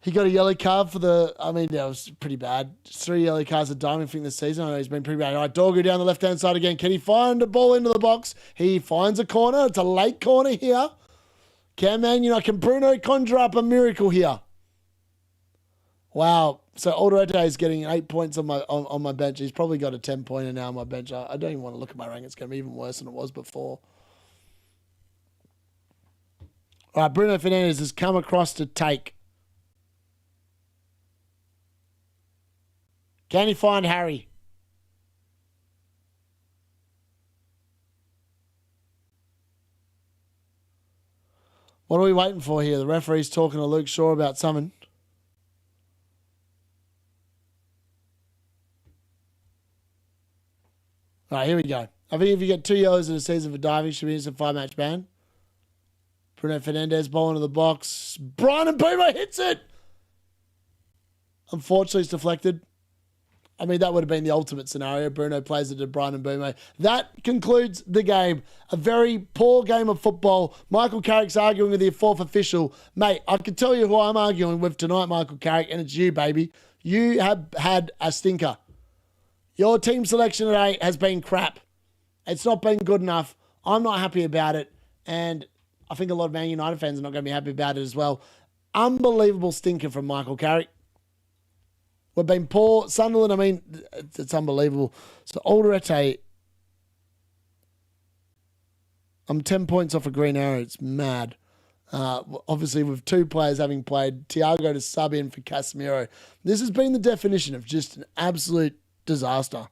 He got a yellow card for that was pretty bad. 3 yellow cards a diamond thing this season. I know he's been pretty bad. All right, Dorgu down the left-hand side again. Can he find a ball into the box? He finds a corner. It's a late corner here. Can Bruno conjure up a miracle here? Wow. So Alderete is getting 8 points on my bench. He's probably got a 10-pointer now on my bench. I don't even want to look at my rank. It's going to be even worse than it was before. All right, Bruno Fernandes has come across to take. Can he find Harry? What are we waiting for here? The referee's talking to Luke Shaw about something. All right, here we go. I think if you get 2 yellows in a season for diving, should be instant 5-match ban. Bruno Fernandes, ball into the box. Brian Mbeumo hits it. Unfortunately, it's deflected. I mean, that would have been the ultimate scenario. Bruno plays it to Brian Mbeumo. That concludes the game. A very poor game of football. Michael Carrick's arguing with the 4th official. Mate, I can tell you who I'm arguing with tonight, Michael Carrick, and it's you, baby. You have had a stinker. Your team selection today has been crap. It's not been good enough. I'm not happy about it. And I think a lot of Man United fans are not going to be happy about it as well. Unbelievable stinker from Michael Carrick. We've been poor. Sunderland, I mean, it's unbelievable. So Alderete, I'm 10 points off a green arrow. It's mad. Obviously, with 2 players having played, Thiago to sub in for Casemiro. This has been the definition of just an absolute disaster.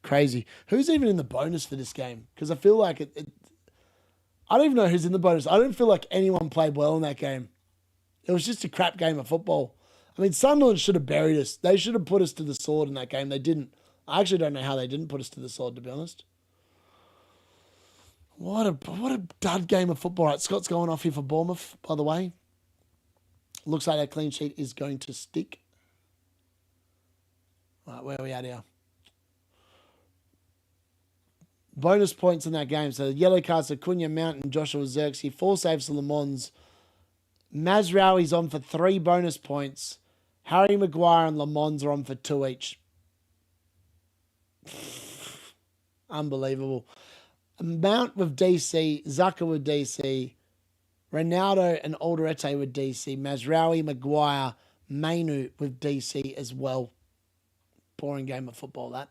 Crazy. Who's even in the bonus for this game? Because I feel like I don't even know who's in the bonus. I don't feel like anyone played well in that game. It was just a crap game of football. I mean, Sunderland should have buried us. They should have put us to the sword in that game. They didn't. I actually don't know how they didn't put us to the sword, to be honest. What a dud game of football. Right, Scott's going off here for Bournemouth, by the way. Looks like that clean sheet is going to stick. All right, where are we at here? Bonus points in that game. So yellow cards to Cunha, Mount, and Joshua Zirkzee. 4 saves to Le Mans. Mazraoui's on for 3 bonus points. Harry Maguire and Le Mans are on for 2 each. Unbelievable. Mount with DC, Zucker with DC, Ronaldo and Alderete with DC, Mazraoui, Maguire, Mainu with DC as well. Boring game of football, that.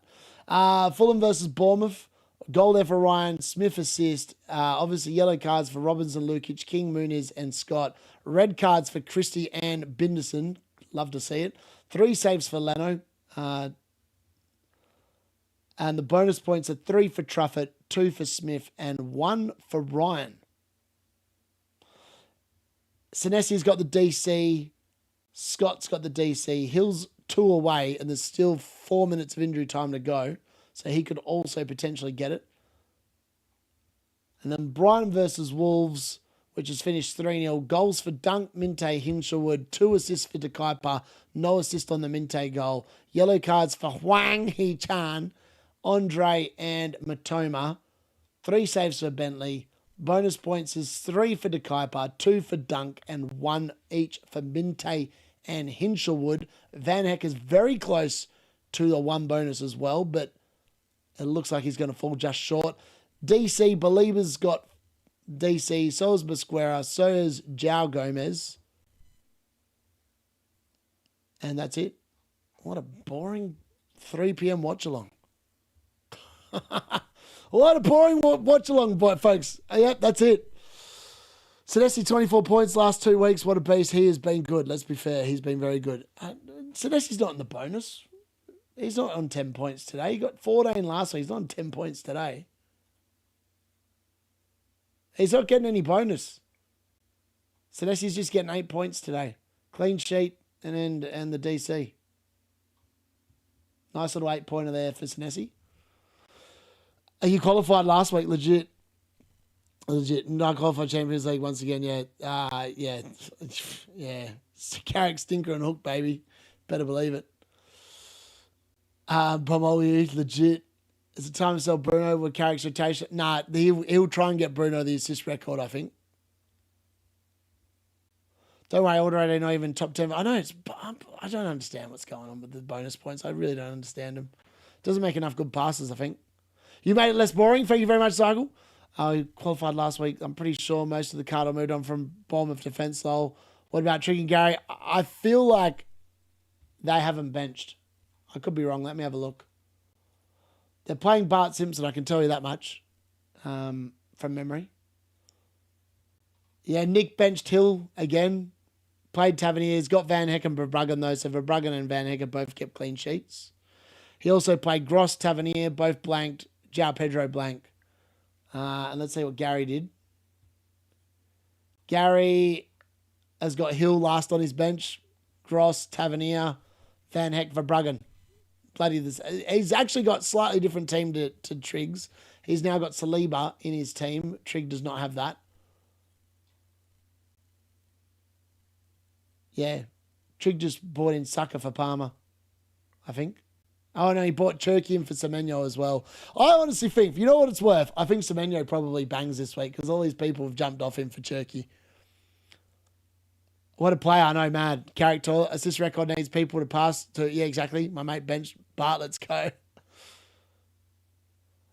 Fulham versus Bournemouth. Goal there for Ryan. Smith assist. Obviously, yellow cards for Robinson, Lukic, King, Muniz, and Scott. Red cards for Christie and Binderson. Love to see it. 3 saves for Leno. And the bonus points are 3 for Truffett, 2 for Smith, and 1 for Ryan. Senesi's got the DC. Scott's got the DC. Hill's 2 away, and there's still 4 minutes of injury time to go. So he could also potentially get it. And then Brighton versus Wolves, which has finished 3-0. Goals for Dunk, Minte, Hinshelwood. 2 assists for De Kuyper. No assist on the Minte goal. Yellow cards for Hwang Hee-chan, Andre, and Matoma. 3 saves for Bentley. Bonus points is 3 for De Kuyper, 2 for Dunk, and 1 each for Minte and Hinshelwood. Van Heck is very close to the 1 bonus as well, but it looks like he's going to fall just short. DC, Belieber's got DC, so is Mosquera, so is João Gomez. And that's it. What a boring 3 p.m. watch-along. What a boring watch-along, folks. Yep, that's it. Senesi, 24 points last 2 weeks. What a beast. He has been good. Let's be fair. He's been very good. Senesi's not in the bonus. He's not on 10 points today. He got 14 last week. He's not on 10 points today. He's not getting any bonus. Senesi's just getting 8 points today. Clean sheet and the DC. Nice little 8-pointer there for Senesi. You qualified last week, legit. Not qualified Champions League once again, yeah. Yeah. Carrick, Stinker, and Hook, baby. Better believe it. Pomolu, legit. Is it time to sell Bruno with Carrick's rotation? Nah, he'll try and get Bruno the assist record, I think. Don't worry, Alderete not even top 10. I know I don't understand what's going on with the bonus points. I really don't understand them. Doesn't make enough good passes, I think. You made it less boring. Thank you very much, Cycle. I qualified last week. I'm pretty sure most of the card I moved on from Bournemouth defence, though. What about Trick and Gary? I feel like they haven't benched. I could be wrong. Let me have a look. They're playing Bart Simpson. I can tell you that much from memory. Yeah, Nick benched Hill again. Played Tavernier. Got Van Heck and Verbruggen, though. So Verbruggen and Van Heck both kept clean sheets. He also played Gross, Tavernier, both blanked. João Pedro blank. And let's see what Gary did. Gary has got Hill last on his bench. Gross, Tavernier, Van Heck, Verbruggen. Bloody this. He's actually got slightly different team to Triggs. He's now got Saliba in his team. Trigg does not have that. Yeah. Trigg just bought in Sucker for Palmer, I think. Oh, no, he bought Cherky in for Semenyo as well. I honestly think, you know what it's worth? I think Semenyo probably bangs this week because all these people have jumped off him for Cherky. What a player. I know, mad. Character assist record needs people to pass to. Yeah, exactly. My mate bench. Bart, let's go.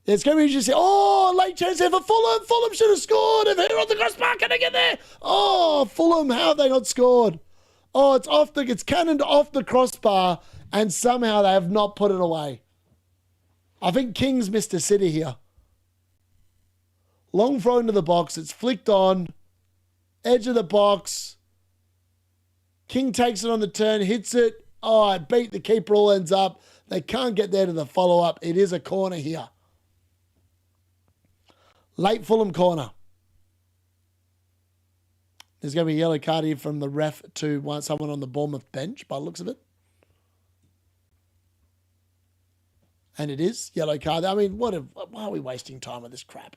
It's going to be just, late chance there for Fulham. Fulham should have scored. If they're on the crossbar, can they get there? Oh, Fulham, how have they not scored? Oh, it's cannoned off the crossbar. And somehow they have not put it away. I think King's missed a sitter here. Long throw into the box. It's flicked on. Edge of the box. King takes it on the turn, hits it. Oh, it beat the keeper, all ends up. They can't get there to the follow-up. It is a corner here. Late Fulham corner. There's going to be a yellow card here from the ref to someone on the Bournemouth bench by the looks of it. And it is yellow card. I mean, why are we wasting time with this crap?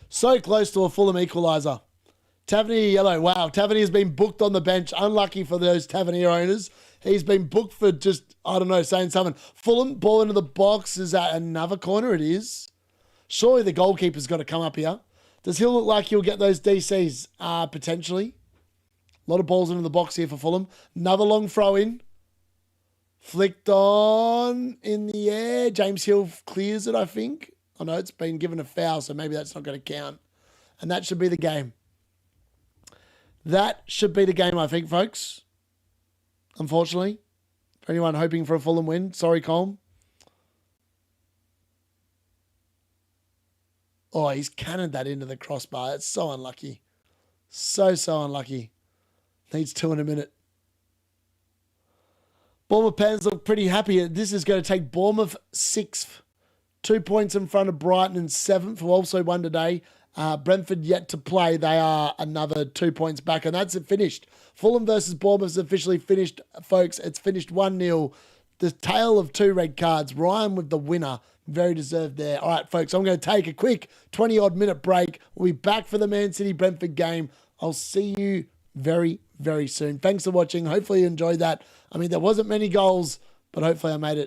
So close to a Fulham equaliser. Tavernier yellow. Wow, Tavernier's been booked on the bench. Unlucky for those Tavernier owners. He's been booked for just, I don't know, saying something. Fulham, ball into the box. Is that another corner? It is. Surely the goalkeeper's got to come up here. Does he look like he'll get those DCs? Potentially. A lot of balls into the box here for Fulham. Another long throw in. Flicked on in the air. James Hill clears it, I think. I know it's been given a foul, so maybe that's not going to count. And that should be the game. That should be the game, I think, folks. Unfortunately. For anyone hoping for a Fulham win. Sorry, Colm. Oh, he's cannoned that into the crossbar. That's so unlucky. So unlucky. Needs 2 in a minute. Bournemouth fans look pretty happy. This is going to take Bournemouth 6th. 2 points in front of Brighton in 7th, who also won today. Brentford yet to play. They are another 2 points back, and that's it finished. Fulham versus Bournemouth is officially finished, folks. It's finished 1-0. The tale of 2 red cards. Ryan with the winner. Very deserved there. All right, folks, I'm going to take a quick 20-odd minute break. We'll be back for the Man City-Brentford game. I'll see you very, very soon. Thanks for watching. Hopefully you enjoyed that. I mean, there wasn't many goals, but hopefully I made it